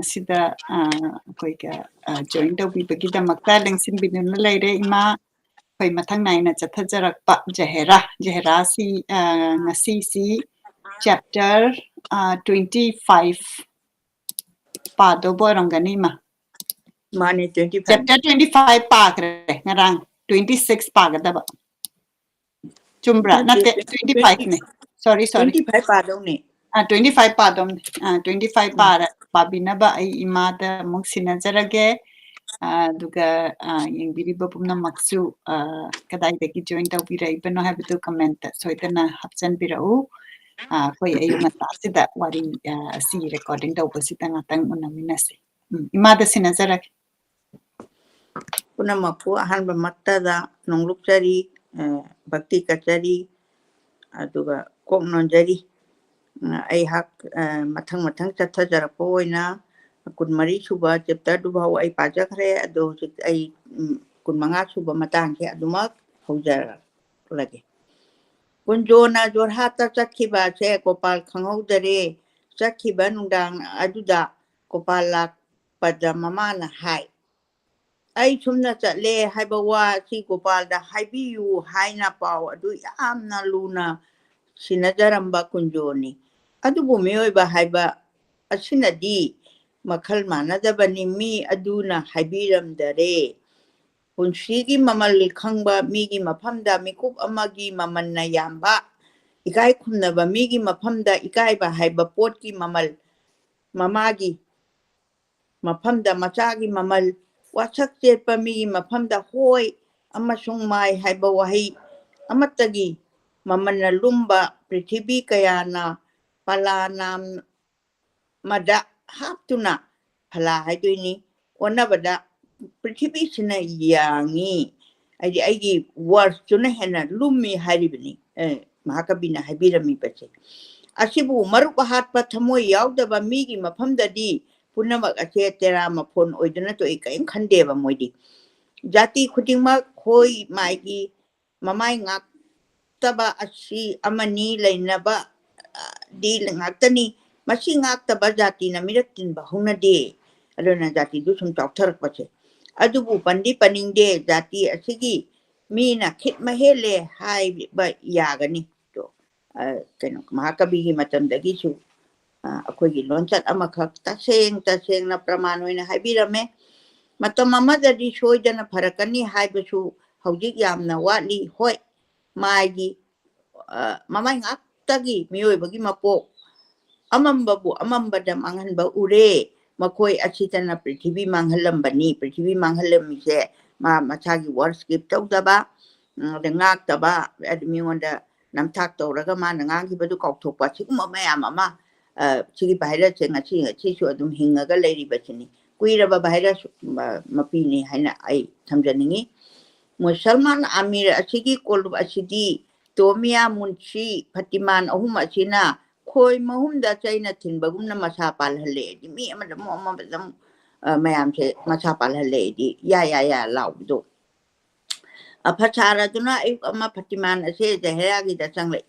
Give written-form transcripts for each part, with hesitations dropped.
sida koi ka join tau bi bagi da makta lengsin binun laire ima koi mathang nai na chathajarak pa jehera si ngasi si chapter 25 pa do borongani ma mane 25 chapter 25 pa kre ngarang 26 pa ga da ba chumbra natte 25 ne sorry 25 pa dong ne 25 pa dom 25 pa pabina ba ai imada muk sinajarage duga yengbiriba pumna maksu kadai deki join taubirai bano habitu comment soitana hapchan birau koi ayuma tasida wari si recording taubasita ngatang unaminase imada sinajarage puna mapu ahanba mattada nonglukjari bhakti kachari aduga kok nonjari ai hak mathang chathajarappa oina kunmari suba chapter du bhau ai pajakhre ado ai kunmanga suba matang ke adumak haujar lage kunjona jorhata chakhiba che Gopal khanghaudare chakhiba nungdang aduda Gopal lak padamamana hai ai chumna chatle haiba wa si Gopal da haibiyu haina paw adu yamna luna sinajaramba kunjoni adubu meoiba haiba asinadi makhal manadabani mi aduna haibiramdare punshigi mamal khangba migi mafamda mikup amagi mamanna yamba ikai khumnaba migi mafamda ikaiba haiba potki mamal mamagi mafamda machagi mamal wasak chetpa migi mafamda hoi amasung mai haiba wahi amatagi mamanna lumba prithibi kayana palanam mada haptuna phala haidoini onabada prithibi sina yangi aigi words tuna hena lummi haribni mahakabina habirami pache asibu maruk hatpa thamoi yaudaba migi mafamdadi punamak ache tera mafon oiduna to ikaim khandeba moidi jati khudingmak khoi maigi mamai ngak taba asi amani lainaba di ngaktani masi ngaktaba jati na miratin bahuna de adona jati du sum chawtharak pache adubu pandi paningde jati asigi mina khit mahele hai ba yagani to keno mahakabi gi matamdagi su akoigi lonchat amakhak taseng na praman oina haibirame matam amadadi soidana pharakani haibasu hojik yamna wali hoi maigi mamai ngaktagi mioibagi mapok amambabu amambada manghanba ure makoi achitana prithibi manghalambani prithibi manghalamise machagi worship tawdaba ngaktaba admiwanda namthak tawraga mana ngangibadu kaukthokpa siguma mayam ama sigi virus ngachi su adum hingaga leiribachini kuiraba virus mapini haina ai thamjaningi Musalman Amir asigi kolub asidi Tomia Munshi Fatiman ahum asina khoi mahumda chaina thinbagumna masa palhale di mi amada mo amabadam mayam che masa palhale di ya laubdo apachara duna ay ama Fatiman ase jahera gi da changle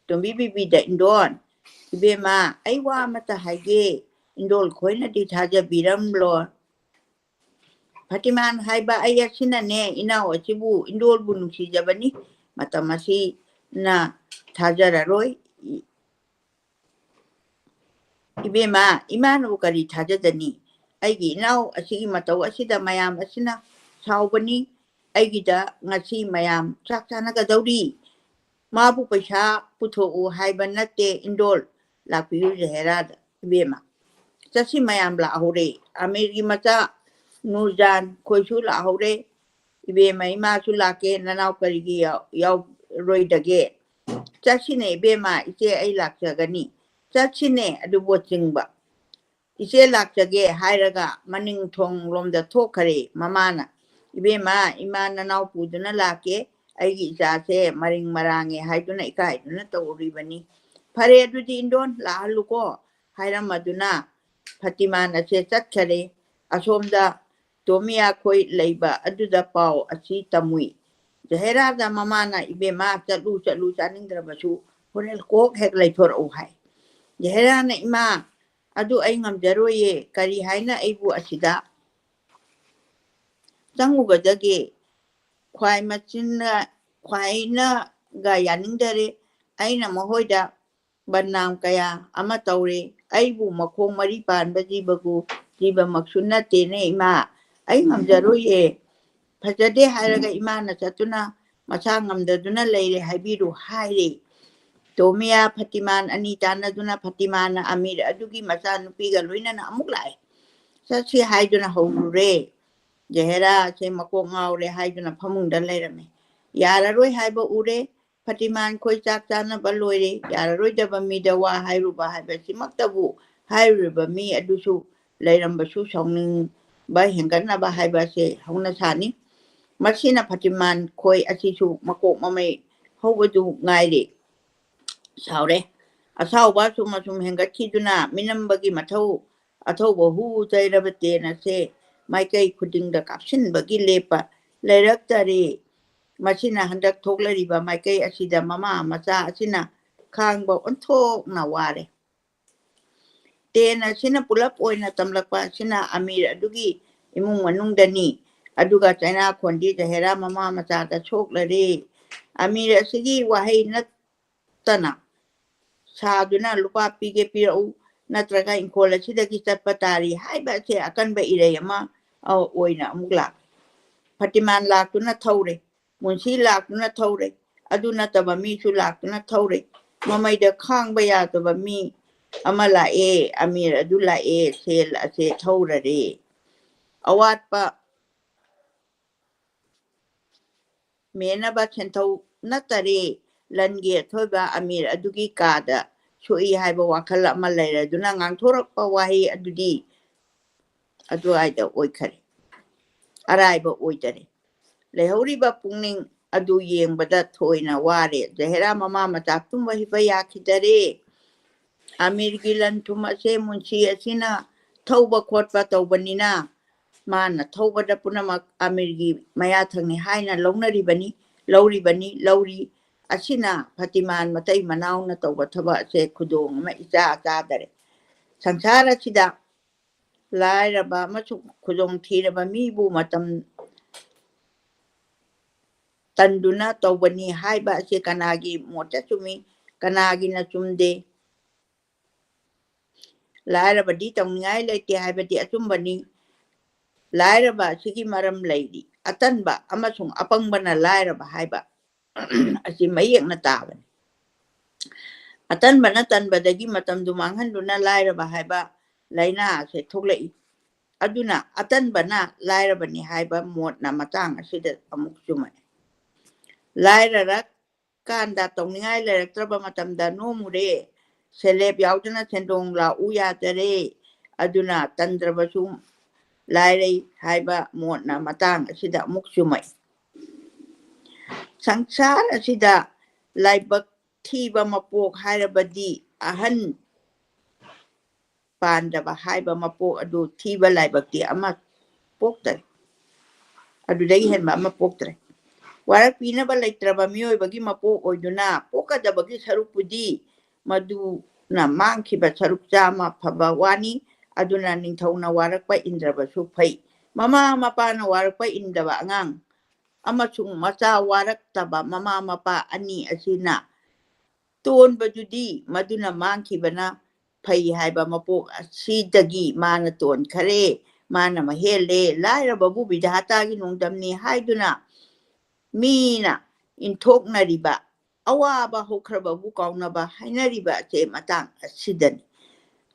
tombi bibi da indon ibema ay wa mata hage indol khoina di thaja biram lo Fatiman haiba ayasina ne ina wachibu indol bunusi jabani matamasi na thajara roi ibema imanu kari thajadani aigi inau asigi matau asida mayam asina saubani aigida ngasi mayam chakchana ga dauri mabu paisa putho u haiba natte indol lapiu jeherada ibema chasi mayam la hore amerigi macha Nurjan khoisu la hore ibema ima su lake nanau karigi yaw roidage chasine ibema ise ai lakjagani chachine adubo chingba ise lakjage hairaga maning thong lomda thokhare mamana ibema ima nanau puduna lake aigi jase maring marange haiduna ikai duna tawribani phare adudi indon la haluko haira maduna Fatiman ase chakare asomda Tomia khoi leiba aduda pau asi tamui jahera da mamana ibema chalu chaningdrabasu horel kok hek leithor o hai jahera na ima ꯑꯗꯨ ꯑꯩ ꯉꯝꯖꯔꯣꯏꯌꯦ ꯀꯔꯤ ꯍꯥꯏꯅ ꯑꯩꯕꯨ ꯑꯁꯤꯗ ꯆꯪꯉꯨꯒꯗꯒꯦ ꯈ꯭ꯋꯥꯏ ꯃꯆꯤꯟꯅ ꯈ꯭ꯋꯥꯏꯅꯒ ꯌꯥꯅꯤꯡꯗꯔꯦ ꯑꯩꯅ ꯃꯈꯣꯏꯗ ꯕꯗꯅꯥꯝ ꯀꯌꯥ ꯑꯃ ꯇꯧꯔꯦ ꯑꯩꯕꯨ ꯃꯈꯣꯡ ꯃꯔꯤ ꯄꯥꯟꯕ ꯖꯤꯕꯃꯛꯁꯨ ꯅꯠꯇꯦꯅꯦ ꯏꯃꯥ ꯑꯩ ꯉꯝꯖꯔꯣꯏꯌꯦ ꯐꯖꯗꯦ ꯍꯥꯏꯔꯒ ꯏꯃꯥꯅ ꯆꯠꯇꯨꯅ ꯃꯁꯥ ꯉꯝꯗꯗꯨꯅ ꯂꯩꯔꯦ ꯍꯥꯏꯕꯤꯔꯨ ꯍꯥꯏꯔꯦ ꯇꯣꯃꯤꯌꯥ ꯐꯇꯤꯃꯥꯟ ꯑꯅꯤ ꯇꯥꯟꯅꯗꯨꯅ ꯐꯇꯤꯃꯥꯟꯅ ꯑꯃꯤꯔ ꯑꯗꯨꯒꯤ ꯃꯆꯥꯅꯨꯄꯤꯒ ꯂꯣꯏꯅꯅ ꯑꯃꯨꯛ ꯂꯥꯛꯑꯦ ꯆꯠꯁꯤ ꯍꯥꯏꯗꯨꯅ ꯍꯧꯔꯨꯔꯦ ꯖꯍꯦꯔꯥꯁꯦ ꯃꯀꯣꯛ ꯉꯥꯎꯔꯦ ꯍꯥꯏꯗꯨꯅ ꯐꯃꯨꯡꯗ ꯂꯩꯔꯝꯃꯦ ꯌꯥꯔꯔꯣꯏ ꯍꯥꯏꯕ ꯎꯔꯦ ꯐꯇꯤꯃꯥꯟ ꯈꯣꯏ ꯆꯥꯛ ꯆꯥꯅꯕ ꯂꯣꯏꯔꯦ ꯌꯥꯔꯔꯣꯏꯗꯕ ꯃꯤꯗ ꯋꯥ ꯍꯥꯏꯔꯨꯕ ꯍꯥꯏꯕꯁꯤꯃꯛꯇꯕꯨ ꯍꯥꯏꯔꯨꯔꯤꯕ ꯃꯤ ꯑꯗꯨꯁꯨ ꯂꯩꯔꯝꯕꯁꯨ ꯁꯥꯎꯅꯤꯡꯕ ꯍꯦꯟꯒꯠꯅꯕ ꯍꯥꯏꯕꯁꯦ ꯍꯧꯅꯁꯥꯅꯤ ꯃꯁꯤꯅ ꯐꯇꯤꯃꯥꯟ ꯈꯣꯏ ꯑꯁꯤꯁꯨ ꯃꯀꯣꯛ ꯃꯃꯩ ꯍꯧꯕꯗꯨ ꯉꯥꯏꯔꯦ ꯁꯥꯎꯔꯦ ꯑꯁꯥꯎꯕ ꯁꯨꯝ ꯑꯁꯨꯝ ꯍꯦꯟꯒꯠꯈꯤꯗꯨꯅ ꯃꯤꯅꯝꯕꯒꯤ ꯃꯊꯧ ꯑꯊꯧꯕ ꯍꯨ ꯆꯩꯔꯕ ꯇꯦꯟ ꯑꯁꯦ ꯃꯥꯏꯀꯩ ꯈꯨꯗꯤꯡꯗ ꯀꯥꯞꯁꯤꯟꯕꯒꯤ ꯂꯦꯞꯄ ꯂꯩꯔꯛꯇꯔꯦ ꯃꯁꯤꯅ ꯍꯟꯗꯛ ꯊꯣꯛꯂꯔꯤꯕ ꯃꯥꯏꯀꯩ ꯑꯁꯤꯗ ꯃꯃꯥ ꯃꯆꯥ ꯑꯁꯤꯅ ꯈꯥꯡꯕ ꯑꯣꯟꯊꯣꯛꯅ ꯋꯥꯔꯦ ꯇꯦꯟ ꯑꯁꯤꯅ ꯄꯨꯂꯞ ꯑꯣꯏꯅ ꯇꯝꯂꯛꯄ ꯑꯁꯤꯅ ꯑꯃꯤꯔ ꯑꯗꯨꯒꯤ ꯏꯃꯨꯡ ꯃꯅꯨꯡꯗꯅꯤ ꯑꯗꯨꯒ ꯆꯩꯅꯥꯈꯣꯟꯗꯤ ꯖꯍꯦꯔꯥ ꯃꯃꯥ ꯃꯆꯥꯗ ꯁꯣꯛꯂꯔꯦ ꯑꯃꯤꯔ ꯑꯁꯤꯒꯤ ꯋꯥꯍꯩ ꯅꯠꯇꯅ ꯁꯥꯗꯨꯅ ꯂꯨꯄꯥ ꯄꯤꯒꯦ ꯄꯤꯔꯛꯎ ꯅꯠꯇ꯭ꯔꯒ ꯏꯪꯈꯣꯜ ꯑꯁꯤꯗꯒꯤ ꯆꯠꯄ ꯇꯥꯔꯤ ꯍꯥꯏꯕ ꯑꯁꯦ ꯑꯀꯟꯕ ꯏꯔꯩ ꯑꯃ ꯑꯣꯏꯅ ꯑꯃꯨꯛ ꯂꯥꯛ ꯐꯇꯤꯃꯥꯟ ꯂꯥꯛꯇꯨꯅ ꯊꯧꯔꯦ ꯃꯨꯟꯁꯤ ꯂꯥꯛꯇꯨꯅ ꯊꯧꯔꯦ ꯑꯗꯨ ꯅꯠꯇꯕ ꯃꯤꯁꯨ ꯂꯥꯛꯇꯨꯅ ꯊꯧꯔꯦ ꯃꯃꯩꯗ ꯈꯥꯡꯕ ꯌꯥꯗꯕ ꯃꯤ ꯑꯃ ꯂꯥꯛꯑꯦ ꯑꯃꯤꯔ ꯑꯗꯨ ꯂꯥꯛꯑꯦ ꯁꯦꯜ ꯑꯁꯦ ꯊꯧꯔꯔꯦ ꯑꯋꯥꯠꯄ ꯃꯦꯟꯅꯕ ꯁꯦꯟꯊꯧ ꯅꯠꯇꯔꯦ ꯂꯟꯒꯤ ꯑꯊꯣꯏꯕ ꯑꯃꯤꯔ ꯑꯗꯨꯒꯤ ꯀꯥꯗ ꯁꯣꯛꯏ ꯍꯥꯏꯕ ꯋꯥꯈꯜ ꯑꯃ ꯂꯩꯔꯗꯨꯅ ꯉꯥꯡꯊꯣꯔꯛꯄ ꯋꯥꯍꯩ ꯑꯗꯨꯗꯤ ꯑꯗꯨꯋꯥꯏꯗ ꯑꯣꯏꯈꯔꯦ ꯑꯔꯥꯏꯕ ꯑꯣꯏꯗꯔꯦ ꯂꯩꯍꯧꯔꯤꯕ ꯄꯨꯛꯅꯤꯡ ꯑꯗꯨ ꯌꯦꯡꯕꯗ ꯊꯣꯏꯅ ꯋꯥꯔꯦ ꯖꯍꯦꯔꯥ ꯃꯃꯥ ꯃꯆꯥ ꯇꯨꯝꯕ ꯍꯤꯞꯄ ꯌꯥꯈꯤꯗꯔꯦ ꯑꯃꯤꯔꯒꯤ ꯂꯟ ꯊꯨꯝ ꯑꯁꯦ ꯃꯨꯟꯁꯤ ꯑꯁꯤꯅ ꯊꯧꯕ ꯈꯣꯠꯄ ꯇꯧꯕꯅꯤꯅ ꯃꯥꯅ ꯊꯧꯕꯗ ꯄꯨꯝꯅꯃꯛ ꯑꯃꯤꯔꯒꯤ ꯃꯌꯥꯊꯪꯅꯤ ꯍꯥꯏꯅ ꯂꯧꯔꯤ ꯑꯁꯤꯅ ꯐꯇꯤꯃꯥꯟ ꯃꯇꯩ ꯃꯅꯥꯎꯅ ꯇꯧꯕ ꯊꯕꯛ ꯑꯁꯦ ꯈꯨꯗꯣꯡ ꯑꯃ ꯏꯆꯥ ꯆꯥꯗꯔꯦ ꯁꯪꯁꯥꯔ ꯑꯁꯤꯗ ꯂꯥꯏꯔꯕ ꯑꯃꯁꯨꯡ ꯈꯨꯗꯣꯡꯊꯤꯔꯕ ꯃꯤꯕꯨ ꯃꯇꯝ ꯇꯟꯗꯨꯅ ꯇꯧꯕꯅꯤ ꯍꯥꯏꯕ ꯑꯁꯤ ꯀꯅꯥꯒꯤ ꯃꯣꯠꯇ ꯆꯨꯝꯃꯤ ꯀꯅꯥꯒꯤꯅ ꯆꯨꯝꯗꯦ ꯂꯥꯏꯔꯕꯗꯤ ꯇꯧꯅꯤꯡꯉꯥꯏ ꯂꯩꯇꯦ ꯍꯥꯏꯕꯗꯤ ꯑꯆꯨꯝꯕꯅꯤ ꯂꯥꯏꯔꯕ ꯑꯁꯤꯒꯤ ꯃꯔꯝ ꯂꯩꯔꯤ ꯑꯇꯟꯕ ꯑꯃꯁꯨꯡ ꯑꯄꯪꯕꯅ ꯂꯥꯏꯔꯕ ꯍꯥꯏꯕ ꯑꯁꯤ ꯃꯌꯦꯛꯅ ꯇꯥꯕꯅꯤ ꯑꯇꯟꯕꯅ ꯇꯟꯕꯗꯒꯤ ꯃꯇꯝꯗꯨ ꯃꯥꯡꯍꯟꯗꯨꯅ ꯂꯥꯏꯔꯕ ꯍꯥꯏꯕ ꯂꯥꯏꯅꯥ ꯑꯁꯦ ꯊꯣꯛꯂꯛꯏ ꯑꯗꯨꯅ ꯑꯇꯟꯕꯅ ꯂꯥꯏꯔꯕꯅꯤ ꯍꯥꯏꯕ ꯃꯣꯠꯅ ꯃꯇꯥꯡ ꯑꯁꯤꯗ ꯑꯃꯨꯛ ꯆꯨꯝꯃꯛꯏ ꯂꯥꯏꯔꯔꯀꯥꯟꯗ ꯇꯧꯅꯤꯡꯉꯥꯏ ꯂꯩꯔꯛꯇ꯭ꯔꯕ ꯃꯇꯝꯗ ꯅꯣꯡꯃꯨꯔꯦ ꯁꯦꯂꯦꯞ ꯌꯥꯎꯗꯅ ꯁꯦꯟꯗꯣꯡ ꯂꯥꯛꯎ ꯌꯥꯗꯔꯦ ꯑꯗꯨꯅ ꯇꯟꯗ꯭ꯔꯕꯁꯨ ꯂꯥꯏꯔꯩ ꯍꯥꯏꯕ ꯃꯣꯠꯅ ꯃꯇꯥꯡ ꯑꯁꯤꯗ ꯑꯃꯨꯛ ꯆꯨꯝꯃꯛꯏ ꯁꯪꯁꯥꯔ ꯑꯁꯤꯗ ꯂꯥꯏꯕꯛ ꯊꯤꯕ ꯃꯄꯣꯛ ꯍꯥꯏꯔꯕꯗꯤ ꯑꯍꯟ ꯄꯥꯟꯗꯕ ꯍꯥꯏꯕ ꯃꯄꯣꯛ ꯑꯗꯨ ꯊꯤꯕ ꯂꯥꯏꯕꯛꯇꯤ ꯑꯃ ꯄꯣꯛꯇꯔꯦ ꯑꯗꯨꯗꯒꯤ ꯍꯦꯟꯕ ꯑꯃ ꯄꯣꯛꯇ꯭ꯔꯦ ꯋꯥꯔꯛꯄꯤꯅꯕ ꯂꯩꯇ꯭ꯔꯕ ꯃꯤꯑꯣꯏꯕꯒꯤ ꯃꯄꯣꯛ ꯑꯣꯏꯗꯨꯅ ꯄꯣꯛꯀꯗꯕꯒꯤ ꯁꯔꯨꯛꯄꯨꯗꯤ ꯃꯗꯨꯅ ꯃꯥꯡꯈꯤꯕ ꯁꯔꯨꯛ ꯆꯥꯝꯃ ꯐꯕ ꯋꯥꯅꯤ ꯑꯗꯨꯅ ꯅꯤꯡꯊꯧꯅ ꯋꯥꯔꯛꯄ ꯏꯟꯗ꯭ꯔꯕꯁꯨ ꯐꯩ ꯃꯃꯥ ꯃꯄꯥꯅ ꯋꯥꯔꯛꯄ ꯏꯟꯗꯕ ꯑꯉꯥꯡ ꯑꯃꯁꯨꯡ ꯃꯆꯥ ꯋꯥꯔꯛꯇꯕ ꯃꯃꯥ ꯃꯄꯥ ꯑꯅꯤ ꯑꯁꯤꯅ ꯇꯣꯟꯕꯗꯨꯗꯤ ꯃꯗꯨꯅ ꯃꯥꯡꯈꯤꯕꯅ ꯐꯩ ꯍꯥꯏꯕ ꯃꯄꯣꯛ ꯑꯁꯤꯗꯒꯤ ꯃꯥꯅ ꯇꯣꯟꯈꯔꯦ ꯃꯥꯅ ꯃꯍꯦꯜꯂꯦ ꯂꯥꯏꯔꯕꯕꯨ ꯕꯤꯙꯥꯇꯥꯒꯤ ꯅꯣꯡꯗꯝꯅꯤ ꯍꯥꯏꯗꯨꯅ ꯃꯤꯅ ꯏꯟꯊꯣꯛꯅꯔꯤꯕ ꯑꯋꯥꯕ ꯍꯧꯈ꯭ꯔꯕꯕꯨ ꯀꯥꯎꯅꯕ ꯍꯥꯏꯅꯔꯤꯕ ꯑꯁꯦ ꯃꯇꯥꯡ ꯑꯁꯤꯗꯅꯤ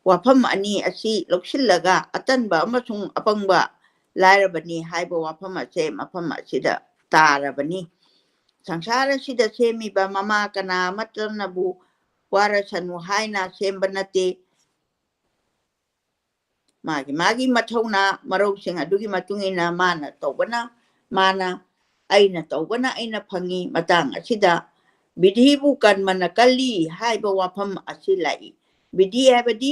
ꯋꯥꯐꯝ ꯑꯅꯤ ꯑꯁꯤ ꯂꯧꯁꯤꯜꯂꯒ ꯑꯇꯟꯕ ꯑꯃꯁꯨꯡ ꯑꯄꯪꯕ ꯂꯥꯏꯔꯕꯅꯤ ꯍꯥꯏꯕ ꯋꯥꯐꯝ ꯑꯁꯦ ꯃꯐꯝ ꯑꯁꯤꯗ ꯇꯥꯔꯕꯅꯤ ꯁꯪꯁꯥꯔ ꯑꯁꯤꯗ ꯁꯦꯝꯃꯤꯕ ꯃꯃꯥ ꯀꯅꯥ ꯑꯃꯠꯇꯅꯕꯨ ꯋꯥꯔꯁꯅꯨ ꯍꯥꯏꯅ ꯁꯦꯝꯕ ꯅꯠꯇꯦ ꯃꯥꯒꯤ ꯃꯊꯧꯅ ꯃꯔꯧꯁꯤꯡ ꯑꯗꯨꯒꯤ ꯃꯇꯨꯡ ꯏꯟꯅ ꯃꯥꯅ ꯇꯧꯕꯅ ꯃꯥꯅ ꯑꯩꯅ ꯇꯧꯕꯅ ꯑꯩꯅ ꯐꯪꯉꯤ ꯃꯇꯥꯡ ꯑꯁꯤꯗ ꯕꯤꯙꯤꯕꯨ ꯀꯔꯃꯅ ꯀꯜꯂꯤ ꯍꯥꯏꯕ ꯋꯥꯐꯝ ꯑꯁꯤ ꯂꯥꯛꯏ ꯕꯤꯙꯤ ꯍꯥꯏꯕꯗꯤ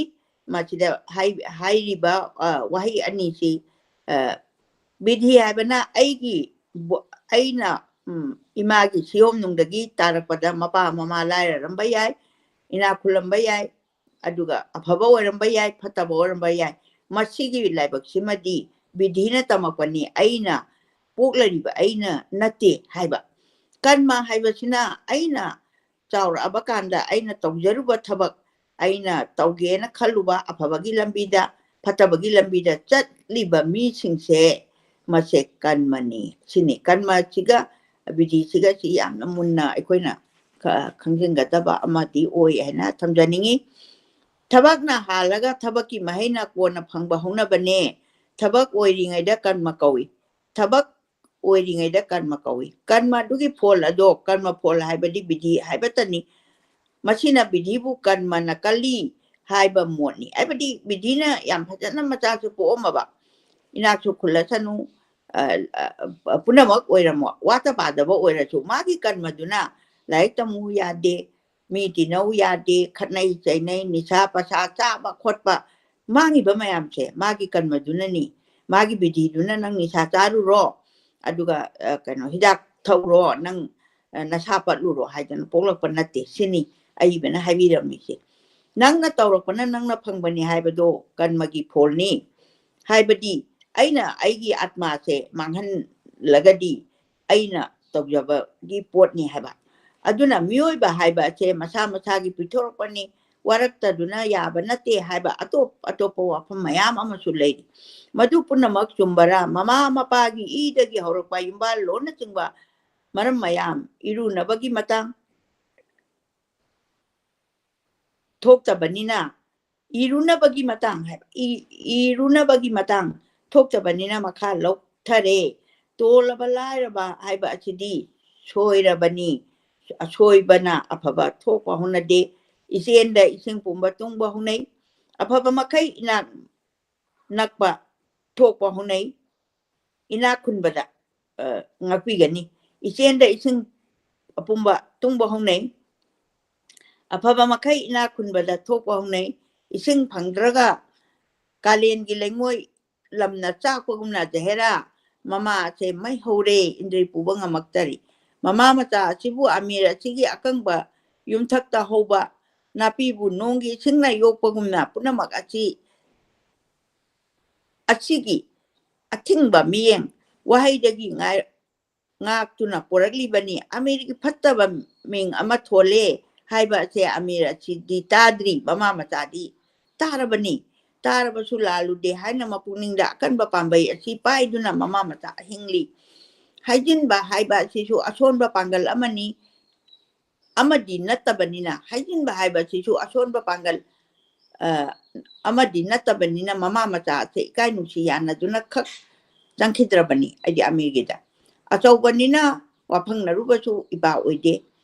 ꯃꯁꯤꯗ ꯍꯥꯏꯔꯤꯕ ꯋꯥꯍꯩ ꯑꯅꯤꯁꯤ ꯕꯤꯙꯤ ꯍꯥꯏꯕꯅ ꯑꯩꯅ ꯏꯃꯥꯒꯤ ꯁꯤꯌꯣꯝꯅꯨꯡꯗꯒꯤ ꯇꯥꯔꯛꯄꯗ ꯃꯄꯥ ꯃꯃꯥ ꯂꯥꯏꯔꯔꯝꯕ ꯌꯥꯏ ꯏꯅꯥꯛ ꯈꯨꯜꯂꯝꯕ ꯌꯥꯏ ꯑꯗꯨꯒ ꯑꯐꯕ ꯑꯣꯏꯔꯝꯕ ꯌꯥꯏ ꯐꯠꯇꯕ ꯑꯣꯏꯔꯝꯕ ꯌꯥꯏ ꯃꯁꯤꯒꯤ ꯂꯥꯏꯕꯛꯁꯤꯃꯗꯤ ꯕꯤꯙꯤꯅ ꯇꯝꯃꯛꯄꯅꯤ ꯑꯩꯅ ꯄꯣꯛꯂꯔꯤꯕ ꯑꯩꯅ ꯅꯠꯇꯦ ꯍꯥꯏꯕ ꯀꯔꯃ ꯍꯥꯏꯕꯁꯤꯅ ꯑꯩꯅ ꯆꯥꯎꯔꯛꯑꯕ ꯀꯥꯟꯗ ꯑꯩꯅ ꯇꯧꯖꯔꯨꯕ ꯊꯕꯛ ꯑꯩꯅ ꯇꯧꯒꯦꯅ ꯈꯜꯂꯨꯕ ꯑꯐꯕꯒꯤ ꯂꯝꯕꯤꯗ ꯐꯠꯇꯕꯒꯤ ꯂꯝꯕꯤꯗ ꯆꯠꯂꯤꯕ ꯃꯤꯁꯤꯡꯁꯦ ꯃꯁꯦ ꯀꯔꯃꯅꯤ ꯁꯤꯅꯤ ꯀꯔꯃꯁꯤꯒ ꯕꯤꯙꯤꯁꯤꯒ ꯁꯤ ꯌꯥꯝꯅ ꯃꯨꯟꯅ ꯑꯩꯈꯣꯏꯅ ꯈꯪꯖꯤꯟꯒꯗꯕ ꯑꯃꯗꯤ ꯑꯣꯏ ꯍꯥꯏꯅ ꯊꯝꯖꯅꯤꯡꯉꯤ ꯊꯕꯛꯅ ꯍꯥꯜꯂꯒ ꯊꯕꯛꯀꯤ ꯃꯍꯩꯅ ꯀꯣꯟꯅ ꯐꯪꯕ ꯍꯧꯅꯕꯅꯦ ꯊꯕꯛ ꯑꯣꯏꯔꯤꯉꯩꯗ ꯀꯔꯃ ꯀꯧꯏ ꯊꯕꯛ ꯑꯣꯏꯔꯤꯉꯩꯗ ꯀꯔꯃ ꯀꯧꯏ ꯀꯔꯃ ꯑꯗꯨꯒꯤ ꯐꯣꯜ ꯑꯗꯣ ꯀꯔꯃ ꯐꯣꯜ ꯍꯥꯏꯕꯗꯤ ꯕꯤꯙꯤ ꯍꯥꯏꯕꯇꯅꯤ ꯃꯁꯤꯅ ꯕꯤꯙꯤꯕꯨ ꯀꯔꯃꯅ ꯀꯜꯂꯤ ꯍꯥꯏꯕ ꯃꯣꯠꯅꯤ ꯍꯥꯏꯕꯗꯤ ꯕꯤꯙꯤꯅ ꯌꯥꯝ ꯐꯖꯅ ꯃꯆꯥꯁꯨ ꯄꯣꯛꯑꯝꯃꯕ ꯏꯅꯥꯛꯁꯨ ꯈꯨꯜꯂꯁꯅꯨ ꯄꯨꯝꯅꯃꯛ ꯑꯣꯏꯔꯝꯃꯣ ꯋꯥꯠꯇ ꯄꯥꯗꯕ ꯑꯣꯏꯔꯁꯨ ꯃꯥꯒꯤ ꯀꯔꯃꯗꯨꯅ ꯂꯥꯏꯔꯤꯛ ꯇꯝꯃꯨ ꯌꯥꯗꯦ ꯃꯤ ꯇꯤꯟꯅꯧ ꯌꯥꯗꯦ ꯈꯠꯅꯩ ꯆꯩꯅꯩ ꯅꯤꯁꯥ ꯄꯁꯥ ꯆꯥꯕ ꯈꯣꯠꯄ ꯃꯥꯡꯉꯤꯕ ꯃꯌꯥꯝꯁꯦ ꯃꯥꯒꯤ ꯀꯔꯃꯗꯨꯅꯅꯤ ꯃꯥꯒꯤ ꯕꯤꯙꯤꯗꯨꯅ ꯅꯪ ꯅꯤꯁꯥ ꯆꯥꯔꯨꯔꯣ ꯑꯗꯨꯒ ꯀꯩꯅꯣ ꯍꯤꯗꯥꯛ ꯊꯧꯔꯣ ꯅꯪ ꯅꯁꯥ ꯄꯠꯂꯨꯔꯣ ꯍꯥꯏꯗꯅ ꯄꯣꯛꯂꯛꯄ ꯅꯠꯇꯦ ꯁꯤꯅꯤ ꯑꯏꯕꯅ ꯍꯥꯏꯕꯤꯔꯝꯃꯤꯁꯦ ꯅꯪꯅ ꯇꯧꯔꯛꯄꯅ ꯅꯪꯅ ꯐꯪꯕꯅꯤ ꯍꯥꯏꯕꯗꯣ ꯀꯔꯃꯒꯤ ꯐꯣꯜꯅꯤ ꯍꯥꯏꯕꯗꯤ ꯑꯩꯅ ꯑꯩꯒꯤ ꯑꯥꯠꯃꯥꯁꯦ ꯃꯥꯡꯍꯜꯂꯒꯗꯤ ꯑꯩꯅ ꯇꯧꯖꯕꯒꯤ ꯄꯣꯠꯅꯤ ꯍꯥꯏꯕ ꯑꯗꯨꯅ ꯃꯤꯑꯣꯏꯕ ꯍꯥꯏꯕ ꯑꯁꯦ ꯃꯁꯥ ꯃꯁꯥꯒꯤ ꯄꯤꯊꯣꯔꯛꯄꯅꯤ ꯋꯥꯔꯛꯇꯗꯨꯅ ꯌꯥꯕ ꯅꯠꯇꯦ ꯍꯥꯏꯕ ꯑꯇꯣꯞꯄ ꯋꯥꯐꯝ ꯃꯌꯥꯝ ꯑꯃꯁꯨ ꯂꯩꯔꯤ ꯃꯗꯨ ꯄꯨꯝꯅꯃꯛ ꯆꯨꯝꯕꯔꯥ ꯃꯃꯥ ꯃꯄꯥꯒꯤ ꯏꯗꯒꯤ ꯍꯧꯔꯛꯄ ꯌꯨꯝꯕꯥꯜ ꯂꯣꯟꯅꯆꯤꯡꯕ ꯃꯔꯝ ꯃꯌꯥꯝ ꯏꯔꯨꯅꯕꯒꯤ ꯃꯇꯥꯡ ꯊꯣꯛꯇꯕꯅꯤꯅ ꯏꯔꯨꯅꯕꯒꯤ ꯃꯇꯥꯡ ꯍꯥꯏꯕ ꯏꯔꯨꯅꯕꯒꯤ ꯃꯇꯥꯡ ꯊꯣꯛꯇꯕꯅꯤꯅ ꯃꯈꯥ ꯂꯧꯊꯔꯦ ꯇꯣꯜꯂꯕ ꯂꯥꯏꯔꯕ ꯍꯥꯏꯕ ꯑꯁꯤꯗꯤ ꯁꯣꯏꯔꯕꯅꯤ ꯑꯁꯣꯏꯕꯅ ꯑꯐꯕ ꯊꯣꯛꯄ ꯍꯧꯅꯗꯦ ꯏꯆꯦꯟꯗ ꯏꯁꯤꯡ ꯄꯨꯝꯕ ꯇꯨꯡꯕ ꯍꯧꯅꯩ ꯑꯐꯕ ꯃꯈꯩ ꯏꯅꯥꯛ ꯅꯛꯄ ꯊꯣꯛꯄ ꯍꯧꯅꯩ ꯏꯅꯥꯛ ꯈꯨꯟꯕꯗ ꯉꯥꯛꯄꯤꯒꯅꯤ ꯏꯆꯦꯟꯗ ꯏꯁꯤꯡ ꯑꯄꯨꯝꯕ ꯇꯨꯡꯕ ꯍꯧꯅꯩ ꯑꯐꯕ ꯃꯈꯩ ꯏꯅꯥꯛ ꯈꯨꯟꯕꯗ ꯊꯣꯛꯄ ꯍꯧꯅꯩ ꯏꯁꯤꯡ ꯐꯪꯗ꯭ꯔꯒ ꯀꯥꯂꯦꯟꯒꯤ ꯂꯩꯉꯣꯏ ꯂꯝꯅ ꯆꯥꯛꯄꯒꯨꯝꯅ ꯖꯍꯦꯔꯥ ꯃꯃꯥ ꯑꯁꯦ ꯃꯩ ꯍꯧꯔꯦ ꯏꯟꯗ꯭ꯔꯤ ꯄꯨꯕ ꯉꯝꯃꯛꯇꯔꯤ ꯃꯃꯥ ꯃꯆꯥ ꯑꯁꯤꯕꯨ ꯑꯃꯤꯔ ꯑꯁꯤꯒꯤ ꯑꯀꯪꯕ ꯌꯨꯝꯊꯛꯇ ꯍꯧꯕ ꯅꯥꯄꯤꯕꯨ ꯅꯣꯡꯒꯤ ꯏꯁꯤꯡꯅ ꯌꯣꯛꯄꯒꯨꯝꯅ ꯄꯨꯝꯅꯃꯛ ꯑꯁꯤꯒꯤ ꯑꯊꯤꯡꯕ ꯃꯤꯠꯌꯦꯡ ꯋꯥꯍꯩꯗꯒꯤ ꯉꯥꯛꯇꯨꯅ ꯄꯣꯔꯛꯂꯤꯕꯅꯤ ꯑꯃꯤꯔꯒꯤ ꯐꯠꯇꯕ ꯃꯤꯡ ꯑꯃ ꯊꯣꯜꯂꯦ ꯍꯥꯏꯕ ꯑꯁꯦ ꯑꯃꯤꯔ ꯑꯁꯤꯗꯤ ꯇꯥꯗ꯭ꯔꯤ ꯃꯃꯥ ꯃꯆꯥꯗꯤ ꯇꯥꯔꯕꯅꯤ ꯇꯥꯔꯕꯁꯨ ꯂꯥꯜꯂꯨꯗꯦ ꯍꯥꯏꯅ ꯃꯄꯨꯛꯅꯤꯡꯗ ꯑꯀꯟꯕ ꯄꯥꯝꯕꯩ ꯑꯁꯤ ꯄꯥꯏꯗꯨꯅ ꯃꯃꯥ ꯃꯆꯥ ꯍꯤꯡꯂꯤ ꯍꯥꯏꯖꯤꯟꯕ ꯍꯥꯏꯕ ꯑꯁꯤꯁꯨ ꯑꯁꯣꯟꯕ ꯄꯥꯡꯒꯜ ꯑꯃꯅꯤ ꯑꯃꯗꯤ ꯅꯠꯇꯕꯅꯤꯅ ꯍꯥꯏꯖꯤꯟꯕ ꯍꯥꯏꯕ ꯑꯁꯤꯁꯨ ꯑꯁꯣꯟꯕ ꯄꯥꯡꯒꯜ ꯑꯃꯗꯤ ꯅꯠꯇꯕꯅꯤꯅ ꯃꯃꯥ ꯃꯆꯥ ꯑꯁꯦ ꯏꯀꯥꯏ ꯅꯨꯡꯁꯤ ꯌꯥꯅꯗꯨꯅ ꯈꯛ ꯆꯪꯈꯤꯗ꯭ꯔꯕꯅꯤ ꯑꯩꯗꯤ ꯑꯃꯤꯔꯒꯤꯗ ꯑꯆꯧꯕꯅꯤꯅ ꯋꯥꯐꯪꯅꯔꯨꯕꯁꯨ ꯏꯄꯥ ꯑꯣꯏꯗꯦ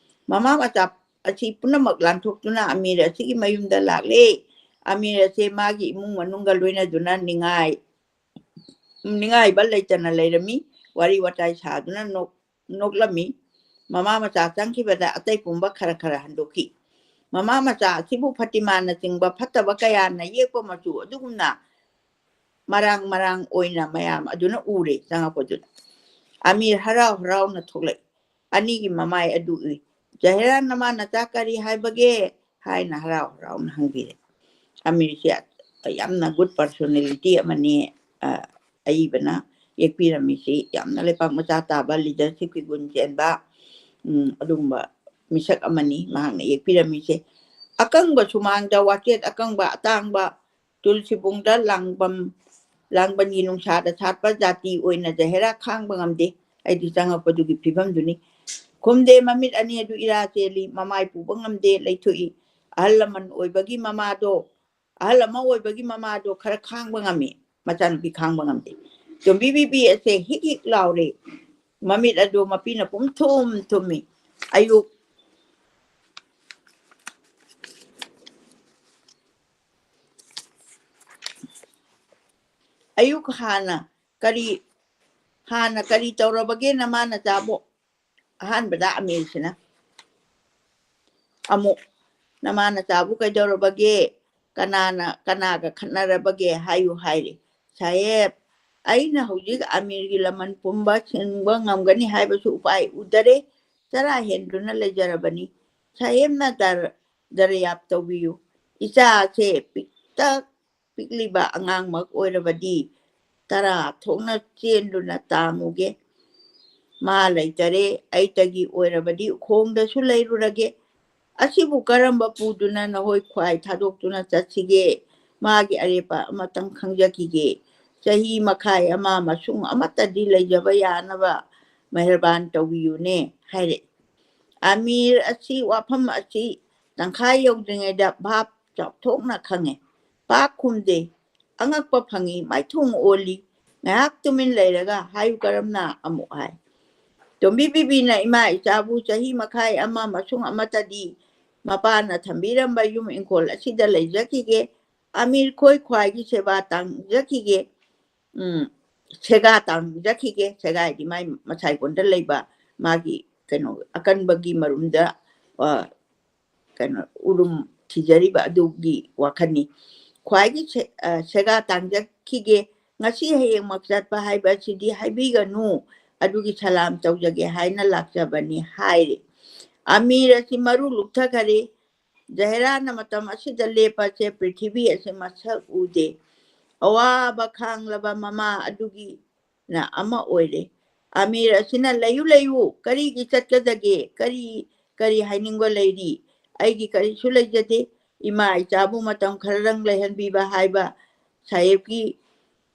ꯃꯃꯥ ꯃꯆꯥ ꯑꯁꯤ ꯄꯨꯝꯅꯃꯛ ꯂꯥꯟꯊꯣꯛꯇꯨꯅ ꯑꯃꯤꯔ ꯑꯁꯤꯒꯤ ꯃꯌꯨꯝꯗ ꯂꯥꯛꯂꯦ ꯑꯃꯤꯔ ꯑꯁꯦ ꯃꯥꯒꯤ ꯏꯃꯨꯡ ꯃꯅꯨꯡꯒ ꯂꯣꯏꯅꯗꯨꯅ ꯅꯤꯡꯉꯥꯏꯕ ꯂꯩꯇꯅ ꯂꯩꯔꯝꯃꯤ ꯋꯥꯔꯤ ꯋꯥꯇꯥꯏ ꯁꯥꯗꯨꯅ ꯅꯣꯛꯂꯝꯃꯤ ꯃꯃꯥ ꯃꯆꯥ ꯆꯪꯈꯤꯕꯗ ꯑꯇꯩ ꯄꯨꯝꯕ ꯈꯔ ꯈꯔ ꯍꯟꯗꯣꯛꯈꯤ ꯃꯃꯥ ꯃꯆꯥ ꯑꯁꯤꯕꯨ ꯐꯇꯤꯃꯥꯅꯆꯤꯡꯕ ꯐꯠꯇꯕ ꯀꯌꯥꯅ ꯌꯦꯛꯄ ꯃꯆꯨ ꯑꯗꯨꯒꯨꯝꯅ ꯃꯔꯥꯡ ꯑꯣꯏꯅ ꯃꯌꯥꯝ ꯑꯗꯨꯅ ꯎꯔꯦ ꯆꯪꯉꯛꯄꯗꯨꯗ ꯑꯃꯤꯔ ꯍꯔꯥꯎ ꯍꯔꯥꯎꯅ ꯊꯣꯛꯂꯛꯏ ꯑꯅꯤꯒꯤ ꯃꯃꯥꯏ ꯑꯗꯨ ꯎꯏ ꯖꯍꯦꯔꯥ ꯅꯃꯥ ꯅꯆꯥ ꯀꯔꯤ ꯍꯥꯏꯕꯒꯦ ꯍꯥꯏꯅ ꯍꯔꯥꯎ ꯍꯔꯥꯎꯅ ꯍꯪꯕꯤꯔꯦ ꯑꯃꯤꯔꯁꯦ ꯌꯥꯝꯅ ꯒꯨꯗ ꯄꯔꯁꯣꯅꯦꯂꯤꯇꯤ ꯑꯃꯅꯤ ꯑꯏꯕꯅ ꯌꯦꯛꯄꯤꯔꯝꯃꯤꯁꯤ ꯌꯥꯝꯅ ꯂꯩꯄꯥꯛ ꯃꯆꯥ ꯇꯥꯕ ꯂꯤꯗꯔꯁꯤꯞꯀꯤ ꯒꯨꯟ ꯆꯦꯟꯕ ꯑꯗꯨꯒꯨꯝꯕ ꯃꯤꯁꯛ ꯑꯃꯅꯤ ꯃꯍꯥꯛꯅ ꯌꯦꯛꯄꯤꯔꯝꯃꯤꯁꯦ ꯑꯀꯪꯕ ꯁꯨꯃꯥꯡꯗ ꯋꯥꯆꯦꯠ ꯑꯀꯪꯕ ꯑꯇꯥꯡꯕ ꯇꯨꯜꯁꯤꯕꯨꯡꯗ ꯂꯥꯡꯕꯟꯒꯤ ꯅꯨꯡꯁꯥꯗ ꯁꯥꯠꯄ ꯖꯥꯇꯤ ꯑꯣꯏꯅ ꯖꯍꯦꯔꯥ ꯈꯥꯡꯕ ꯉꯝꯗꯦ ꯑꯩꯗꯤ ꯆꯪꯉꯛꯄꯗꯨꯒꯤ ꯐꯤꯕꯝꯗꯨꯅꯤ ꯈꯨꯝꯗꯦ ꯃꯃꯤꯠ ꯑꯅꯤ ꯑꯗꯨ ꯏꯔꯥ ꯆꯦꯜꯂꯤ ꯃꯃꯥꯏ ꯄꯨꯕ ꯉꯝꯗꯦ ꯂꯩꯊꯣꯛꯏ ꯑꯍꯜ ꯑꯃ ꯑꯣꯏꯕꯒꯤ ꯃꯃꯥꯗꯣ ꯈꯔ ꯈꯥꯡꯕ ꯉꯝꯃꯤ ꯃꯆꯥꯅꯨꯄꯤ ꯈꯥꯡꯕ ꯉꯝꯗꯦ ꯇꯣꯝꯕꯤ ꯕꯤꯕꯤ ꯑꯁꯦ ꯍꯤꯛ ꯍꯤꯛ ꯂꯥꯎꯔꯦ ꯃꯃꯤꯠ ꯑꯗꯨ ꯃꯄꯤꯅ ꯊꯨꯝꯃꯤ ꯑꯌꯨꯛ ꯍꯥꯟꯅ ꯀꯔꯤ ꯇꯧꯔꯕꯒꯦ ꯅꯃꯥ ꯅꯆꯥꯕꯨ ꯑꯍꯥꯟꯕꯗ ꯑꯃꯤꯔꯁꯤꯅ ꯑꯃꯨꯛ ꯅꯃꯥ ꯅꯆꯥꯕꯨ ꯀꯩꯗꯧꯔꯕꯒꯦ ꯀꯅꯥꯒ ꯈꯠꯅꯔꯕꯒꯦ ꯍꯥꯏꯌꯨ ꯍꯥꯏꯔꯦ ꯁꯥꯍꯦꯕ ꯑꯩꯅ ꯍꯧꯖꯤꯛ ꯑꯃꯤꯔꯒꯤ ꯂꯃꯟ ꯄꯨꯝꯕ ꯁꯤꯟꯕ ꯉꯝꯒꯅꯤ ꯍꯥꯏꯕꯁꯨ ꯎꯄꯥꯏ ꯎꯗꯔꯦ ꯆꯔꯥ ꯍꯦꯟꯗꯨꯅ ꯂꯩꯖꯔꯕꯅꯤ ꯁꯥꯍꯦꯕꯅ ꯗꯔꯌꯥꯞ ꯇꯧꯕꯤꯌꯨ ꯏꯆꯥꯁꯦ ꯄꯤꯛꯇꯛ ꯄꯤꯛꯂꯤꯕ ꯑꯉꯥꯡꯃꯛ ꯑꯣꯏꯔꯕꯗꯤ ꯇꯔꯥ ꯊꯣꯛꯅ ꯆꯦꯟꯗꯨꯅ ꯇꯥꯝꯃꯨꯒꯦ ꯃꯥ ꯂꯩꯇꯔꯦ ꯑꯩꯇꯒꯤ ꯑꯣꯏꯔꯕꯗꯤ ꯎꯈꯣꯡꯗꯁꯨ ꯂꯩꯔꯨꯔꯒꯦ ꯑꯁꯤꯕꯨ ꯀꯔꯝꯕ ꯄꯨꯗꯨꯅ ꯅꯍꯣꯏ ꯈ꯭ꯋꯥꯏ ꯊꯥꯗꯣꯛꯇꯨꯅ ꯆꯠꯁꯤꯒꯦ ꯃꯥꯒꯤ ꯑꯔꯦꯞꯄ ꯑꯃꯇꯪ ꯈꯪꯖꯈꯤꯒꯦ ꯆꯍꯤ ꯃꯈꯥꯏ ꯑꯃ ꯑꯃꯁꯨꯡ ꯑꯃꯠꯇꯗꯤ ꯂꯩꯖꯕ ꯌꯥꯅꯕ ꯃꯦꯍꯔꯕꯥꯟ ꯇꯧꯕꯤꯌꯨꯅꯦ ꯍꯥꯏꯔꯛꯏ ꯑꯃꯤꯔ ꯑꯁꯤ ꯋꯥꯐꯝ ꯑꯁꯤ ꯇꯪꯈꯥꯏ ꯌꯧꯗ꯭ꯔꯤꯉꯩꯗ ꯚꯥꯞ ꯆꯥꯎꯊꯣꯛꯅ ꯈꯪꯉꯦ ꯄꯥꯛ ꯈꯨꯝꯗꯦ ꯑꯉꯛꯄ ꯐꯪꯉꯤ ꯃꯥꯏꯊꯣꯡ ꯑꯣꯜꯂꯤ ꯉꯥꯏꯍꯥꯛ ꯇꯨꯃꯤꯟ ꯂꯩꯔꯒ ꯍꯥꯏꯌꯨ ꯀꯔꯝꯅ ꯑꯃꯨꯛ ꯍꯥꯏ ꯇꯣꯝꯕꯤ ꯕꯤꯕꯤꯅ ꯏꯃꯥ ꯏꯆꯥꯕꯨ ꯆꯍꯤ ꯃꯈꯥꯏ ꯑꯃ ꯑꯃꯁꯨꯡ ꯑꯃꯠꯇꯗꯤ ꯃꯄꯥꯅ ꯊꯝꯕꯤꯔꯝꯕ ꯌꯨꯝ ꯏꯪꯈꯣꯜ ꯑꯁꯤꯗ ꯂꯩꯖꯈꯤꯒꯦ ꯑꯃꯤꯔ ꯈꯣꯏ ꯈ꯭ꯋꯥꯏꯒꯤ ꯁꯦꯕꯥ ꯇꯥꯡꯖꯈꯤꯒꯦ ꯁꯦꯒꯥ ꯇꯥꯡꯖꯈꯤꯒꯦ ꯁꯦꯒꯥꯏꯗꯤ ꯃꯥꯏ ꯃꯁꯥꯏꯀꯣꯟꯗ ꯂꯩꯕ ꯃꯥꯒꯤ ꯑꯀꯟꯕꯒꯤ ꯃꯔꯨꯝꯗ ꯎꯔꯨꯝ ꯊꯤꯖꯔꯤꯕ ꯑꯗꯨꯒꯤ ꯋꯥꯈꯜꯅꯤ ꯈ꯭ꯋꯥꯏꯒꯤ ꯁꯦꯒꯥ ꯇꯥꯡꯖꯈꯤꯒꯦ ꯉꯁꯤ ꯍꯌꯦꯡꯃꯛ ꯆꯠꯄ ꯍꯥꯏꯕ ꯑꯁꯤꯗꯤ ꯍꯥꯏꯕꯤꯒꯅꯨ ꯑꯗꯨꯒꯤ ꯁꯂꯥꯝ ꯇꯧꯖꯒꯦ ꯍꯥꯏꯅ ꯂꯥꯛꯆꯕꯅꯤ ꯍꯥꯏꯔꯦ ꯑꯃꯤꯔ ꯑꯁꯤ ꯃꯔꯨ ꯂꯨꯞꯊꯈꯔꯦ ꯖꯍꯦꯔꯥꯅ ꯃꯇꯝ ꯑꯁꯤꯗ ꯂꯦꯞꯄꯁꯦ ꯄ꯭ꯔꯤꯊꯤꯕꯤ ꯑꯁꯤ ꯃꯁꯛ ꯎꯗꯦ ꯑꯋꯥꯕ ꯈꯥꯡꯂꯕ ꯃꯃꯥ ꯑꯗꯨꯒꯤꯅ ꯑꯃ ꯑꯣꯏꯔꯦ ꯑꯃꯤꯔ ꯑꯁꯤꯅ ꯂꯩꯌꯨ ꯂꯩꯌꯨ ꯀꯔꯤꯒꯤ ꯆꯠꯀꯗꯒꯦ ꯀꯔꯤ ꯍꯥꯏꯅꯤꯡꯕ ꯂꯩꯔꯤ ꯑꯩꯒꯤ ꯀꯔꯤꯁꯨ ꯂꯩꯖꯗꯦ ꯏꯃꯥ ꯏꯆꯥꯕꯨ ꯃꯇꯝ ꯈꯔꯗꯪ ꯂꯩꯍꯟꯕꯤꯕ ꯍꯥꯏꯕ ꯁꯥꯍꯦꯕꯀꯤ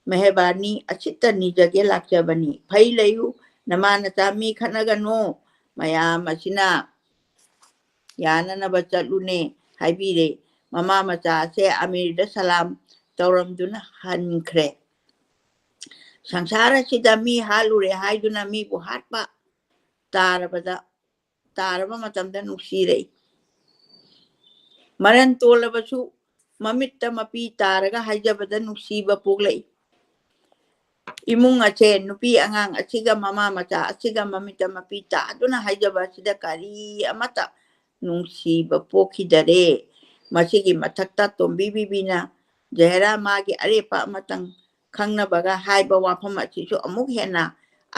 ꯃꯦꯍꯔꯕꯥꯅꯤ ꯑꯁꯤꯇ ꯅꯤꯖꯒꯦ ꯂꯥꯛꯆꯕꯅꯤ ꯐꯩ ꯂꯩꯌꯨ ꯅꯃꯥ ꯅꯆꯥ ꯃꯤ ꯈꯠꯅꯒꯅꯨ ꯃꯌꯥꯝ ꯑꯁꯤꯅ ꯌꯥꯅꯅꯕ ꯆꯠꯂꯨꯅꯦ ꯍꯥꯏꯕꯤꯔꯦ ꯃꯃꯥ ꯃꯆꯥ ꯑꯁꯦ ꯑꯃꯤꯔꯗ ꯁꯂꯥꯝ ꯇꯧꯔꯝꯗꯨꯅ ꯍꯟꯈ꯭ꯔꯦ ꯁꯪꯁꯥꯔ ꯑꯁꯤꯗ ꯃꯤ ꯍꯥꯠꯂꯨꯔꯦ ꯍꯥꯏꯗꯨꯅ ꯃꯤꯕꯨ ꯍꯥꯠꯄ ꯇꯥꯔꯕ ꯃꯇꯝꯗ ꯅꯨꯡꯁꯤꯔꯛꯏ ꯃꯔꯟ ꯇꯣꯜꯂꯕꯁꯨ ꯃꯃꯤꯠꯇ ꯃꯄꯤ ꯇꯥꯔꯒ ꯍꯥꯏꯖꯕꯗ ꯅꯨꯡꯁꯤꯕ ꯄꯣꯛꯂꯛꯏ ꯏꯃꯨꯡ ꯑꯁꯦ ꯅꯨꯄꯤ ꯑꯉꯥꯡ ꯑꯁꯤꯒ ꯃꯃꯥ ꯃꯆꯥ ꯑꯁꯤꯒ ꯃꯃꯤꯠꯇ ꯃꯄꯤ ꯇꯥꯗꯨꯅ ꯍꯥꯏꯖꯕ ꯑꯁꯤꯗ ꯀꯔꯤ ꯑꯃꯠꯇ ꯅꯨꯡꯁꯤꯕ ꯄꯣꯛꯈꯤꯗꯔꯦ ꯃꯁꯤꯒꯤ ꯃꯊꯛꯇ ꯇꯣꯝꯕꯤ ꯕꯤꯕꯤꯅ ꯖꯍꯦꯔꯥ ꯃꯥꯒꯤ ꯑꯔꯦꯞꯄ ꯑꯃꯇꯪ ꯈꯪꯅꯕꯒ ꯍꯥꯏꯕ ꯋꯥꯐꯝ ꯑꯁꯤꯁꯨ ꯑꯃꯨꯛ ꯍꯦꯟꯅ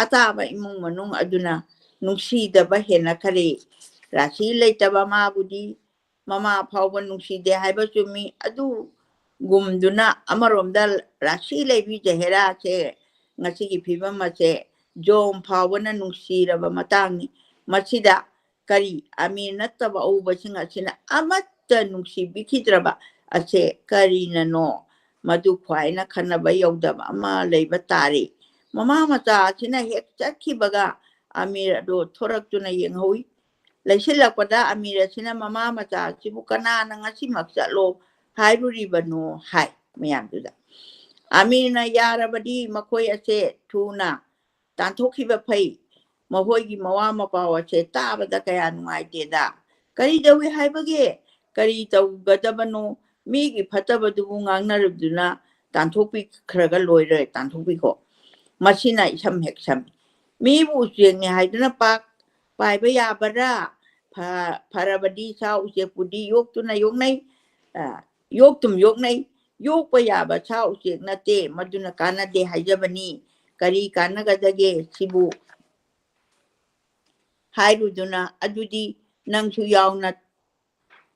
ꯑꯇꯥꯕ ꯏꯃꯨꯡ ꯃꯅꯨꯡ ꯑꯗꯨꯅ ꯅꯨꯡꯁꯤꯗꯕ ꯍꯦꯟꯅꯈꯔꯦ ꯔꯥꯁꯤ ꯂꯩꯇꯕ ꯃꯥꯕꯨꯗꯤ ꯃꯃꯥ ꯐꯥꯎꯕ ꯅꯨꯡꯁꯤꯗꯦ ꯍꯥꯏꯕ ꯆꯨꯝꯃꯤ ꯑꯗꯨꯒꯨꯝꯗꯨꯅ ꯑꯃꯔꯣꯝꯗ ꯔꯥꯁꯤ ꯂꯩꯕꯤ ꯖꯍꯦꯔꯥꯁꯦ ꯉꯁꯤꯒꯤ ꯐꯤꯕꯝ ꯑꯁꯦ ꯖꯣꯝ ꯐꯥꯎꯕꯅ ꯅꯨꯡꯁꯤꯔꯕ ꯃꯇꯥꯡꯅꯤ ꯃꯁꯤꯗ ꯀꯔꯤ ꯑꯃꯤꯔ ꯅꯠꯇꯕ ꯑꯎꯕꯁꯤꯡ ꯑꯁꯤꯅ ꯑꯃꯠꯇ ꯅꯨꯡꯁꯤꯕꯤꯈꯤꯗ꯭ꯔꯕ ꯑꯁꯦ ꯀꯔꯤꯅꯅꯣ ꯃꯗꯨ ꯈ꯭ꯋꯥꯏꯅ ꯈꯟꯅꯕ ꯌꯧꯗꯕ ꯑꯃ ꯂꯩꯕ ꯇꯥꯔꯦ ꯃꯃꯥ ꯃꯆꯥ ꯑꯁꯤꯅ ꯍꯦꯛ ꯆꯠꯈꯤꯕꯒ ꯑꯃꯤꯔ ꯑꯗꯣ ꯊꯣꯔꯛꯇꯨꯅ ꯌꯦꯡꯍꯧꯏ ꯂꯩꯁꯤꯜꯂꯛꯄꯗ ꯑꯃꯤꯔ ꯑꯁꯤꯅ ꯃꯃꯥ ꯃꯆꯥ ꯑꯁꯤꯕꯨ ꯀꯅꯥꯅ ꯉꯁꯤꯃꯛ ꯆꯠꯂꯣ ꯍꯥꯏꯔꯨꯔꯤꯕꯅꯣ ꯍꯥꯏ ꯃꯌꯥꯝꯗꯨꯗ ꯑꯃꯤꯔꯅ ꯌꯥꯔꯕꯗꯤ ꯃꯈꯣꯏ ꯑꯁꯦ ꯊꯨꯅ ꯇꯥꯟꯊꯣꯛꯈꯤꯕ ꯐꯩ ꯃꯈꯣꯏꯒꯤ ꯃꯋꯥ ꯃꯄꯥꯎ ꯑꯁꯦ ꯇꯥꯕꯗ ꯀꯌా ꯅꯨꯡꯉꯥꯏꯇꯦꯗ ꯀꯔꯤ ꯇꯧꯏ ꯍꯥꯏꯕꯒꯦ ꯀꯔꯤ ꯇꯧꯒꯗꯕꯅꯣ ꯃꯤꯒꯤ ꯐꯠꯇꯕꯗꯨꯕꯨ ꯉꯥꯡꯅꯔꯨꯕꯗꯨꯅ ꯇꯥꯟꯊꯣꯛꯄꯤꯈ꯭ꯔꯒ ꯂꯣꯏꯔꯦ ꯇꯥꯟꯊꯣꯛꯄꯤꯈꯣ ꯃꯁꯤꯅ ꯏꯁꯝ ꯍꯦꯛ ꯁꯝꯃꯤ ꯃꯤꯕꯨ ꯎꯆꯦꯛꯅꯤ ꯍꯥꯏꯗꯨꯅ ꯄꯥꯛ ꯄꯥꯏꯕ ꯌꯥꯕꯔꯥ ꯐꯔꯕꯗꯤ ꯁꯥ ꯎꯆꯦꯛꯄꯨꯗꯤ ꯌꯣꯛꯇꯨꯅ ꯌꯣꯛꯅꯩ ꯌꯣꯛꯇꯨꯝ ꯌꯣꯛꯅꯩ ꯌꯣꯛꯄ ꯌꯥꯕ ꯁꯥ ꯎꯆꯦꯛ ꯅꯠꯇꯦ ꯃꯗꯨꯅ ꯀꯥꯟꯅꯗꯦ ꯍꯥꯏꯖꯕꯅꯤ ꯀꯔꯤ ꯀꯥꯟꯅꯒꯗꯒꯦ ꯁꯤꯕꯨ ꯍꯥꯏꯔꯨꯗꯨꯅ ꯑꯗꯨꯗꯤ ꯅꯪꯁꯨ ꯌꯥꯎꯅ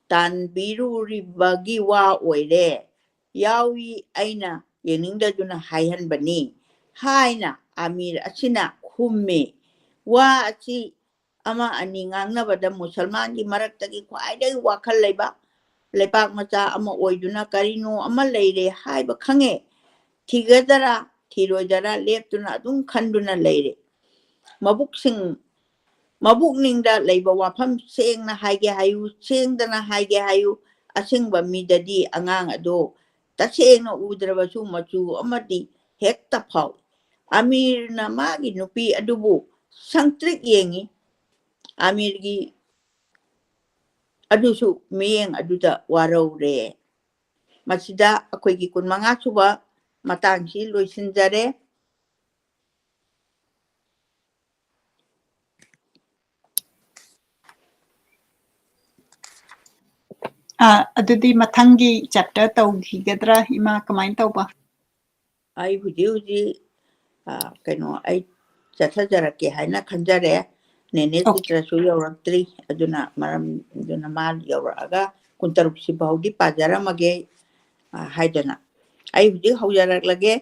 ꯇꯥꯟꯕꯤꯔꯨꯔꯤꯕꯒꯤ ꯋꯥ ꯑꯣꯏꯔꯦ ꯌꯥꯎꯏ ꯑꯩꯅ ꯌꯦꯡꯅꯤꯡꯗꯗꯨꯅ ꯍꯥꯏꯍꯟꯕꯅꯤ ꯍꯥꯏꯅ ꯑꯃꯤꯔ ꯑꯁꯤꯅ ꯈꯨꯝꯃꯤ ꯋꯥ ꯑꯁꯤ ꯑꯃ ꯑꯅꯤ ꯉꯥꯡꯅꯕꯗ ꯃꯨꯁꯜꯃꯥꯟꯒꯤ ꯃꯔꯛꯇꯒꯤ ꯈ꯭ꯋꯥꯏꯗꯒꯤ ꯋꯥꯈꯜ ꯂꯩꯕ ꯂꯩꯄꯥꯛ ꯃꯆꯥ ꯑꯃ ꯑꯣꯏꯗꯨꯅ ꯀꯔꯤꯅꯣ ꯑꯃ ꯂꯩꯔꯦ ꯍꯥꯏꯕ ꯈꯪꯉꯦ ꯊꯤꯒꯗꯔꯥ ꯊꯤꯔꯣꯏꯗꯔꯥ ꯂꯦꯞꯇꯨꯅ ꯑꯗꯨꯝ ꯈꯟꯗꯨꯅ ꯂꯩꯔꯦ ꯃꯕꯨꯛꯅꯤꯡꯗ ꯂꯩꯕ ꯋꯥꯐꯝ ꯁꯦꯡꯅ ꯍꯥꯏꯒꯦ ꯍꯥꯏꯌꯨ ꯁꯦꯡꯗꯅ ꯍꯥꯏꯒꯦ ꯍꯥꯏꯌꯨ ꯑꯁꯦꯡꯕ ꯃꯤꯗꯗꯤ ꯑꯉꯥꯡ ꯑꯗꯣ ꯇꯁꯦꯡꯅ ꯎꯗ꯭ꯔꯕꯁꯨ ꯃꯆꯨ ꯑꯃꯗꯤ ꯍꯦꯛꯇ ꯐꯥꯎꯏ ꯑꯃꯤꯔꯅ ꯃꯥꯒꯤ ꯅꯨꯄꯤ ꯑꯗꯨꯕꯨ ꯁꯪꯇ꯭ꯔꯤꯛ ꯌꯦꯡꯉꯤ ꯑꯃꯤꯔꯒꯤ ꯑꯗꯨꯁꯨ ꯃꯤꯠꯌꯦꯡ ꯑꯗꯨꯗ ꯋꯥꯔꯧꯔꯦ ꯃꯁꯤꯗ ꯑꯩꯈꯣꯏꯒꯤ 25 ꯁꯨꯕ ꯃꯇꯥꯡꯁꯤ ꯂꯣꯏꯁꯤꯟꯖꯔꯦ ꯑꯗꯨꯗꯤ ꯃꯊꯪꯒꯤ ꯆꯦꯞꯇꯔ ꯇꯧꯈꯤꯒꯗ꯭ꯔꯥ ꯏꯃꯥ ꯀꯃꯥꯏꯅ ꯇꯧꯕ ꯑꯩ ꯍꯧꯖꯤꯛ ꯑꯩ ꯆꯠꯊꯖꯔꯛꯀꯦ ꯍꯥꯏꯅ ꯈꯟꯖꯔꯦ ꯅꯦꯅꯦ ꯆꯤꯇ꯭ꯔꯁꯨ ꯌꯧꯔꯛꯇ꯭ꯔꯤ ꯑꯗꯨꯅ ꯃꯥ ꯌꯧꯔꯛꯑꯒ ꯀꯨꯟꯇꯔꯨꯛꯁꯤ ꯐꯥꯎꯗꯤ ꯄꯥꯖꯔꯝꯃꯒꯦ ꯍꯥꯏꯗꯅ ꯑꯩ ꯍꯧꯖꯤꯛ ꯍꯧꯖꯔꯛꯂꯒꯦ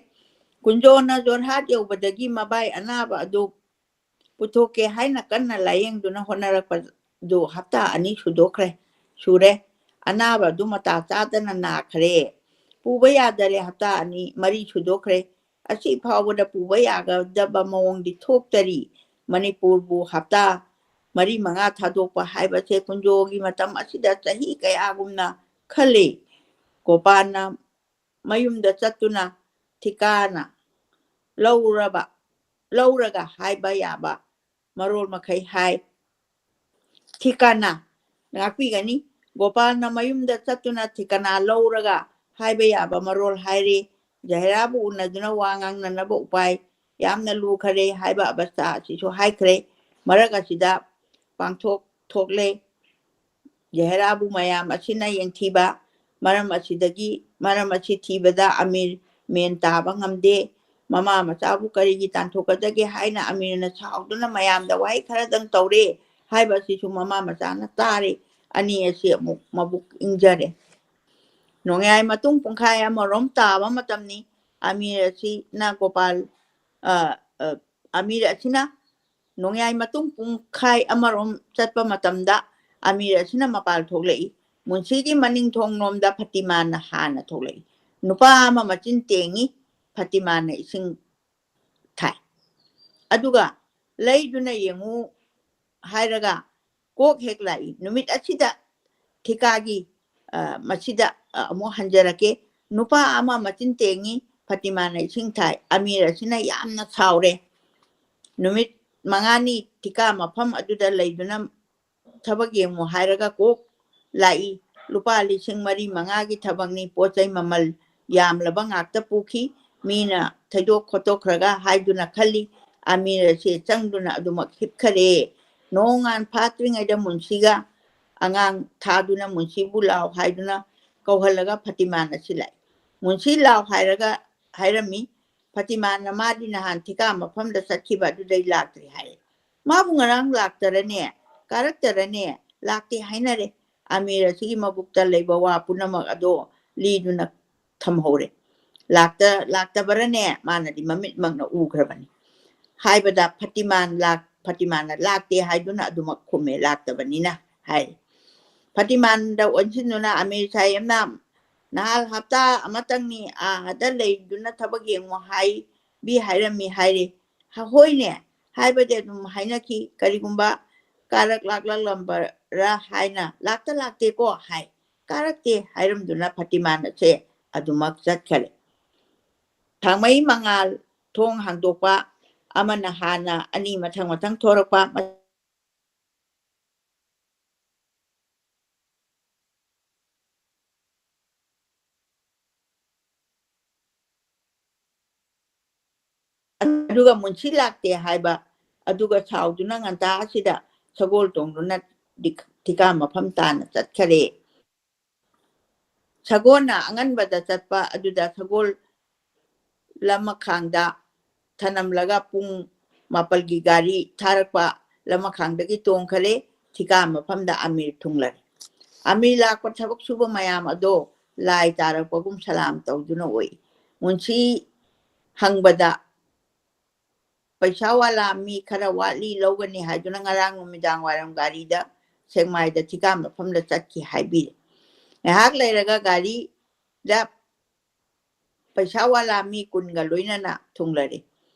ꯀꯨꯟꯖꯣꯅ ꯖꯣꯔꯍꯥꯠ ꯌꯧꯕꯗꯒꯤ ꯃꯕꯥꯏ ꯑꯅꯥꯕ ꯑꯗꯨ ꯄꯨꯊꯣꯛꯀꯦ ꯍꯥꯏꯅ ꯀꯟꯅ ꯂꯥꯌꯦꯡꯗꯨꯅ ꯍꯣꯠꯅꯔꯛꯄꯗꯨ ꯍꯞꯇꯥ 2 ꯁꯨꯔꯦ ꯑꯅꯥꯕ ꯑꯗꯨ ꯃꯇꯥ ꯆꯥꯗꯅ ꯅꯥꯈ꯭ꯔꯦ ꯄꯨꯕ ꯌꯥꯗꯔꯦ ꯍꯞꯇꯥ 3 ꯁꯨꯗꯣꯛꯈ꯭ꯔꯦ ꯑꯁꯤ ꯐꯥꯎꯕꯗ ꯄꯨꯕ ꯌꯥꯒꯗꯕ ꯃꯑꯣꯡꯗꯤ ꯊꯣꯛꯇꯔꯤ ꯃꯅꯤꯄꯨꯔꯕꯨ ꯍꯞꯇꯥ 4-5 ꯊꯥꯗꯣꯛꯄ ꯍꯥꯏꯕꯁꯦ ꯀꯨꯟꯖꯣꯒꯤ ꯃꯇꯝ ꯑꯁꯤꯗ ꯆꯍꯤ ꯀꯌꯥꯒꯨꯝꯅ ꯈꯜꯂꯤ ꯒꯣꯄꯥꯜꯅ ꯃꯌꯨꯝꯗ ꯆꯠꯇꯨꯅ ꯊꯤꯀꯥꯅ ꯂꯧꯔꯒ ꯍꯥꯏꯕ ꯌꯥꯕ ꯃꯔꯣꯜ ꯃꯈꯩ ꯍꯥꯏ ꯊꯤꯀꯥꯅ ꯉꯥꯛꯄꯤꯒꯅꯤ ꯒꯣꯄꯥꯜꯅ ꯃꯌꯨꯝꯗ ꯆꯠꯇꯨꯅ ꯊꯤꯀꯥꯅ ꯂꯧꯔꯒ ꯍꯥꯏꯕ ꯌꯥꯕ ꯃꯔꯣꯜ ꯍꯥꯏꯔꯤ ꯖꯍꯦꯔꯥꯕꯨ ꯎꯅꯗꯨꯅ ꯋꯥ ꯉꯥꯡꯅꯅꯕ ꯎꯄꯥꯏ ꯌꯥꯝꯅ ꯂꯨꯈꯔꯦ ꯍꯥꯏꯕ ꯑꯕꯁꯊꯥ ꯑꯁꯤꯁꯨ ꯍꯥꯏꯈ꯭ꯔꯦ ꯃꯔꯛ ꯑꯁꯤꯗ ꯄꯥꯡꯊꯣꯛꯂꯦ ꯖꯍꯦꯔꯥꯕꯨ ꯃꯌꯥꯝ ꯑꯁꯤꯅ ꯌꯦꯡꯊꯤꯕ ꯃꯔꯝ ꯑꯁꯤ ꯊꯤꯕꯗ ꯑꯃꯤꯔ ꯃꯦꯟ ꯇꯥꯕ ꯉꯝꯗꯦ ꯃꯃꯥ ꯃꯆꯥꯕꯨ ꯀꯔꯤꯒꯤ ꯇꯥꯟꯊꯣꯛꯀꯗꯒꯦ ꯍꯥꯏꯅ ꯑꯃꯤꯔꯅ ꯁꯥꯎꯗꯨꯅ ꯃꯌꯥꯝꯗ ꯋꯥꯍꯩ ꯈꯔꯗꯪ ꯇꯧꯔꯦ ꯍꯥꯏꯕ ꯑꯁꯤꯁꯨ ꯃꯃꯥ ꯃꯆꯥꯅ ꯇꯥꯔꯦ ꯑꯅꯤ ꯑꯁꯤ ꯑꯃꯨꯛ ꯃꯕꯨꯛ ꯏꯪꯖꯔꯦ ꯅꯣꯡꯌꯥꯏ ꯃꯇꯨꯡ ꯄꯨꯡꯈꯥꯏ ꯑꯃꯔꯣꯝ ꯇꯥꯕ ꯃꯇꯝꯅꯤ ꯑꯃꯤꯔ ꯑꯁꯤꯅ ꯅꯣꯡꯌꯥꯏ ꯃꯇꯨꯡ ꯄꯨꯡꯈꯥꯏ ꯑꯃꯔꯣꯝ ꯆꯠꯄ ꯃꯇꯝꯗ ꯑꯃꯤꯔ ꯑꯁꯤꯅ ꯃꯄꯥꯜ ꯊꯣꯛꯂꯛꯏ ꯃꯨꯟꯁꯤꯒꯤ ꯃꯅꯤꯡꯊꯣꯡꯂꯣꯝꯗ ꯐꯇꯤꯃꯥꯅ ꯍꯥꯟꯅ ꯊꯣꯛꯂꯛꯏ ꯅꯨꯄꯥ ꯑꯃ ꯃꯆꯤꯟ ꯇꯦꯡꯉꯤ ꯐꯇꯤꯃꯥꯅ ꯏꯁꯤꯡ ꯊꯥꯏ ꯑꯗꯨꯒ ꯂꯩꯗꯨꯅ ꯌꯦꯡꯉꯨ ꯍꯥꯏꯔꯒ ꯀꯣꯛ ꯍꯦꯛ ꯂꯥꯛꯏ ꯅꯨꯃꯤꯠ ꯑꯁꯤꯗ ꯊꯤꯀꯥꯒꯤ ꯃꯁꯤꯗ ꯑꯃꯨꯛ ꯍꯟꯖꯔꯛꯀꯦ ꯅꯨꯄꯥ ꯑꯃ ꯃꯆꯤꯟ ꯇꯦꯡꯉꯤ ꯐꯇꯤꯃꯥꯅ ꯏꯁꯤꯡ ꯊꯥꯏ ꯑꯃꯤꯔ ꯑꯁꯤꯅ ꯌꯥꯝꯅ ꯁꯥꯎꯔꯦ ꯅꯨꯃꯤꯠ 5ꯅꯤ ꯊꯤꯀꯥ ꯃꯐꯝ ꯑꯗꯨꯗ ꯂꯩꯗꯨꯅ ꯊꯕꯛ ꯌꯦꯡꯉꯨ ꯍꯥꯏꯔꯒ ꯀꯣꯛ ꯂꯥꯛꯏ ꯂꯨꯄꯥ 4,500-5,000ꯒꯤ ꯊꯕꯛꯅꯤ ꯄꯣꯠꯆꯩ ꯃꯃꯜ ꯌꯥꯝꯂꯕ ꯉꯥꯛꯇ ꯄꯨꯈꯤ ꯃꯤꯅ ꯊꯩꯗꯣꯛ ꯈꯣꯠꯇꯣꯛꯈ꯭ꯔꯒ ꯍꯥꯏꯗꯨꯅ ꯈꯜꯂꯤ ꯑꯃꯤꯔ ꯑꯁꯤ ꯆꯪꯗꯨꯅ ꯑꯗꯨꯃꯛ ꯍꯤꯞꯈꯔꯦ ꯅꯣꯡꯉꯥꯟ ꯐꯥꯠꯇ꯭ꯔꯤꯉꯩꯗ ꯃꯨꯟꯁꯤꯒ ꯑꯉꯥꯡ ꯊꯥꯗꯨꯅ ꯃꯨꯟꯁꯤꯕꯨ ꯂꯥꯎ ꯍꯥꯏꯗꯨꯅ ꯀꯧꯍꯜꯂꯒ ꯐꯇꯤꯃꯥꯅ ꯑꯁꯤ ꯂꯥꯛꯏ ꯃꯨꯟꯁꯤ ꯂꯥꯎ ꯍꯥꯏꯔꯝꯃꯤ ꯐꯇꯤꯃꯥꯅ ꯃꯥꯗꯤ ꯅꯍꯥꯟ ꯊꯤꯀꯥ ꯃꯐꯝꯗ ꯆꯠꯈꯤꯕ ꯑꯗꯨꯗꯩ ꯂꯥꯛꯇ꯭ꯔꯤ ꯍꯥꯏꯔꯦ ꯃꯥꯕꯨ ꯉꯔꯥꯡ ꯀꯥꯔꯛꯇꯔꯅꯦ ꯂꯥꯛꯇꯦ ꯍꯥꯏꯅꯔꯦ ꯑꯃꯤꯔ ꯑꯁꯤꯒꯤ ꯃꯕꯨꯛꯇ ꯂꯩꯕ ꯋꯥ ꯄꯨꯝꯅꯃꯛ ꯑꯗꯣ ꯂꯤꯗꯨꯅ ꯊꯝꯍꯧꯔꯦ ꯂꯥꯛꯇꯕꯔꯅꯦ ꯃꯥꯅꯗꯤ ꯃꯃꯤꯠꯃꯛꯅ ꯎꯈ꯭ꯔꯕꯅꯤ ꯍꯥꯏꯕꯗ ꯐꯇꯤꯃꯥꯅ ꯂꯥꯛꯇꯦ ꯍꯥꯏꯗꯨꯅ ꯑꯗꯨꯃꯛ ꯈꯨꯝꯃꯦ ꯂꯥꯛꯇꯕꯅꯤꯅ ꯍꯥꯏꯔꯦ ꯐꯇꯤꯃꯥꯟꯗ ꯑꯣꯟꯁꯤꯟꯗꯨꯅ ꯑꯃꯤꯔ ꯁꯥꯍꯦꯕꯅ ꯅꯍꯥꯟ ꯍꯞꯇꯥ ꯑꯃꯇꯪꯅꯤ ꯑꯥꯗ ꯂꯩꯗꯨꯅ ꯊꯕꯛ ꯌꯦꯡꯉꯨ ꯍꯥꯏꯔꯝꯃꯤ ꯍꯥꯏꯔꯦ ꯍꯣꯏꯅꯦ ꯍꯥꯏꯕꯗꯤ ꯑꯗꯨꯝ ꯍꯥꯏꯅꯈꯤ ꯀꯔꯤꯒꯨꯝꯕ ꯂꯥꯛꯂꯝꯕꯔꯥ ꯍꯥꯏꯅ ꯂꯥꯛꯇꯦꯀꯣ ꯍꯥꯏ ꯀꯥꯔꯛꯇꯦ ꯍꯥꯏꯔꯝꯗꯨꯅ ꯐꯇꯤꯃꯥꯅꯁꯦ ꯑꯗꯨꯃꯛ ꯆꯠꯈꯔꯦ ꯊꯥꯡꯃꯩ ꯃꯉꯥꯜ ꯊꯣꯡ ꯍꯥꯡꯗꯣꯛꯄ ꯑꯃꯅ ꯍꯥꯟꯅ ꯑꯅꯤ ꯃꯊꯪ ꯊꯣꯔꯛꯄ ꯑꯗꯨꯒ ꯃꯨꯟꯁꯤ ꯂꯥꯛꯇꯦ ꯍꯥꯏꯕ ꯑꯗꯨꯒ ꯁꯥꯎꯗꯨꯅ ꯉꯟꯇꯥ ꯑꯁꯤꯗ ꯁꯒꯣꯜ ꯇꯣꯡꯗꯨꯅ ꯊꯤꯀꯥ ꯃꯐꯝ ꯇꯥꯅ ꯆꯠꯈꯔꯦ ꯁꯒꯣꯜꯅ ꯑꯉꯟꯕꯗ ꯆꯠꯄ ꯑꯗꯨꯗ ꯁꯒꯣꯜ ꯂꯃꯈꯥꯡꯗ ꯊꯅꯝꯂꯒ ꯄꯨꯡ 7ꯒꯤ ꯒꯥꯔꯤ ꯊꯥꯔꯛꯄ ꯂꯃꯈꯥꯡꯗꯒꯤ ꯇꯣꯡꯈꯔꯦ ꯊꯤꯀꯥ ꯃꯐꯝꯗ ꯑꯃꯤꯔ ꯊꯨꯡꯂꯔꯦ ꯑꯃꯤꯔ ꯂꯥꯛꯄ ꯊꯕꯛ ꯁꯨꯕ ꯃꯌꯥꯝ ꯑꯗꯣ ꯂꯥꯏ ꯇꯥꯔꯛꯄꯒꯨꯝ ꯁꯂꯥꯝ ꯇꯧꯗꯨꯅ ꯑꯣꯏ ꯃꯨꯟꯁꯤ ꯍꯪꯕꯗ ꯄꯩꯁꯥ ꯋꯥꯂꯥ ꯃꯤ ꯈꯔ ꯋꯥꯠꯂꯤ ꯂꯧꯒꯅꯤ ꯍꯥꯏꯗꯨꯅ ꯉꯔꯥꯡ ꯅꯨꯃꯤꯗꯥꯡ ꯋꯥꯏꯔꯝ ꯒꯥꯔꯤꯗ ꯁꯦꯛꯃꯥꯏꯗ ꯊꯤꯀꯥ ꯃꯐꯝꯗ ꯆꯠꯈꯤ ꯍꯥꯏꯕꯤꯔꯦ ꯉꯥꯏꯍꯥꯛ ꯂꯩꯔꯒ ꯒꯥꯔꯤꯗ ꯄꯩꯁꯥ ꯋꯥꯂꯥ ꯃꯤ 10ꯒ ꯂꯣꯏꯅꯅ ꯊꯨꯡꯂꯔꯦ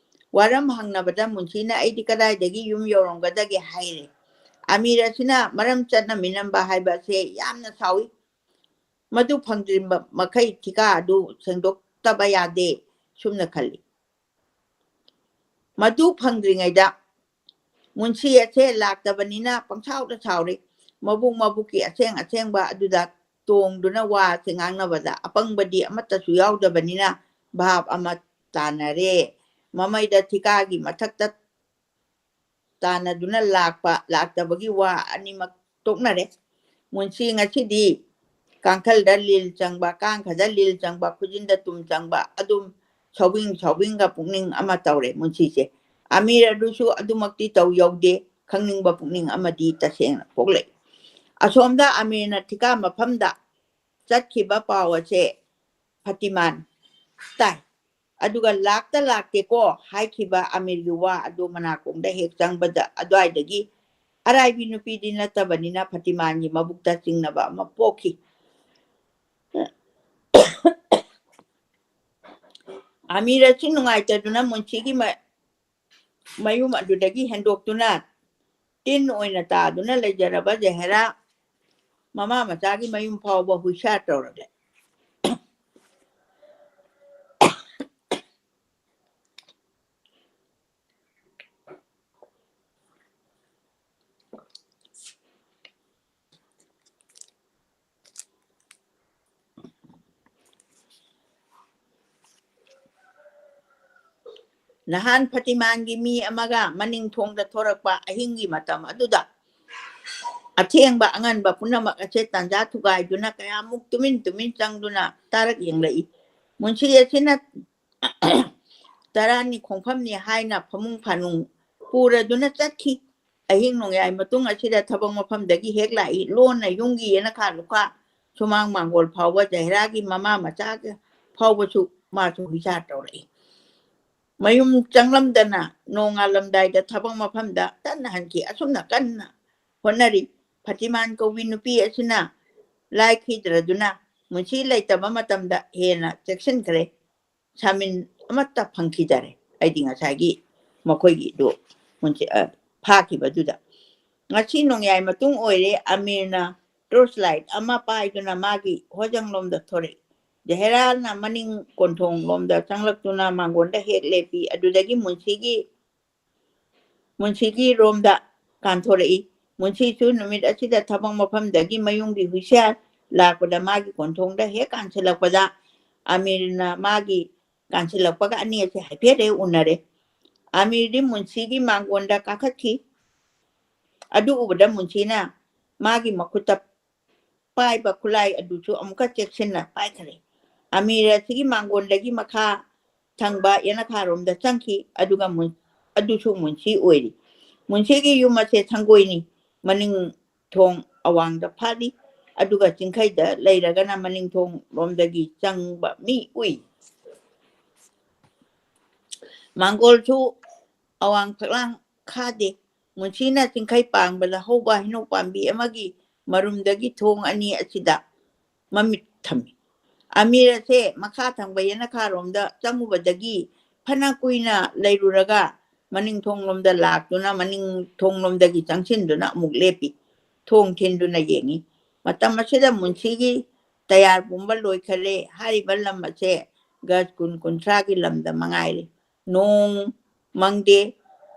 ꯋꯥꯔꯝ ꯍꯪꯅꯕꯗ ꯃꯨꯟꯁꯤꯅ ꯑꯩꯗꯤ ꯀꯗꯥꯏꯗꯒꯤ ꯌꯨꯝ ꯌꯧꯔꯝꯒꯗꯒꯦ ꯍꯥꯏꯔꯦ ꯑꯃꯤꯔ ꯑꯁꯤꯅ ꯃꯔꯝ ꯆꯠꯅꯃꯤꯅꯝꯕ ꯍꯥꯏꯕꯁꯦ ꯌꯥꯝꯅ ꯁꯥꯎꯏ ꯃꯗꯨ ꯐꯪꯗ꯭ꯔꯤꯕ ꯃꯈꯩ ꯊꯤꯀꯥ ꯑꯗꯨ ꯁꯦꯡꯗꯣꯛꯇꯕ ꯌꯥꯗꯦ ꯁꯨꯝꯅ ꯈꯜꯂꯤ ꯃꯗꯨ ꯐꯪꯗ꯭ꯔꯤꯉꯩꯗ ꯃꯨꯟꯁꯤ ꯑꯁꯦ ꯂꯥꯛꯇꯕꯅꯤꯅ ꯄꯪꯁꯥꯎꯗ ꯁꯥꯎꯔꯦ ꯃꯕꯨꯛꯀꯤ ꯑꯁꯦꯡꯕ ꯑꯗꯨꯗ ꯇꯣꯡꯗꯨꯅ ꯋꯥꯁꯦ ꯉꯥꯡꯅꯕꯗ ꯑꯄꯪꯕꯗꯤ ꯑꯃꯠꯇꯁꯨ ꯌꯥꯎꯗꯕꯅꯤꯅ ꯚꯥꯞ ꯑꯃ ꯇꯥꯅꯔꯦ ꯃꯃꯩꯗ ꯊꯤꯀꯥꯒꯤ ꯃꯊꯛꯇ ꯇꯥꯅꯗꯨꯅ ꯂꯥꯛꯇꯕꯒꯤ ꯋꯥ ꯑꯅꯤꯃꯛ ꯇꯣꯛꯅꯔꯦ ꯃꯨꯟꯁꯤ ꯉꯁꯤꯗꯤ ꯀꯥꯡꯈꯜꯗ ꯂꯤꯜ ꯆꯪꯕ ꯀꯥꯡꯈꯗ ꯂꯤꯜ ꯆꯪꯕ ꯈꯨꯖꯤꯟꯗ ꯇꯨꯝ ꯆꯪꯕ ꯑꯗꯨꯝ ꯁꯧꯕꯤꯡꯒ ꯄꯨꯛꯅꯤꯡ ꯑꯃ ꯇꯧꯔꯦ ꯃꯨꯟꯁꯤꯁꯦ ꯑꯃꯤꯔ ꯑꯗꯨꯁꯨ ꯑꯗꯨꯃꯛꯇꯤ ꯌꯧꯗꯦ ꯈꯪꯅꯤꯡꯕ ꯄꯨꯛꯅꯤꯡ ꯑꯃꯗꯤ ꯇꯁꯦꯡꯅ ꯄꯣꯛꯂꯛꯏ ꯑꯁꯣꯝꯗ ꯑꯃꯤꯔꯅ ꯊꯤꯀꯥ ꯃꯐꯝꯗ ꯆꯠꯈꯤꯕ ꯄꯥꯎ ꯑꯁꯦ ꯐꯇꯤꯃꯥꯟ ꯇꯥꯏ ꯑꯗꯨꯒ ꯂꯥꯛꯇꯦꯀꯣ ꯍꯥꯏꯈꯤꯕ ꯑꯃꯤꯔꯒꯤ ꯋꯥ ꯑꯗꯨ ꯃꯅꯥꯀꯣꯡꯗ ꯍꯦꯛ ꯆꯪꯕꯗ ꯑꯗꯨꯋꯥꯏꯗꯒꯤ ꯑꯔꯥꯏꯕꯤ ꯅꯨꯄꯤꯗꯤ ꯅꯠꯇꯕꯅꯤꯅ ꯐꯇꯤꯃꯥꯟꯒꯤ ꯃꯕꯨꯛꯇ ꯆꯤꯡꯅꯕ ꯑꯃ ꯄꯣꯛꯈꯤ ꯑꯃꯤꯔ ꯑꯁꯤ ꯅꯨꯡꯉꯥꯏꯇꯗꯨꯅ ꯃꯨꯟꯁꯤꯒꯤ ꯃꯌꯨꯝ ꯑꯗꯨꯗꯒꯤ ꯍꯦꯟꯗꯣꯛꯇꯨꯅ ꯇꯤꯟ ꯑꯣꯏꯅ ꯇꯥꯗꯨꯅ ꯂꯩꯖꯔꯕ ꯖꯍꯦꯔꯥ ꯃꯃꯥ ꯃꯆꯥꯒꯤ ꯃꯌꯨꯝ ꯐꯥꯎꯕ ꯍꯨꯏꯁꯥ ꯇꯧꯔꯛꯂꯦ ꯅꯍꯥꯟ ꯐꯇꯤꯃꯥꯟꯒꯤ ꯃꯤ ꯑꯃꯒ ꯃꯅꯤꯡ ꯊꯣꯡꯗ ꯊꯣꯔꯛꯄ ꯑꯍꯤꯡꯒꯤ ꯃꯇꯝ ꯑꯗꯨꯗ ꯑꯊꯦꯡꯕ ꯑꯉꯟꯕ ꯄꯨꯝꯅꯃꯛ ꯑꯁꯦ ꯇꯥꯟꯖꯥ ꯊꯨꯒꯥꯏꯗꯨꯅ ꯀꯌꯥꯃꯨꯛ ꯇꯨꯃꯤꯟ ꯆꯪꯗꯨꯅ ꯇꯥꯔꯛ ꯌꯦꯡꯂꯛꯏ ꯃꯨꯟꯁꯤ ꯑꯁꯤꯅ ꯇꯔꯥꯅꯤ ꯈꯣꯡꯐꯝꯅꯤ ꯍꯥꯏꯅ ꯐꯃꯨꯡ ꯐꯥꯅꯨꯡ ꯄꯨꯔꯗꯨꯅ ꯆꯠꯈꯤ ꯑꯍꯤꯡ ꯅꯣꯡꯌꯥꯏ ꯃꯇꯨꯡ ꯑꯁꯤꯗ ꯊꯕꯛ ꯃꯐꯝꯗꯒꯤ ꯍꯦꯛ ꯂꯥꯛꯏ ꯂꯣꯟꯅ ꯌꯨꯝꯒꯤ ꯌꯦꯅꯈꯥ ꯂꯨꯈꯥ ꯁꯨꯃꯥꯡ ꯃꯥꯡꯒꯣꯜ ꯐꯥꯎꯕ ꯖꯍꯦꯔꯥꯒꯤ ꯃꯃꯥ ꯃꯆꯥꯒ ꯐꯥꯎꯕꯁꯨ ꯃꯥꯁꯨ ꯍꯨꯏꯁꯥ ꯇꯧꯔꯛꯏ ꯃꯌꯨꯝ ꯆꯪꯂꯝꯗꯅ ꯅꯣꯡꯉꯥꯜꯂꯝꯗꯥꯏꯗ ꯊꯕꯛ ꯃꯐꯝꯗ ꯇꯟꯅ ꯍꯟꯈꯤ ꯑꯁꯨꯝꯅ ꯀꯟꯅ ꯍꯣꯠꯅꯔꯤ ꯐꯇꯤꯃꯥꯟ ꯀꯧꯕꯤ ꯅꯨꯄꯤ ꯑꯁꯤꯅ ꯂꯥꯏꯈꯤꯗ꯭ꯔꯗꯨꯅ ꯃꯨꯟꯁꯤ ꯂꯩꯇꯕ ꯃꯇꯝꯗ ꯍꯦꯟꯅ ꯆꯦꯛꯁꯤꯟꯈ꯭ꯔꯦ ꯁꯥꯃꯤꯟ ꯑꯃꯠꯇ ꯐꯪꯈꯤꯗꯔꯦ ꯑꯩꯗꯤ ꯉꯁꯥꯏꯒꯤ ꯃꯈꯣꯏꯒꯤꯗꯣ ꯐꯥꯈꯤꯕꯗꯨꯗ ꯉꯁꯤ ꯅꯣꯡꯌꯥꯏ ꯃꯇꯨꯡ ꯑꯣꯏꯔꯦ ꯑꯃꯤꯔꯅ ꯇꯣꯔꯆ ꯂꯥꯏꯠ ꯑꯃ ꯄꯥꯏꯗꯨꯅ ꯃꯥꯒꯤ ꯍꯣꯖꯪꯂꯣꯝꯗ ꯊꯣꯔꯛꯏ ꯖꯍꯦꯔꯥꯅ ꯃꯅꯤꯡ ꯀꯣꯟꯊꯣꯡ ꯂꯣꯝꯗ ꯆꯪꯂꯛꯇꯨꯅ ꯃꯥꯡꯒꯣꯟꯗ ꯍꯦꯛ ꯂꯦꯞꯄꯤ ꯑꯗꯨꯗꯒꯤ ꯃꯨꯟꯁꯤꯒꯤ ꯔꯣꯝꯗ ꯀꯥꯟꯊꯣꯔꯛꯏ ꯃꯨꯟꯁꯤꯁꯨ ꯅꯨꯃꯤꯠ ꯑꯁꯤꯗ ꯊꯕꯛ ꯃꯐꯝꯗꯒꯤ ꯃꯌꯨꯝꯒꯤ ꯍꯨꯏꯁꯥ ꯂꯥꯛꯄꯗ ꯃꯥꯒꯤ ꯀꯣꯟꯊꯣꯡꯗ ꯍꯦꯛ ꯀꯥꯟꯁꯤꯜꯂꯛꯄꯗ ꯑꯃꯤꯔꯅ ꯃꯥꯒꯤ ꯀꯥꯟꯁꯤꯜꯂꯛꯄꯒ ꯑꯅꯤ ꯑꯁꯤ ꯍꯥꯏꯐꯦꯠ ꯍꯦꯛ ꯎꯅꯔꯦ ꯑꯃꯤꯔꯗꯤ ꯃꯨꯟꯁꯤꯒꯤ ꯃꯥꯡꯒꯣꯟꯗ ꯀꯥꯈꯠꯈꯤ ꯑꯗꯨ ꯎꯕꯗ ꯃꯨꯟꯁꯤꯅ ꯃꯥꯒꯤ ꯃꯈꯨꯠꯇ ꯄꯥꯏꯕ ꯈꯨꯠꯂꯥꯏ ꯑꯗꯨꯁꯨ ꯑꯃꯨꯛꯀ ꯆꯦꯛꯁꯤꯟꯅ ꯄꯥꯏꯈꯔꯦ ꯑꯃꯤꯔ ꯑꯁꯤꯒꯤ ꯃꯥꯡꯒꯣꯟꯗꯒꯤ ꯃꯈꯥ ꯊꯪꯕ ꯌꯦꯅꯈꯥꯔꯣꯝꯗ ꯆꯪꯈꯤ ꯑꯗꯨꯒ ꯑꯗꯨꯁꯨ ꯃꯨꯟꯁꯤ ꯑꯣꯏꯔꯤ ꯃꯨꯟꯁꯤꯒꯤ ꯌꯨꯝ ꯑꯁꯦ ꯁꯪꯒꯣꯏꯅꯤ ꯃꯅꯤꯡ ꯊꯣꯡ ꯑꯋꯥꯡꯗ ꯐꯥꯠꯂꯤ ꯑꯗꯨꯒ ꯆꯤꯡꯈꯩꯗ ꯂꯩꯔꯒꯅ ꯃꯅꯤꯡ ꯊꯣꯡ ꯂꯣꯝꯗꯒꯤ ꯆꯪꯕ ꯃꯤ ꯎꯏ ꯃꯥꯡꯒꯣꯜꯁꯨ ꯑꯋꯥꯡ ꯐꯛꯂꯥꯡ ꯈꯥꯗꯦ ꯃꯨꯟꯁꯤꯅ ꯆꯤꯡꯈꯩ ꯄꯥꯡꯕꯗ ꯍꯧꯕ ꯍꯩꯅꯧ ꯄꯥꯝꯕꯤ ꯑꯃꯒꯤ ꯃꯔꯨꯝꯗꯒꯤ ꯊꯣꯡ ꯑꯅꯤ ꯑꯁꯤꯗ ꯃꯃꯤꯠ ꯊꯝꯃꯤ ꯑꯃꯤꯔ ꯑꯁꯦ ꯃꯈꯥ ꯊꯪꯕ ꯌꯦꯅꯈꯥꯔꯣꯝꯗ ꯆꯪꯉꯨꯕꯗꯒꯤ ꯐꯅ ꯀꯨꯏꯅ ꯂꯩꯔꯨꯔꯒ ꯃꯅꯤꯡ ꯊꯣꯡꯂꯣꯝꯗ ꯂꯥꯛꯇꯨꯅ ꯃꯅꯤꯡ ꯊꯣꯡꯂꯣꯝꯗꯒꯤ ꯆꯪꯁꯤꯟꯗꯨꯅ ꯑꯃꯨꯛ ꯂꯦꯞꯄꯤ ꯊꯣꯡ ꯊꯤꯟꯗꯨꯅ ꯌꯦꯡꯉꯤ ꯃꯇꯝ ꯑꯁꯤꯗ ꯃꯨꯟꯁꯤꯒꯤ ꯇꯌꯥꯔ ꯄꯨꯝꯕ ꯂꯣꯏꯈꯔꯦ ꯍꯥꯏꯔꯤꯕ ꯂꯝ ꯑꯁꯦ ꯒꯖ 20-30ꯒꯤ ꯂꯝꯗ ꯃꯉꯥꯏꯔꯦ ꯅꯣꯡ ꯃꯪꯗꯦ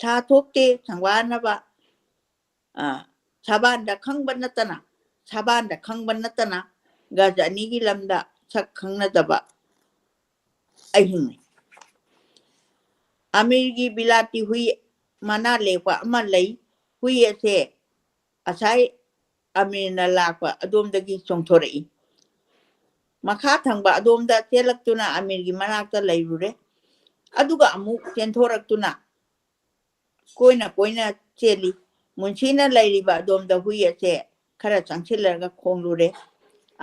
ꯊꯥ ꯊꯣꯛꯇꯦ ꯁꯪꯕꯥꯅꯕ ꯁꯥꯕꯥꯟꯗ ꯈꯪꯕ ꯅꯠꯇꯅ ꯒꯖ 2ꯒꯤ ꯂꯝꯗ ꯁꯛ ꯈꯪꯅꯗꯕ ꯑꯍꯤꯡꯅꯤ ꯑꯃꯤꯔꯒꯤ ꯕꯤꯂꯥꯇꯤ ꯍꯨꯏ ꯃꯅꯥ ꯂꯦꯛꯄ ꯑꯃ ꯂꯩ ꯍꯨꯏ ꯑꯁꯦ ꯑꯁꯥꯏ ꯑꯃꯤꯔꯅ ꯂꯥꯛꯄ ꯑꯗꯣꯝꯗꯒꯤ ꯆꯣꯡꯊꯣꯔꯛꯏ ꯃꯈꯥ ꯊꯪꯕ ꯑꯗꯣꯝꯗ ꯆꯦꯜꯂꯛꯇꯨꯅ ꯑꯃꯤꯔꯒꯤ ꯃꯅꯥꯛꯇ ꯂꯩꯔꯨꯔꯦ ꯑꯗꯨꯒ ꯑꯃꯨꯛ ꯆꯦꯟꯊꯣꯔꯛꯇꯨꯅ ꯀꯣꯏꯅ ꯆꯦꯜꯂꯤ ꯃꯨꯟꯁꯤꯅ ꯂꯩꯔꯤꯕ ꯑꯗꯣꯝꯗ ꯍꯨꯏ ꯑꯁꯦ ꯈꯔ ꯆꯪꯁꯤꯜꯂꯒ ꯈꯣꯡꯂꯨꯔꯦ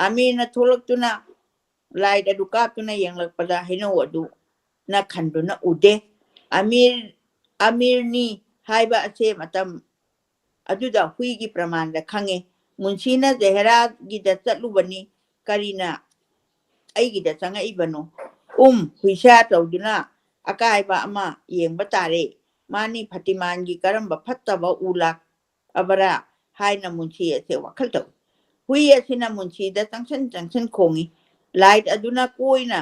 ꯑꯃꯤꯔꯅ ꯊꯣꯛꯂꯛꯇꯨꯅ ꯂꯥꯏꯠ ꯑꯗꯨ ꯀꯥꯞꯇꯨꯅ ꯌꯦꯡꯂꯛꯄꯗ ꯍꯩꯅꯧ ꯑꯗꯨꯅ ꯈꯟꯗꯨꯅ ꯎꯗꯦ ꯑꯃꯤꯔꯅꯤ ꯍꯥꯏꯕ ꯑꯁꯦ ꯃꯇꯝ ꯑꯗꯨꯗ ꯍꯨꯏꯒꯤ ꯄ꯭ꯔꯃꯥꯟꯗ ꯈꯪꯉꯦ ꯃꯨꯟꯁꯤꯅ ꯖꯍꯦꯔꯥꯒꯤꯗ ꯆꯠꯂꯨꯕꯅꯤ ꯀꯔꯤꯅ ꯑꯩꯒꯤꯗ ꯆꯪꯉꯛꯏꯕꯅꯣ ꯍꯨꯏꯁꯥ ꯇꯧꯗꯨꯅ ꯑꯀꯥꯏꯕ ꯑꯃ ꯌꯦꯡꯕ ꯇꯥꯔꯦ ꯃꯥꯅꯤ ꯐꯇꯤꯃꯥꯟꯒꯤ ꯀꯔꯝꯕ ꯐꯠꯇꯕ ꯎ ꯂꯥꯛꯑꯕꯔꯥ ꯍꯥꯏꯅ ꯃꯨꯟꯁꯤ ꯑꯁꯦ ꯋꯥꯈꯜ ꯇꯧꯏ ꯍꯨꯏ ꯑꯁꯤꯅ ꯃꯨꯟꯁꯤꯗ ꯆꯪꯁꯤꯟ ꯈꯣꯡꯉꯤ ꯂꯥꯏꯠ ꯑꯗꯨꯅ ꯀꯣꯏꯅ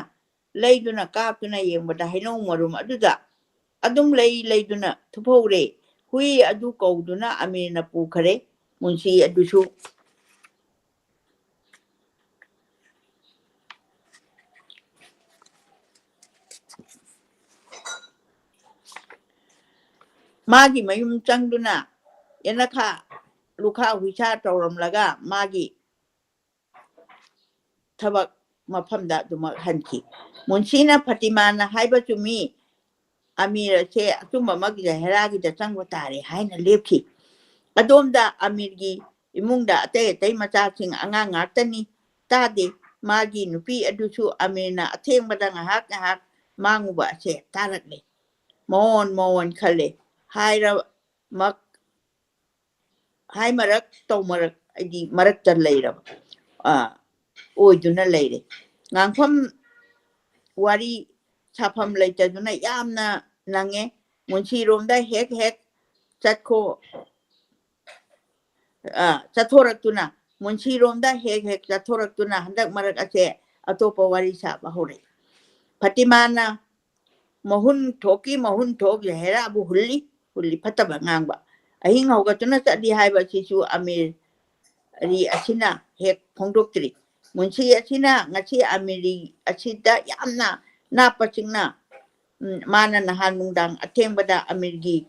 ꯂꯩꯗꯨꯅ ꯀꯥꯞꯇꯨꯅ ꯌꯦꯡꯕꯗ ꯍꯩꯅꯧ ꯃꯔꯨꯝ ꯑꯗꯨꯗ ꯑꯗꯨꯝ ꯂꯩꯗꯨꯅ ꯊꯨꯞꯍꯧꯔꯦ ꯍꯨꯏ ꯑꯗꯨ ꯀꯧꯗꯨꯅ ꯑꯃꯤꯔꯅ ꯄꯨꯈꯔꯦ ꯃꯨꯟꯁꯤ ꯑꯗꯨꯁꯨ ꯃꯥꯒꯤ ꯃꯌꯨꯝ ꯆꯪꯗꯨꯅ ꯌꯦꯅꯈꯥ ꯂꯨꯈꯥ ꯍꯨꯏꯁꯥ ꯇꯧꯔꯝꯂꯒ ꯃꯥꯒꯤ ꯊꯕꯛ ꯃꯐꯝꯗ ꯑꯗꯨꯃꯛ ꯍꯟꯈꯤ ꯃꯨꯟꯁꯤꯅ ꯐꯇꯤꯃꯥꯟꯅ ꯍꯥꯏꯕ ꯆꯨꯝꯃꯤ ꯑꯃꯤꯔ ꯑꯁꯦ ꯑꯆꯨꯝꯕꯃꯛ ꯖꯍꯦꯔꯥꯒꯤꯗ ꯆꯪꯕ ꯇꯥꯔꯦ ꯍꯥꯏꯅ ꯂꯦꯞꯈꯤ ꯑꯗꯣꯝꯗ ꯑꯃꯤꯔꯒꯤ imungda atay macaching angang ngakani tadi magi nupi adusu amina atheng badang ngahak manguba che tarakle mon khale haira mak hai marak to marak adi marak tan leirab oiduna leire ngangpham wari chafam leitaduna yamna nange munchi romda hek chatko chathoraktuna munchi romda hek chathoraktuna handak marak ase atopa wari saba hore Fatimana mahun thok hera abu hulli fataba ngangba ahing haugatuna chadi haiba sisu amir ri asina hek phongdoktri munchi asina ngachi amiri asida yamna napachingna mana nahan mungdang athengbada amirgi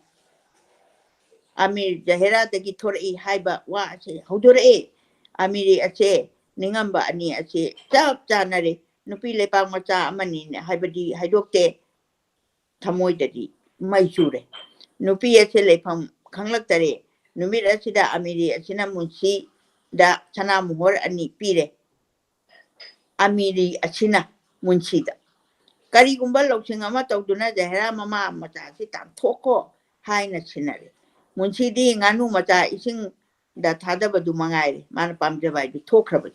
amir jahera dagi thorai haiba wa ase haudore amiri ase ningamba ani ase chap chanare nupi lepang macha amani ne haibadi haidokte thamoidadi maisure nupi ase lepam khanglak-tare numit asida amiri asina munchi da chana muhor ani pire amiri asina munchi da karigumba loksing ama tawduna jahera mama macha si tamthoko haina sinare munchi di nganu macha ising da thadabadu mangaire mana pamjabai du thokraba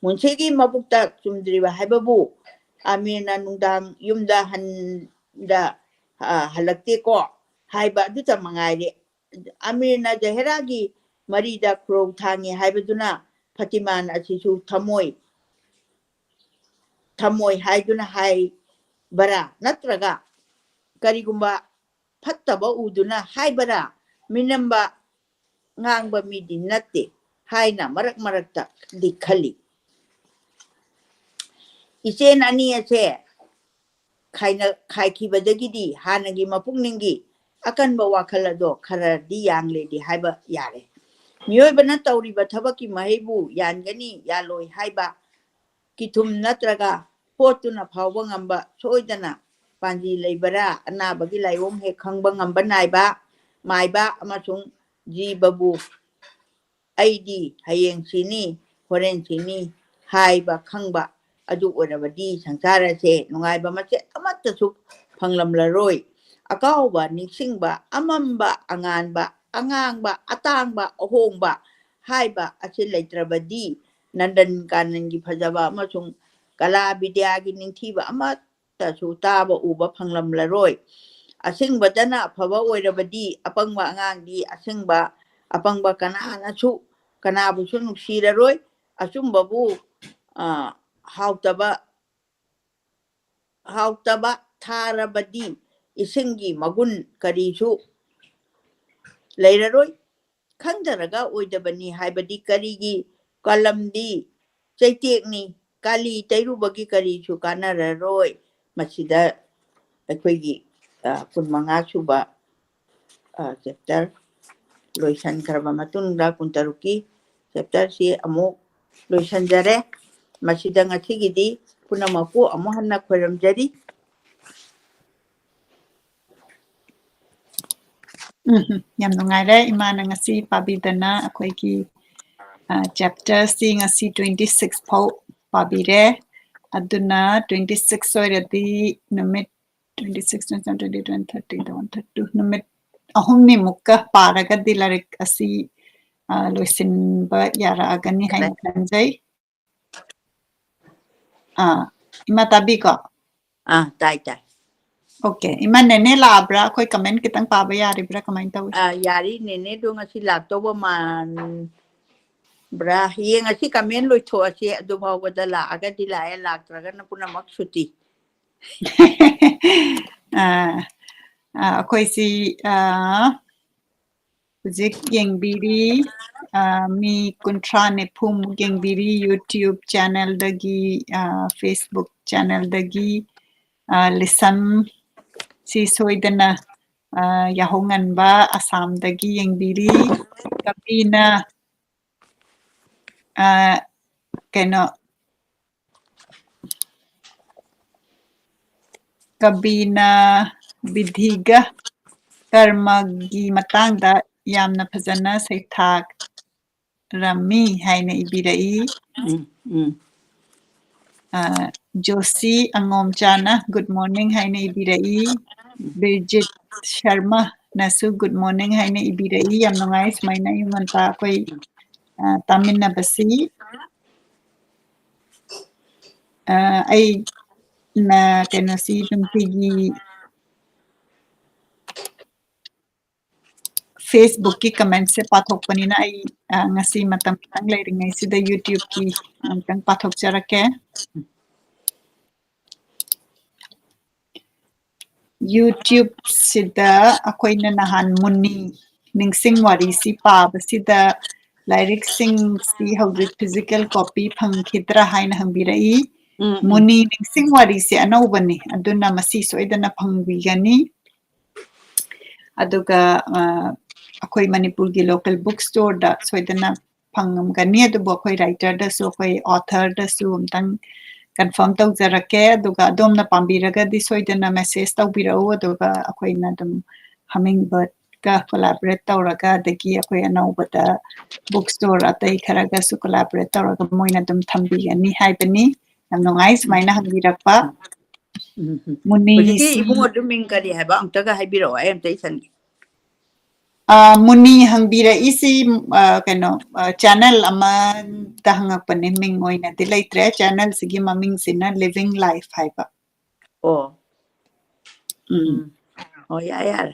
munchi gi mabukta chumdriba haibabu amina nungdang yumda handa halakte ko haiba du ta mangaire amina jahera gi marida kro thangi haibaduna Fatimana asisu thamoi haiduna hai bara natraga karigumba fattaba uduna haibara minamba ngangba midi natte haina marakta dikhali isen ani ase khaikibadagidi hanagi mapungningi akanba wakhalado kharadi yangle di haiba yare miyoibana tawriba thabaki mahaibu yangani yaloi haiba kithum natraga potuna phawba ngamba soidana panji leibara anabagi laiyom he khangba ngamba naiba maiba amasung jibabu aidi hayeng sini horen sini haiba khangba adu orabadi sangsara se nungaiba mache amattasu phanglamlaroi akauba ningsingba amamba angangba atangba ahongba haiba ache leitrabadi nandan kanangi phajaba amasung kala bidyagi ningthiba amattasu taba uba phanglamlaroi asingbatana phaba oirabadi apangba angangdi asingba apangba kanabusu nuksiraroi asumbabu hautaba tharabadi isingi magun karisu leiraroi khangdaraga oidabani haibadi karigi kalamdi chaitekni kali tairubagi karisu kanararoi masida aikoigi kunmanga suba chapter loisan karaba matungda kuntaruki chapter si amuk loisan jare masida ngathigidi punamaku amuhanna khoramjari Yam nungaire imana ngasi pabidana akoigi chapter si ngasi 26 phau pabire aduna 26 oiradi numit 26 20 30 132 numit ahumni mukka paraga dilarik asi loisinba yaragani hain kanjai ima tabi ko tai okay ima nene labra koi comment kitang paba yaribra kamain tawi yari nene do ngasi laktoba man bra hieng asi kamen loi tho asi adu bawada la aga dilaya laktraga na punamak suti akhoi si zik yengbiri mi kuntra ne phum yengbiri YouTube channel dagi Facebook channel dagi listen si soidana yahonganba Assam dagi yengbiri kapina keno kabina bidhiga karmagi matangda yamna phajana saithak Rami haina ibirai. Josie Angomchana, good morning haina ibirai. Bridget Sharma nasu good morning haina ibirai. Yam nungai sumaina yunganta koi tamina basi. Ay na kena si tumpigi Facebook ki comment se pathok panina ay ngasi matam tang leiringai sida YouTube ki tang pathok charake. YouTube sida akoina nahan muni ningsing wari si paaba sida lyric sing si hauzik physical copy phangkhidra haina hangbirai. Muni ningsing wari si anaubani aduna masi soidana phangbigani. Aduga akhoi Manipur gi local bookstore da soidana phangamgani adubo akhoi writer da so akhoi author da su amtang confirm tawjarake aduga adomna pambiraga di soidana message tawbirau aduga akhoi na dum hummingbird ka collaborate tawraga dagi akhoi anaubada bookstore atai kharaga su collaborate tawraga moina dum thambigani haibani namnongai sumaina hangirakpa muni si ibungo duming kari haba amtaga haibiro ay amta isan muni hangbira isi kano channel ama tahangak paniming oina dilaitre channel sigi maming sina living life haiba oh ya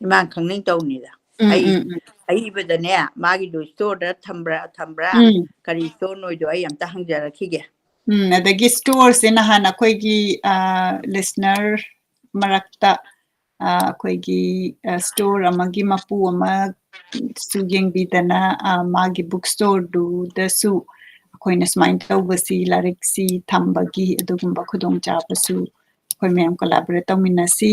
imang khangning taw ni da ai ibadane magi do store da thambra kari store noi do ai amta hangjara khige adagi store sina hana koi gi listener marakta akoigi store amagi mapu ama sugeng bidana magi bookstore du da su akoina smain tawbasi larik si thambagi adugumba khudong chabasu akoi mem collaborate tawminasi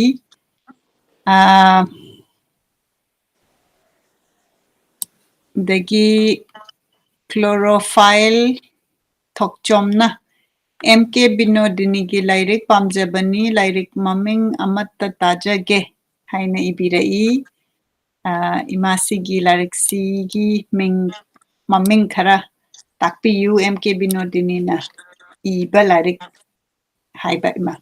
dagi chlorophyll thokchomna MK Binodini gi lyric pamjabani lyric maming amatta tajage haina ibirai imasi gi lyric si gi maming khara takpiyu MK Binodini na iba lyric haiba ima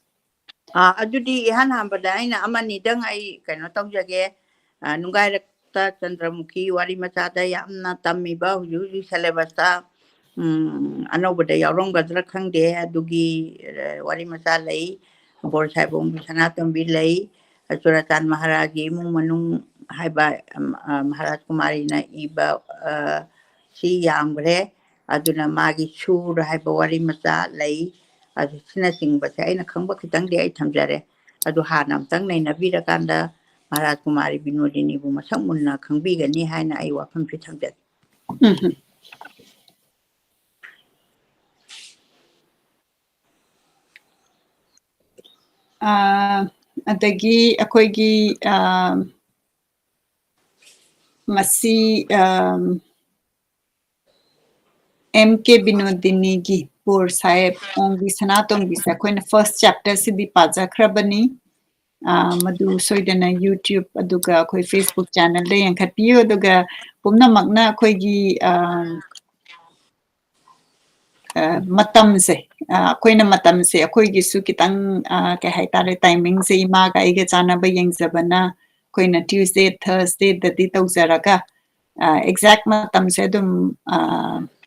adudi ihan hambada aina amani dang ai kaino tawjage nungai rakta Chandramukhi wari machada yamna tamiba huju syllabus anobada yauronggadra khangde adugi wari macha lei bor saibong sanatambi lei Churachan Maharaj imung manung haiba Maharaj Kumari na iba si yamgre aduna magi sur haiba wari macha lei adu sina singba se aina khangba khitang de ai thamjare adu hanam tang nei nabirakanda Maharaj Kumari Binodini bu masang munna khangbi gani haina ai wafam fi thamjare adagi akoigi masi MK Binodini gi Pur Sahib Ongbi Sanatongbi se akoina first chapter sidi pajakhrabani madu soidana YouTube aduga akoi Facebook channel da yankhatpiyo aduga pumnamakna akoigi matamse akoina matamse akoigi su kitang kai haitare timing se ima ga iga chana ba yangjabana akoina Tuesday Thursday dadi tawjaraga exact matamse dum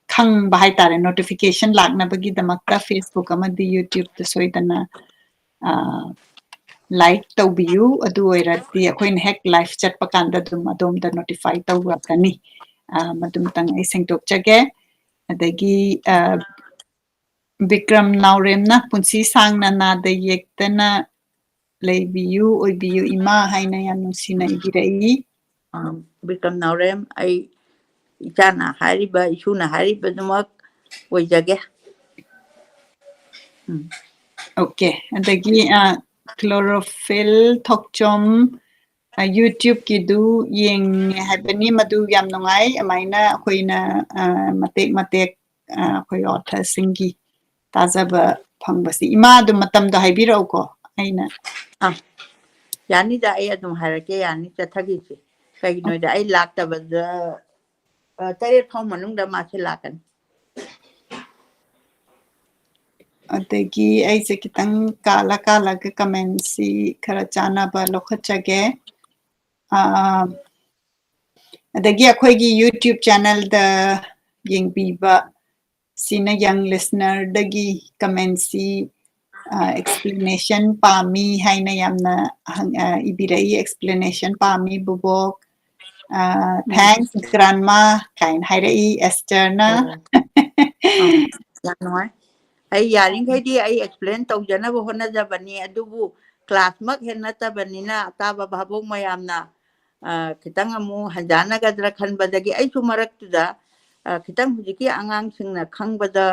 khang ba haitare notification lagna bagi damakta Facebook amadi YouTube da soidana like tawbiyu adu oirati akoina hek live chat pakanda dum adomda notify tawrakani madum tang ai sengtokchage adagi Bikram Nauremna punsi sangna nada yektana leibiyu oibiyu ima haina yam nusina ibirai Bikram Naurem ai ichana hariba isuna hariba dumak oijage okay adagi chlorophyll thokchom YouTube ki du yeng habani madu yam nungai amaina akoina matek akoi author singi tajaba phangbasi ima du matam da haibirau ko aina yani da ai adum harake yani chathagi chi kai noi da ai lakta bada ꯇꯔꯦꯠ ꯐꯥꯎ ꯃꯅꯨꯡꯗ ꯃꯥꯁꯦ ꯂꯥꯛꯀꯅꯤ ꯑꯗꯒꯤ ꯑꯩꯁꯦ ꯈꯤꯇꯪ ꯀꯥꯜꯂꯒ ꯀꯃꯦꯟꯁꯤ ꯈꯔ ꯆꯥꯟꯅꯕ ꯂꯧꯈꯠꯆꯒꯦ ꯑꯗꯒꯤ ꯑꯩꯈꯣꯏꯒꯤ ꯌꯨꯇ꯭ꯌꯨꯕ ꯆꯦꯅꯦꯜꯗ ꯌꯦꯡꯕꯤꯕ ꯁꯤꯅ ꯌꯪ ꯂꯤꯁꯅꯔꯗꯒꯤ ꯀꯃꯦꯟꯁꯤ ꯑꯦꯛꯁꯄ꯭ꯂꯦꯅꯦꯁꯟ ꯄꯥꯝꯃꯤ ꯍꯥꯏꯅ ꯌꯥꯝꯅ ꯏꯕꯤꯔꯛꯏ ꯑꯦꯛꯁꯄ꯭ꯂꯦꯅꯦꯁꯟ ꯄꯥꯝꯃꯤ ꯕꯨꯕꯣꯛ ꯊꯦꯡꯛꯁ ꯒ꯭ꯔꯥꯟꯃꯥ ꯀꯥꯏꯅ ꯍꯥꯏꯔꯛꯏ ꯑꯦꯁꯇꯔꯅ ꯌꯥꯝ ꯅꯨꯡꯉꯥꯏ ꯑꯩ ꯌꯥꯔꯤꯈꯩꯗꯤ ꯑꯩ ꯑꯦꯛꯁꯄ꯭ꯂꯦꯟ ꯇꯧꯖꯅꯕ ꯍꯣꯠꯅꯖꯕꯅꯤ ꯑꯗꯨꯕꯨ ꯀ꯭ꯂꯥꯁꯃꯛ ꯍꯦꯛ ꯅꯠꯇꯕꯅꯤꯅ ꯑꯇꯥꯕ ꯚꯥꯕꯣꯛ ꯃꯌꯥꯝꯅ ꯈꯤꯇꯪ ꯑꯃꯨꯛ ꯍꯟꯖꯥꯟꯅꯒꯗ꯭ꯔꯥ ꯈꯟꯕꯗꯒꯤ ꯑꯩꯁꯨ ꯃꯔꯛꯇꯨꯗ khitang hujiki angang singna khangbada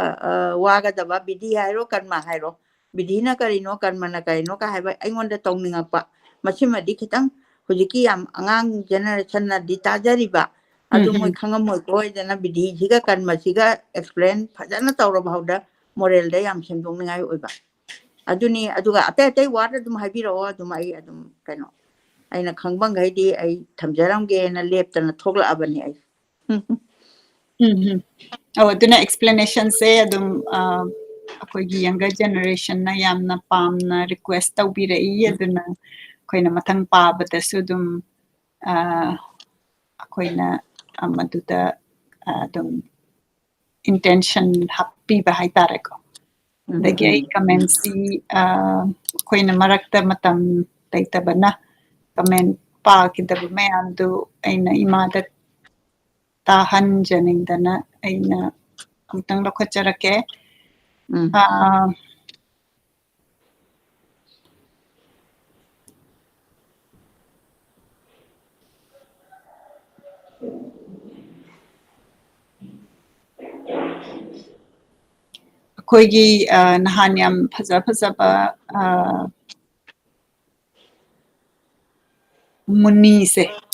wagadaba bidhi hairo karma hairo bidhina karino karma na karino ka haiba aingonda tawninga pa masimadi khitang hujiki yam angang generation na ditajariba adu moi khangam moi koi dana bidhi jiga karma siga explain phajana tawra bhauda moral da yam sendong ningai oiba aduni aduga ate ate ward adum haibiro adum ai adum kaino aina khangbang gaidi ai thamjaram ge na leptana thogla abani ai ꯑꯗꯨꯅ ꯑꯦꯛꯁꯄ꯭ꯂꯦꯅꯦꯁꯟꯁꯦ ꯑꯗꯨꯝ ꯑꯩꯈꯣꯏꯒꯤ ꯌꯪꯒꯔ ꯖꯦꯅꯦꯔꯦꯁꯟꯅ ꯌꯥꯝꯅ ꯄꯥꯝꯅ request ꯇꯧꯕꯤꯔꯛꯏ ꯑꯗꯨꯅ ꯑꯩꯈꯣꯏꯅ ꯃꯊꯪ ꯄꯥꯕꯗꯁꯨ ꯑꯗꯨꯝ ꯑꯩꯈꯣꯏꯅ ꯃꯗꯨꯗ ꯑꯗꯨꯝ intention happiba haitareko dagi ai comments koina marakta matam taitabana comment pa kidaba mayam du aina imada tahan janingdana aina amtang lokacharake ꯑꯩꯈꯣꯏꯒꯤ ꯅꯍꯥꯟ ꯌꯥꯝ ꯐꯖꯕ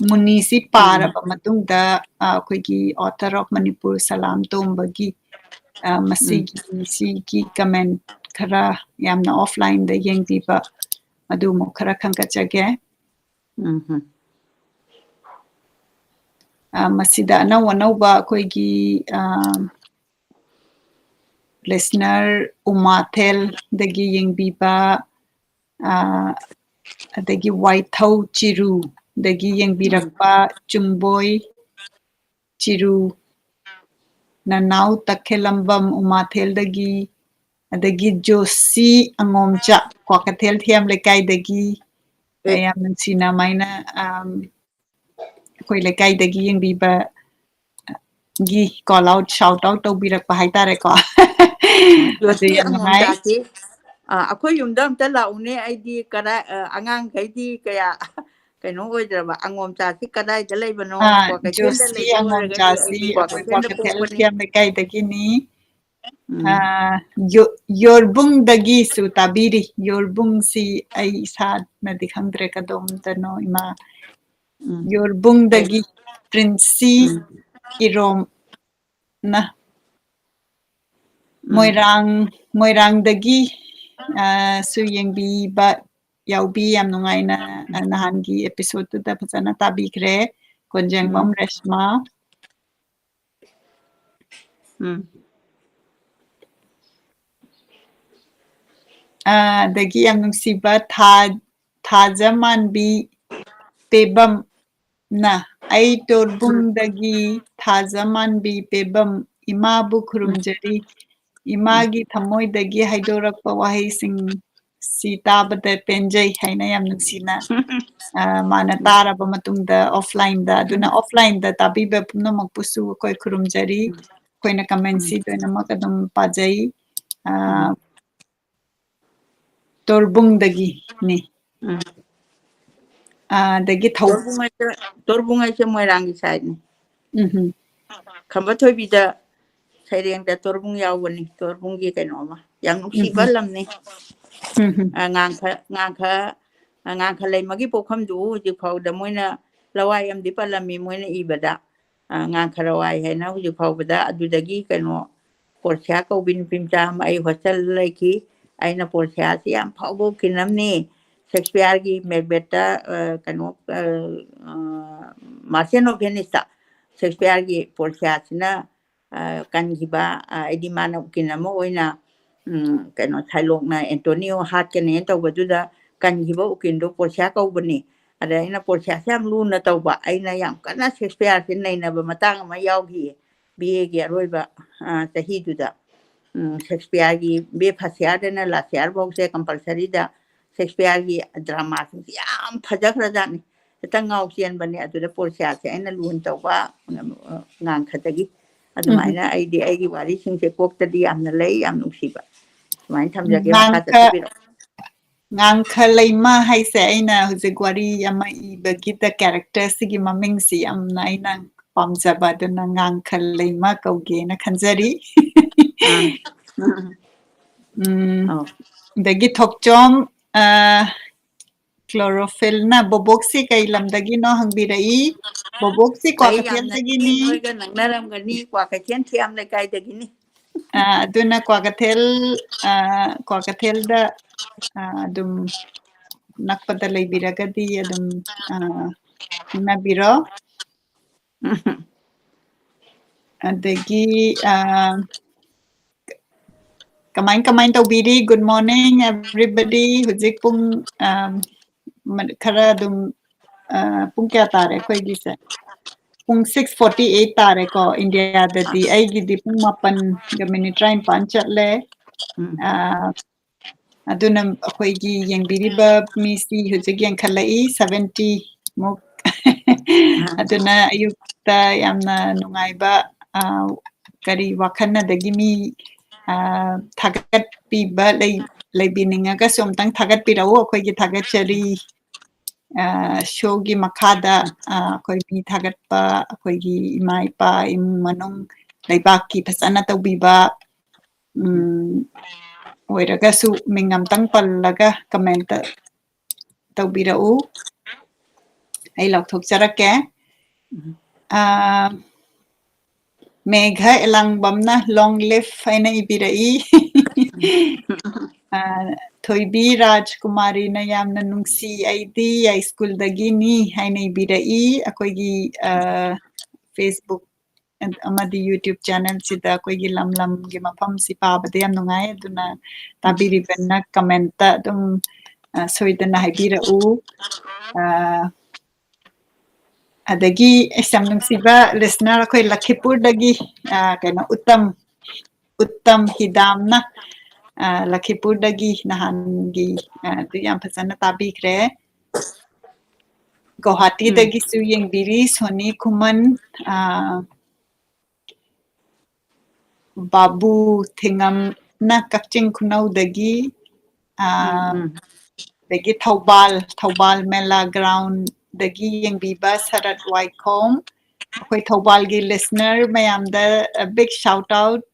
ꯃꯨꯅꯤꯁꯤ ꯄꯥꯔꯕ ꯃꯇꯨꯡꯗ ꯑꯩꯈꯣꯏꯒꯤ ꯑꯣꯊꯔ ꯑꯣꯐ ꯃꯅꯤꯄꯨꯔ ꯁꯂꯥꯝ ꯇꯣꯝꯕꯒꯤ ꯃꯁꯤꯒꯤ ꯀꯃꯦꯟ ꯈꯔ ꯌꯥꯝꯅ ꯑꯣꯐꯂꯥꯏꯟꯗ ꯌꯦꯡꯕꯤꯕ ꯑꯗꯨꯃꯨꯛ ꯈꯔ ꯈꯪꯒꯠꯆꯒꯦ ꯃꯁꯤꯗ ꯑꯅꯧꯕ ꯑꯩꯈꯣꯏꯒꯤ ꯂꯤꯁꯅꯔ ꯎꯃꯥꯊꯦꯜꯗꯒꯤ ꯌꯦꯡꯕꯤꯕ ꯑꯗꯒꯤ ꯋꯥꯏꯊꯧ ꯆꯤꯔꯨꯗꯒꯤ ꯌꯦꯡꯕꯤꯔꯛꯄ ꯆꯨꯡꯕꯣꯏ ꯆꯤꯔꯨ ꯅꯅꯥꯎ ꯇꯈꯦꯜꯂꯝꯕꯝ ꯎꯃꯥꯊꯦꯜꯗꯒꯤ ꯑꯗꯒꯤ ꯖꯣꯁꯤ ꯑꯉꯣꯝꯆꯥ ꯀ꯭ꯋꯥꯀꯩꯊꯦꯜ ꯊꯤꯌꯥꯝ ꯂꯩꯀꯥꯏꯗꯒꯤ ꯌꯥꯝ ꯅꯨꯡꯁꯤꯅ ꯃꯥꯏꯅ ꯑꯩꯈꯣꯏ ꯂꯩꯀꯥꯏꯗꯒꯤ ꯌꯦꯡꯕꯤꯕ gi call out shout out tawbirakpa haitare ko adu yam ngai akhoi yumda amta laune aidi kara angang gaidi kaya kaino oidraba angom cha si kadai da leibano ko ka kenda leibo ragadi aidi ko ka kenda pokoni yam kai dagini yorbung dagi su tabiri yorbung si ai sa na dikhangdre kadom tano ima yorbung dagi prinsi irom na moirangdagi su yengbiba yaubi yam nungaina nahangi episode da phajana tabikre konjengbam reshma dagi yam nungsiba thajamanbi pebam na ai torbung dagi thajamanbi pebam imabu khurumjari imagi thamoi dagi haidorakpa wahai sing si tabada penjai haina yam nuksina mana taraba matungda offline da aduna offline da tabiba pumnamak pusu koi khurumjari koina comment si doina makadum pajai torbung dagi ni dagi torbung ai se moirangi side ni khamba thoibi da saireng da torbung yawani torbung gi kainoma yang nuksiba lamni ngang kha lei magi pokham du ji phau da moina lawai am di palami moina ibada ngang kha lawai he na ji phau bada adudagi kaino porchha ko bin pimcha mai hostel leki aina porchha si am phau bo kinamni Shakespeare gi Macbeth kaino Marciano Venista ꯁꯦꯛꯁꯄꯤꯌꯔꯒꯤ ꯄꯣꯔꯁꯤꯌꯥꯁꯤꯅ ꯀꯟꯈꯤꯕ ꯑꯩꯗꯤ ꯃꯥꯅ ꯎꯀꯤꯜ ꯑꯃ ꯑꯣꯏꯅ ꯀꯩꯅꯣ ꯁꯥꯏꯂꯣꯛꯅ Antonio ꯍꯥꯠꯀꯅꯦ ꯇꯧꯕꯗꯨꯗ ꯀꯟꯈꯤꯕ ꯎꯀꯤꯜꯗꯣ ꯄꯣꯔꯁꯤꯌꯥ ꯀꯧꯕꯅꯤ ꯑꯗ ꯑꯩꯅ ꯄꯣꯔꯁꯤꯌꯥꯁꯦ ꯌꯥꯝ ꯂꯨꯅ ꯇꯧꯕ ꯑꯩꯅ ꯌꯥꯝ ꯀꯟꯅ ꯁꯦꯛꯁꯄꯤꯌꯔꯁꯦ ꯅꯩꯅꯕ ꯃꯇꯥꯡ ꯑꯃ ꯌꯥꯎꯈꯤꯌꯦ BAꯒꯤ ꯑꯔꯣꯏꯕ ꯆꯍꯤꯗꯨꯗ ꯁꯦꯛꯁꯄꯤꯌꯔꯒꯤ BA ꯐꯥꯔꯁ ꯏꯌꯥꯔꯗꯅ ꯂꯥꯁ ꯏꯌꯥꯔꯐꯥꯎꯁꯦ ꯀꯝꯄꯜꯁꯔꯤꯗ ꯁꯦꯛꯁꯄꯤꯌꯔꯒꯤ ꯗ꯭ꯔꯃꯥꯁꯤꯡꯁꯦ ꯌꯥꯝ ꯐꯖꯈ꯭ꯔꯖꯥꯠꯅꯤ ꯍꯦꯛꯇ ꯉꯥꯎ ꯆꯦꯟꯕꯅꯦ ꯑꯗꯨꯗ ꯄꯣꯔꯁꯤꯌꯥꯁꯦ ꯑꯩꯅ ꯂꯨꯅ ꯇꯧꯕ ꯉꯥꯡꯈꯗꯒꯤ ꯑꯗꯨꯃꯥꯏꯅ ꯑꯩꯗꯤ ꯑꯩꯒꯤ ꯋꯥꯔꯤꯁꯤꯡꯁꯦ ꯀꯣꯛꯇꯗꯤ ꯌꯥꯝꯅ ꯂꯩ ꯌꯥꯝ ꯅꯨꯡꯁꯤꯕ ꯁꯨꯃꯥꯏꯅ ꯊꯝꯖꯒꯦ ꯃꯈꯥ ꯆꯠꯊꯕꯤꯔꯛꯑꯣ ꯉꯥꯡꯈ ꯂꯩꯃ ꯍꯥꯏꯁꯦ ꯑꯩꯅ ꯍꯧꯖꯤꯛ ꯋꯥꯔꯤ ꯑꯃ ꯏꯕꯒꯤꯗ ꯀꯦꯔꯦꯛꯇꯔꯁꯤꯒꯤ ꯃꯃꯤꯡꯁꯤ ꯌꯥꯝꯅ ꯑꯩꯅ ꯄꯥꯝꯖꯕ ꯑꯗꯨꯅ ꯉꯥꯡꯈ ꯂꯩꯃ ꯀꯧꯒꯦꯅ ꯈꯟꯖꯔꯤ ꯑꯗꯒꯤ ꯊꯣꯛꯆꯣꯝ ꯀ꯭ꯂꯣꯔꯣꯐꯤꯜꯅ ꯕꯣꯕꯣꯛꯁꯤ ꯀꯩ ꯂꯝꯗꯒꯤꯅꯣ ꯍꯪꯕꯤꯔꯛꯏ ꯕꯣꯕꯣꯛꯁꯤ ꯑꯩ ꯌꯥꯝꯅꯗꯤ ꯀ꯭ꯋꯥꯀꯩꯊꯦꯜꯗꯒꯤꯅꯤ ꯅꯣꯏꯒ ꯅꯛꯅꯔꯝꯒꯅꯤ ꯀ꯭ꯋꯥꯀꯩꯊꯦꯜ ꯊꯤꯌꯥꯝ ꯂꯩꯀꯥꯏꯗꯒꯤꯅꯤ ꯑꯗꯨꯅ ꯀ꯭ꯋꯥꯀꯩꯊꯦꯜꯗ ꯑꯗꯨꯝ ꯅꯛꯄꯗ ꯂꯩꯕꯤꯔꯒꯗꯤ ꯑꯗꯨꯝ ꯈꯪꯅꯕꯤꯔꯣ ꯑꯗꯒꯤ ꯀꯃꯥꯏ ꯇꯧꯕꯤꯔꯤ ꯒꯨꯗ ꯃꯣꯔꯅꯤꯡ ꯑꯦꯚ꯭ꯔꯤꯕꯗꯤ ꯍꯧꯖꯤꯛ ꯄꯨꯡ ꯈꯔ ꯑꯗꯨꯝ ꯄꯨꯡ ꯀꯌꯥ ꯇꯥꯔꯦ ꯑꯩꯈꯣꯏꯒꯤꯁꯦ ꯄꯨꯡ 6:48 ꯇꯥꯔꯦꯀꯣ ꯏꯟꯗꯤꯌꯥꯗꯗꯤ ꯑꯩꯒꯤꯗꯤ ꯄꯨꯡ 7:35 ꯆꯠꯂꯦ ꯑꯗꯨꯅ ꯑꯩꯈꯣꯏꯒꯤ ꯌꯦꯡꯕꯤꯔꯤꯕ ꯃꯤꯁꯤ ꯍꯧꯖꯤक ꯌꯦꯡꯈꯠꯂꯛꯏ 70 ꯃꯨꯛ ꯑꯗꯨꯅ ꯑꯌꯨꯛꯇ ꯌꯥꯝꯅ ꯅꯨꯡꯉꯥꯏꯕ ꯀꯔꯤ ꯋꯥꯈꯜꯅꯗꯒꯤ ꯃꯤ ꯊꯥꯒꯠꯄꯤꯕ ꯂꯩꯕꯤꯅꯤꯡꯉꯒꯁꯨ ꯑꯝꯇꯪ ꯊꯥꯒꯠꯄꯤꯔꯛꯎ ꯑꯩꯈꯣꯏꯒꯤ ꯊꯥꯒꯠꯆꯔꯤ ꯁꯣꯒꯤ ꯃꯈꯥꯗ ꯑꯩꯈꯣꯏ ꯃꯤ ꯊꯥꯒꯠꯄ ꯑꯩꯈꯣꯏꯒꯤ ꯏꯃꯥ ꯏꯄꯥ ꯏꯃꯨꯡ ꯃꯅꯨꯡ ꯂꯩꯕꯥꯛꯀꯤ ꯐꯖꯅ ꯇꯧꯕꯤꯕ ꯑꯣꯏꯔꯒꯁꯨ ꯃꯤꯡ ꯑꯝꯇꯪ ꯄꯜꯂꯒ ꯀꯃꯦꯟꯇ ꯇꯧꯕꯤꯔꯛꯎ ꯑꯩ ꯂꯥꯎꯊꯣꯛꯆꯔꯛꯀꯦ ꯃꯦꯘ ꯑꯦꯂꯥꯡꯕꯝꯅ ꯂꯣꯡ ꯂꯤꯐ ꯍꯥꯏꯅ ꯏꯕꯤꯔꯛꯏ ꯊꯣꯏꯕꯤ ꯔꯥꯖꯀꯨꯃꯥꯔꯤꯅ ꯌꯥꯝꯅ ꯅꯨꯡꯁꯤ ꯑꯩꯗꯤ ꯌꯥꯏꯁ꯭ꯀꯨꯜꯗꯒꯤꯅꯤ ꯍꯥꯏꯅ ꯏꯕꯤꯔꯛꯏ ꯑꯩꯈꯣꯏꯒꯤ ꯐꯦꯁꯕꯨꯛ ꯑꯃꯗꯤ ꯌꯨꯇ꯭ꯌꯨꯕ ꯆꯦꯅꯦꯜꯁꯤꯗ ꯑꯩꯈꯣꯏꯒꯤ ꯂꯝ ꯂꯝꯒꯤ ꯃꯐꯝꯁꯤ ꯄꯥꯕꯗ ꯌꯥꯝ ꯅꯨꯡꯉꯥꯏ ꯑꯗꯨꯅ ꯇꯥꯕꯤꯔꯤꯕꯅ ꯀꯃꯦꯟꯇ ꯑꯗꯨꯝ ꯁꯣꯏꯗꯅ ꯍꯥꯏꯕꯤꯔꯛꯎ ꯑꯗꯒꯤ ꯌꯥꯝ ꯅꯨꯡꯁꯤꯕ ꯂꯤꯁꯅꯔ ꯑꯩꯈꯣꯏ ꯂꯈꯤꯄꯨꯔꯗꯒꯤ ꯀꯩꯅꯣ ꯎꯠꯇꯝ ꯍꯤꯗꯥꯝꯅ ꯂꯈꯤꯄꯨꯔꯗꯒꯤ ꯅꯍꯥꯟꯒꯤ ꯑꯗꯨ ꯌꯥꯝ ꯐꯖꯅ ꯇꯥꯕꯤꯈ꯭ꯔꯦ ꯒꯧꯍꯥꯇꯤꯗꯒꯤꯁꯨ ꯌꯦꯡꯕꯤꯔꯤ ꯁꯣꯅꯤ ꯈꯨꯃꯟ ꯕꯥꯕꯨ ꯊꯦꯡꯉꯝꯅ ꯀꯛꯆꯤꯡ ꯈꯨꯅꯧꯗꯒꯤ ꯑꯗꯒꯤ ꯊꯧꯕꯥꯜ ꯃꯦꯂꯥ ꯒ꯭ꯔꯥꯎꯟꯗꯒꯤ ꯌꯦꯡꯕꯤꯕ ꯁꯔꯠ ꯋꯥꯏꯈꯣꯝ ꯑꯩꯈꯣꯏ ꯊꯧꯕꯥꯜꯒꯤ ꯂꯤꯁꯅꯔ ꯃꯌꯥꯝꯗ ꯕꯤꯛ ꯁꯥꯎꯠ ꯑꯥꯎꯠ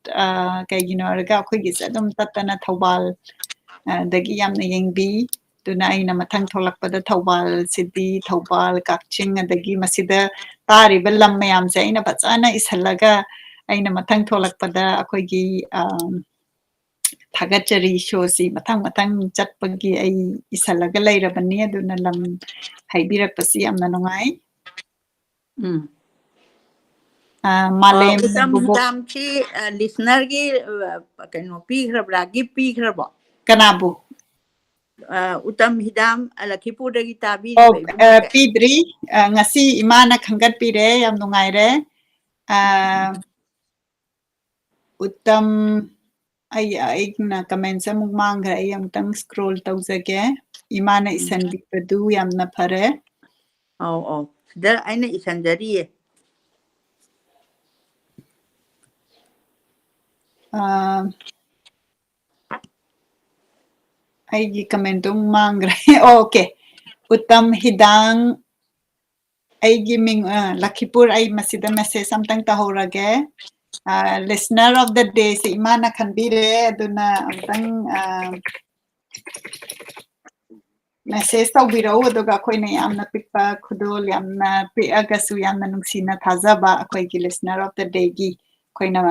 ꯀꯩꯒꯤꯅꯣ ꯍꯥꯏꯔꯒ ꯑꯩꯈꯣꯏꯒꯤꯁꯦ ꯑꯗꯨꯝ ꯇꯠꯇꯅ ꯊꯧꯕꯥꯜ ꯗꯒꯤ ꯌꯥꯝꯅ ꯌꯦꯡꯕꯤ ꯑꯗꯨꯅ ꯑꯩꯅ ꯃꯊꯪ ꯊꯣꯛꯂꯛꯄꯗ ꯊꯧꯕꯥꯜꯁꯤꯗꯤ ꯊꯧꯕꯥꯜ ꯀꯛꯆꯤꯡ ꯑꯗꯒꯤ ꯃꯁꯤꯗ ꯇꯥꯔꯤꯕ ꯂꯝ ꯃꯌꯥꯝꯁꯦ ꯑꯩꯅ ꯐꯖꯅ ꯏꯁꯤꯜꯂꯒ ꯑꯩꯅ ꯃꯊꯪ ꯊꯣꯛꯂꯛꯄꯗ ꯑꯩꯈꯣꯏꯒꯤ ꯊꯥꯒꯠꯆꯔꯤ ꯁꯣꯁꯤ ꯃꯊꯪ ꯆꯠꯄꯒꯤ ꯑꯩ ꯏꯁꯜꯂꯒ ꯂꯩꯔꯕꯅꯤ ꯑꯗꯨꯅ ꯂꯝ ꯍꯥꯏꯕꯤꯔꯛꯄꯁꯤ ꯌꯥꯝꯅ ꯅꯨꯡꯉꯥꯏ ꯃꯥꯂꯦꯝ ꯎꯇꯝ ꯕꯨꯕꯣꯛ ꯍꯤꯗꯥꯝꯁꯤ ꯂꯤꯁꯅꯔꯒꯤ ꯀꯩꯅꯣ ꯄꯤꯈ꯭ꯔꯕ꯭ꯔꯥ ꯒꯤꯐ ꯄꯤꯈ꯭ꯔꯕꯣ ꯀꯅꯥꯕꯨ ꯎꯇꯝ ꯍꯤꯗꯥꯝ ꯂꯈꯤꯄꯨꯔꯗꯒꯤ ꯇꯥꯕꯤꯔꯤꯕ ꯏꯕꯨꯡꯁꯦ ꯄꯤꯗ꯭ꯔꯤ ꯉꯁꯤ ꯏꯃꯥꯅ ꯈꯟꯒꯠꯄꯤꯔꯦ ꯌꯥꯝ ꯅꯨꯡꯉꯥꯏꯔꯦ ꯎꯠꯇꯝ ꯑꯩꯅ ꯀꯃꯦꯟꯁ ꯑꯃꯨꯛ ꯃꯥꯡꯈ꯭ꯔꯦ ꯑꯩ ꯑꯃꯨꯛꯇꯪ ꯁ꯭ꯀ꯭ꯔꯣꯜ ꯇꯧꯖꯒꯦ ꯏꯃꯥꯅ ꯏꯁꯟꯕꯤꯕꯗꯨ ꯌꯥꯝꯅ ꯐꯔꯦ ꯑꯧ ꯁꯤꯗ ꯑꯩꯅ ꯏꯁꯟꯖꯔꯤꯌꯦ ꯑꯩꯒꯤ ꯀꯃꯦꯟꯇꯣ ꯑꯃꯨꯛ ꯃꯥꯡꯈ꯭ꯔꯦ ꯑꯣꯀꯦ ꯎꯠꯇꯝ ꯍꯤꯗꯥꯡ ꯑꯩꯒꯤ ꯃꯤꯡ ꯂꯈꯤꯄꯨꯔ ꯑꯩ ꯃꯁꯤꯗ ꯃꯦꯁꯦꯖ ꯑꯝꯇꯪ ꯇꯧꯍꯧꯔꯒꯦ ꯂꯤꯁꯅꯔ ꯑꯣꯐ ꯗ ꯗꯦꯁꯤ ꯏꯃꯥꯅ ꯈꯟꯕꯤꯔꯦ ꯑꯗꯨꯅ ꯑꯃꯨꯛꯇꯪ ꯃꯦꯁꯦꯖ ꯇꯧꯕꯤꯔꯛꯎ ꯑꯗꯨꯒ ꯑꯩꯈꯣꯏꯅꯌꯥꯝꯅ ꯄꯤꯛꯄ ꯈꯨꯗꯣꯜ ꯌꯥꯝꯅ ꯄꯤꯛꯑꯒꯁꯨ ꯌꯥꯝꯅ ꯅꯨꯡꯁꯤꯅ ꯊꯥꯖꯕ ꯑꯩꯈꯣꯏꯒꯤ ꯂꯤꯁꯅꯔ ꯑꯣꯐ ꯗ ꯗꯦꯒꯤ ꯑꯩꯈꯣꯏꯅ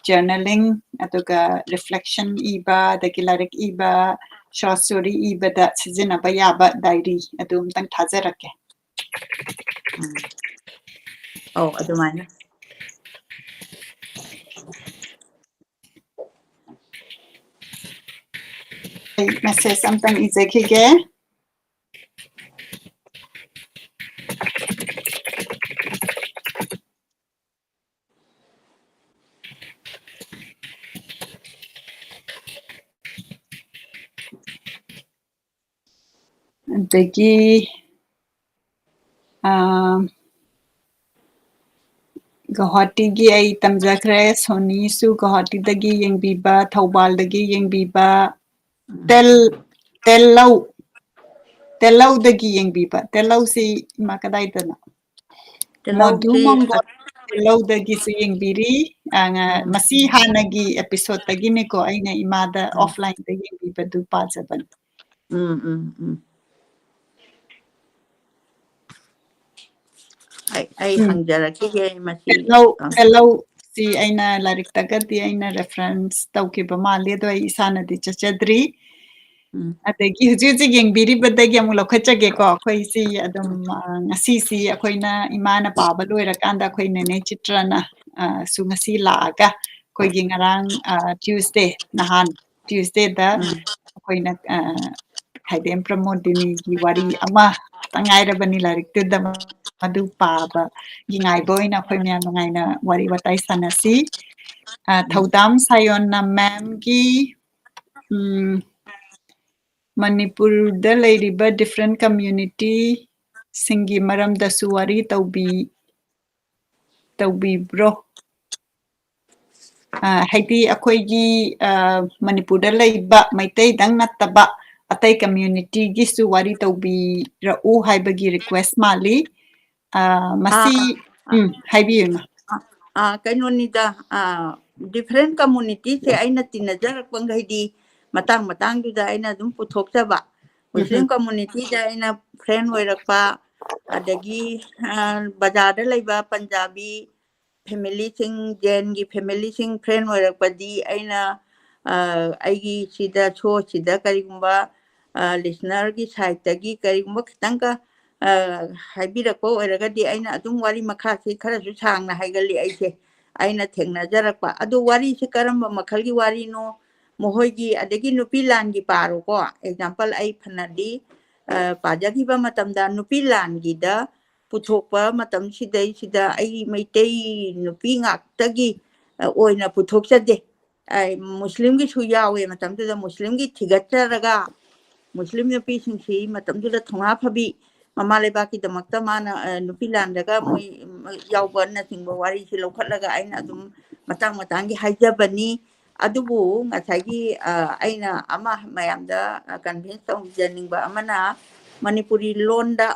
ꯖꯔꯅꯦꯂꯤꯡ ꯑꯗꯨꯒ ꯔꯤꯐ꯭ꯂꯦꯛꯁꯟ ꯏꯕ ꯑꯗꯒꯤ ꯂꯥꯏꯔꯤꯛ ꯏꯕ ꯁꯣꯔꯠ ꯁ꯭ꯇꯣꯔꯤ ꯏꯕꯗ ꯁꯤꯖꯤꯟꯅꯕ ꯌꯥꯕ ꯗꯥꯏꯔꯤ ꯑꯗꯨ ꯑꯝꯇꯪ ꯊꯥꯖꯔꯛꯀꯦ ꯑꯗꯨꯃꯥꯏꯅ ꯃꯦꯁꯦꯖ ꯑꯝꯇꯪ ꯏꯖꯈꯤꯒꯦ ꯑꯗꯒꯤ ꯒꯧꯍꯥꯇꯤꯒꯤ ꯑꯩ ꯇꯝꯖꯈ꯭ꯔꯦ ꯁꯣꯅꯤꯁꯨ ꯒꯧꯍꯥꯇꯤꯗꯒꯤ ꯌꯦꯡꯕꯤꯕ ꯊꯧꯕꯥꯜꯗꯒꯤ ꯌꯦꯡꯕꯤꯕ ꯇꯦꯜꯂꯧꯗꯒꯤ ꯌꯦꯡꯕꯤꯕ ꯇꯦꯜꯂꯧꯁꯤ ꯏꯃꯥ ꯀꯗꯥꯏꯗꯅꯣ ꯃꯣꯙꯨ ꯇꯤꯜꯍꯧꯁꯤ ꯃꯪꯒꯣꯜ ꯇꯦꯜꯂꯧꯗꯒꯤꯁꯨ ꯌꯦꯡꯕꯤꯔꯤ ꯃꯁꯤ ꯍꯥꯟꯅꯒꯤ ꯑꯦꯄꯤꯁꯣꯗꯇꯒꯤꯅꯤꯀꯣ ꯑꯩꯅ ꯏꯃꯥꯗ ꯑꯣꯐꯂꯥꯏꯟꯗ ꯌꯦꯡꯕꯤꯕꯗꯨ ꯄꯥꯖꯕꯅꯤ ꯑꯩ ꯍꯪꯖꯔꯛꯈꯤꯒꯦ ꯃꯁꯤ ꯇꯦꯜꯂꯧꯁꯤ ꯑꯩꯅ ꯂꯥꯏꯔꯤꯛꯇꯒꯗꯤ ꯑꯩꯅ ꯔꯦꯐꯔꯦꯟꯁ ꯇꯧꯈꯤꯕ ꯃꯥꯜꯂꯤ ꯑꯗꯣ ꯑꯩ ꯏꯁꯥꯅꯗꯤ ꯆꯠꯆꯗ꯭ꯔꯤ ꯑꯗꯒꯤ ꯍꯧꯖꯤꯛ ꯍꯧꯖꯤꯛ ꯌꯦꯡꯕꯤꯔꯤꯕꯗꯒꯤ ꯑꯃꯨꯛ ꯂꯧꯈꯠꯆꯒꯦꯀꯣ ꯑꯩꯈꯣꯏꯁꯤ ꯑꯗꯨꯝ ꯉꯁꯤꯁꯤ ꯑꯩꯈꯣꯏꯅ ꯏꯃꯥꯅ ꯄꯥꯕ ꯂꯣꯏꯔꯀꯥꯟꯗ ꯑꯩꯈꯣꯏ ꯅꯦꯅꯦ ꯆꯤꯇ꯭ꯔꯅ ꯁꯨ ꯉꯁꯤ ꯂꯥꯛꯑꯒ ꯑꯩꯈꯣꯏꯒꯤ ꯉꯔꯥꯡ ꯇ꯭ꯌꯨꯁꯗꯦ ꯅꯍꯥꯟ ꯇ꯭ꯌꯨꯁꯗꯦꯗ ꯑꯩꯈꯣꯏꯅ ꯈꯥꯏꯗꯦꯝ ꯄ꯭ꯔꯃꯣꯗꯤꯅꯤꯒꯤ ꯋꯥꯔꯤ ꯑꯃ ꯉꯥꯏꯔꯕꯅꯤ ꯂꯥꯏꯔꯤꯛꯇꯨꯗ ꯃꯗꯨ ꯄꯥꯕꯒꯤ ꯉꯥꯏꯕ ꯑꯣꯏꯅ ꯑꯩꯈꯣꯏ ꯃꯌꯥꯝ ꯅꯨꯡꯉꯥꯏꯅ ꯋꯥꯔꯤ ꯋꯥꯇꯥꯏ ꯁꯥꯟꯅꯁꯤ ꯊꯧꯗꯥꯝ ꯁꯥꯌꯣꯟꯅ ꯃꯦꯝꯒꯤ ꯃꯅꯤꯄꯨꯔꯗ ꯂꯩꯔꯤꯕ ꯗꯤꯐ꯭ꯔꯦꯟ ꯀꯝꯃ꯭ꯌꯨꯅꯤꯇꯤꯁꯤꯡꯒꯤ ꯃꯔꯝꯗꯁꯨ ꯋꯥꯔꯤ ꯇꯧꯕꯤꯕ꯭ꯔꯣ ꯍꯥꯏꯗꯤ ꯑꯩꯈꯣꯏꯒꯤ ꯃꯅꯤꯄꯨꯔꯗ ꯂꯩꯕ ꯃꯩꯇꯩꯗꯪ ꯅꯠꯇꯕ ꯑꯇꯩ ꯀꯝꯃ꯭ꯌꯨꯅꯤꯇꯤꯒꯤꯁꯨ ꯋꯥꯔꯤ ꯇꯧꯕꯤꯔꯛꯎ ꯍꯥꯏꯕꯒꯤ ꯔꯤꯀ꯭ꯋꯦꯁ ꯃꯥꯜꯂꯤ ꯃꯁꯤ ꯍꯥꯏꯕꯤꯌꯨ ꯀꯩꯅꯣꯅꯤꯗ ꯗꯤꯐ꯭ꯔꯦꯟ ꯀꯝꯃꯨꯅꯤꯇꯤꯁꯦ ꯑꯩꯅ ꯇꯤꯟꯅꯖꯔꯛꯄꯈꯩꯗꯤ ꯃꯇꯥꯡꯗꯨꯗ ꯑꯩꯅ ꯑꯗꯨꯝ ꯄꯨꯊꯣꯛꯆꯕ ꯃꯨꯁꯂꯤꯝ ꯀꯝꯃꯨꯅꯤꯇꯤꯗ ꯑꯩꯅ ꯐ꯭ꯔꯦꯟ ꯑꯣꯏꯔꯛꯄ ꯑꯗꯒꯤ ꯕꯖꯥꯔꯗ ꯂꯩꯕ ꯄꯟꯖꯥꯕꯤ ꯐꯦꯃꯤꯂꯤꯁꯤꯡ ꯖꯦꯟꯒꯤ ꯐꯦꯃꯤꯂꯤꯁꯤꯡ ꯐ꯭ꯔꯦꯟ ꯑꯣꯏꯔꯛꯄꯗꯤ ꯑꯩꯅ ꯑꯩꯒꯤ ꯁꯣꯁꯤꯗ ꯀꯔꯤꯒꯨꯝꯕ ꯂꯤꯁꯅꯔꯒꯤ ꯁꯥꯏꯠꯇꯒꯤ ꯀꯔꯤꯒꯨꯝꯕ ꯈꯤꯇꯪꯒ ꯍꯥꯏꯕꯤꯔꯛꯄ ꯑꯣꯏꯔꯒꯗꯤ ꯑꯩꯅ ꯑꯗꯨꯝ ꯋꯥꯔꯤ ꯃꯈꯥꯁꯤ ꯈꯔꯁꯨ ꯁꯥꯡꯅ ꯍꯥꯏꯒꯜꯂꯤ ꯑꯩꯁꯦ ꯑꯩꯅ ꯊꯦꯡꯅꯖꯔꯛꯄ ꯑꯗꯨ ꯋꯥꯔꯤꯁꯤ ꯀꯔꯝꯕ ꯃꯈꯜꯒꯤ ꯋꯥꯔꯤꯅꯣ ꯃꯈꯣꯏꯒꯤ ꯑꯗꯒꯤ ꯅꯨꯄꯤ ꯂꯥꯟꯒꯤ ꯄꯥꯔꯣꯀꯣ ꯑꯦꯛꯖꯥꯝꯄꯜ ꯑꯩ ꯐꯅꯗꯤ ꯄꯥꯖꯈꯤꯕ ꯃꯇꯝꯗ ꯅꯨꯄꯤ ꯂꯥꯟꯒꯤꯗ ꯄꯨꯊꯣꯛꯄ ꯃꯇꯝꯁꯤꯗꯩꯁꯤꯗ ꯑꯩ ꯃꯩꯇꯩ ꯅꯨꯄꯤ ꯉꯥꯛꯇꯒꯤ ꯑꯣꯏꯅ ꯄꯨꯊꯣꯛꯆꯗꯦ ꯃꯨꯁꯂꯤꯝꯒꯤꯁꯨ ꯌꯥꯎꯋꯦ ꯃꯇꯝꯗꯨꯗ ꯃꯨꯁꯂꯤꯝꯒꯤ ꯊꯤꯒꯠꯆꯔꯒ ꯃꯨꯁꯂꯤꯝ ꯅꯨꯄꯤꯁꯤꯡꯁꯤ ꯃꯇꯝꯗꯨꯗ ꯊꯧꯅꯥ ꯐꯕꯤ ꯃꯃꯥ ꯂꯩꯕꯥꯛꯀꯤꯗꯃꯛꯇ ꯃꯥꯅ ꯅꯨꯄꯤ ꯂꯥꯟꯗꯒ ꯃꯣꯏ ꯌꯥꯎꯕꯅꯆꯤꯡꯕ ꯋꯥꯔꯤꯁꯤ ꯂꯧꯈꯠꯂꯒ ꯑꯩꯅ ꯑꯗꯨꯝ ꯃꯇꯥꯡꯒꯤ ꯍꯥꯏꯖꯕꯅꯤ ꯑꯗꯨꯕꯨ ꯉꯁꯥꯏꯒꯤ ꯑꯩꯅ ꯑꯃ ꯃꯌꯥꯝꯗ ꯀꯟꯚꯤꯟꯁ ꯇꯧꯖꯅꯤꯡꯕ ꯑꯃꯅ ꯃꯅꯤꯄꯨꯔꯤ ꯂꯣꯟꯗ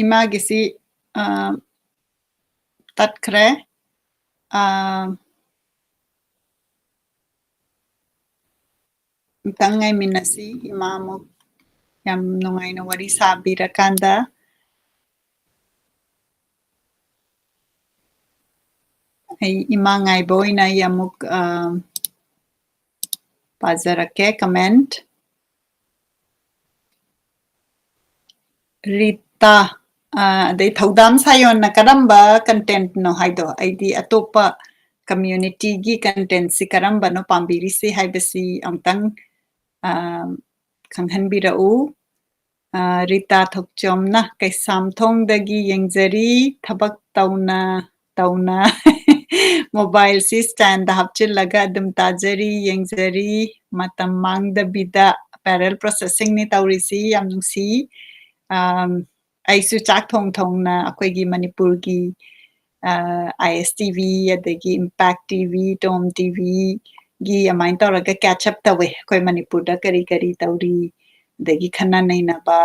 ꯏꯃꯥꯒꯤꯁꯤ ꯇꯠꯈ꯭ꯔꯦ ꯑꯝꯇꯪ ꯉꯥꯏꯃꯤꯟꯅꯁꯤ ꯏꯃꯥ ꯑꯃꯨꯛ ꯌꯥꯝ ꯅꯨꯡꯉꯥꯏꯅ ꯋꯥꯔꯤ ꯁꯥꯕꯤꯔꯀꯥꯟꯗ ꯑꯩ ꯏꯃꯥ ꯉꯥꯏꯕ ꯑꯣꯏꯅ ꯑꯩ ꯑꯃꯨꯛ ꯄꯥꯖꯔꯛꯀꯦ ꯀꯃꯦꯟꯠ ꯔꯤꯇꯥ ꯑꯗꯩ ꯊꯧꯗꯥꯝ ꯁꯥꯌꯣꯟꯅ ꯀꯔꯝꯕ ꯀꯟꯇꯦꯟꯠꯅꯣ ꯍꯥꯏꯗꯣ ꯑꯩꯗꯤ ꯑꯇꯣꯞꯄ ꯀꯝꯃ꯭ꯌꯨꯅꯤꯇꯤꯒꯤ ꯀꯟꯇꯦꯟꯠꯁꯤ ꯀꯔꯝꯕꯅꯣ ꯄꯥꯝꯕꯤꯔꯤꯁꯤ ꯍꯥꯏꯕꯁꯤ ꯑꯃꯨꯛꯇꯪ ꯈꯪꯍꯟꯕꯤꯔꯛꯎ ꯔꯤꯇꯥ ꯊꯣꯛꯆꯣꯝꯅ ꯀꯩꯁꯥꯝꯊꯣꯡꯗꯒꯤ ꯌꯦꯡꯖꯔꯤ ꯊꯕꯛ ꯇꯧꯅ ꯃꯣꯕꯥꯏꯜꯁꯤ ꯁ꯭ꯇꯦꯟꯗ ꯍꯥꯞꯆꯤꯜꯂꯒ ꯑꯗꯨꯝ ꯇꯥꯖꯔꯤ ꯌꯦꯡꯖꯔꯤ ꯃꯇꯝ ꯃꯥꯡꯗꯕꯤꯗ ꯄꯦꯔꯦꯜ ꯄ꯭ꯔꯣꯁꯦꯁꯤꯡꯅꯤ ꯇꯧꯔꯤꯁꯤ ꯌꯥꯝ ꯅꯨꯡꯁꯤ ꯑꯩꯁꯨ ꯆꯥꯛ ꯊꯣꯡꯅ ꯑꯩꯈꯣꯏꯒꯤ ꯃꯅꯤꯄꯨꯔꯒꯤ ISTV ꯑꯗꯒꯤ ꯏꯝꯄꯦꯛ TV ꯇꯣꯝ TVꯒꯤ ꯑꯗꯨꯃꯥꯏꯅ ꯇꯧꯔꯒ ꯀꯦꯠꯆ ꯑꯞ ꯇꯧꯋꯦ ꯑꯩꯈꯣꯏ ꯃꯅꯤꯄꯨꯔꯗ ꯀꯔꯤ ꯇꯧꯔꯤ ꯑꯗꯒꯤ ꯈꯟꯅ ꯅꯩꯅꯕ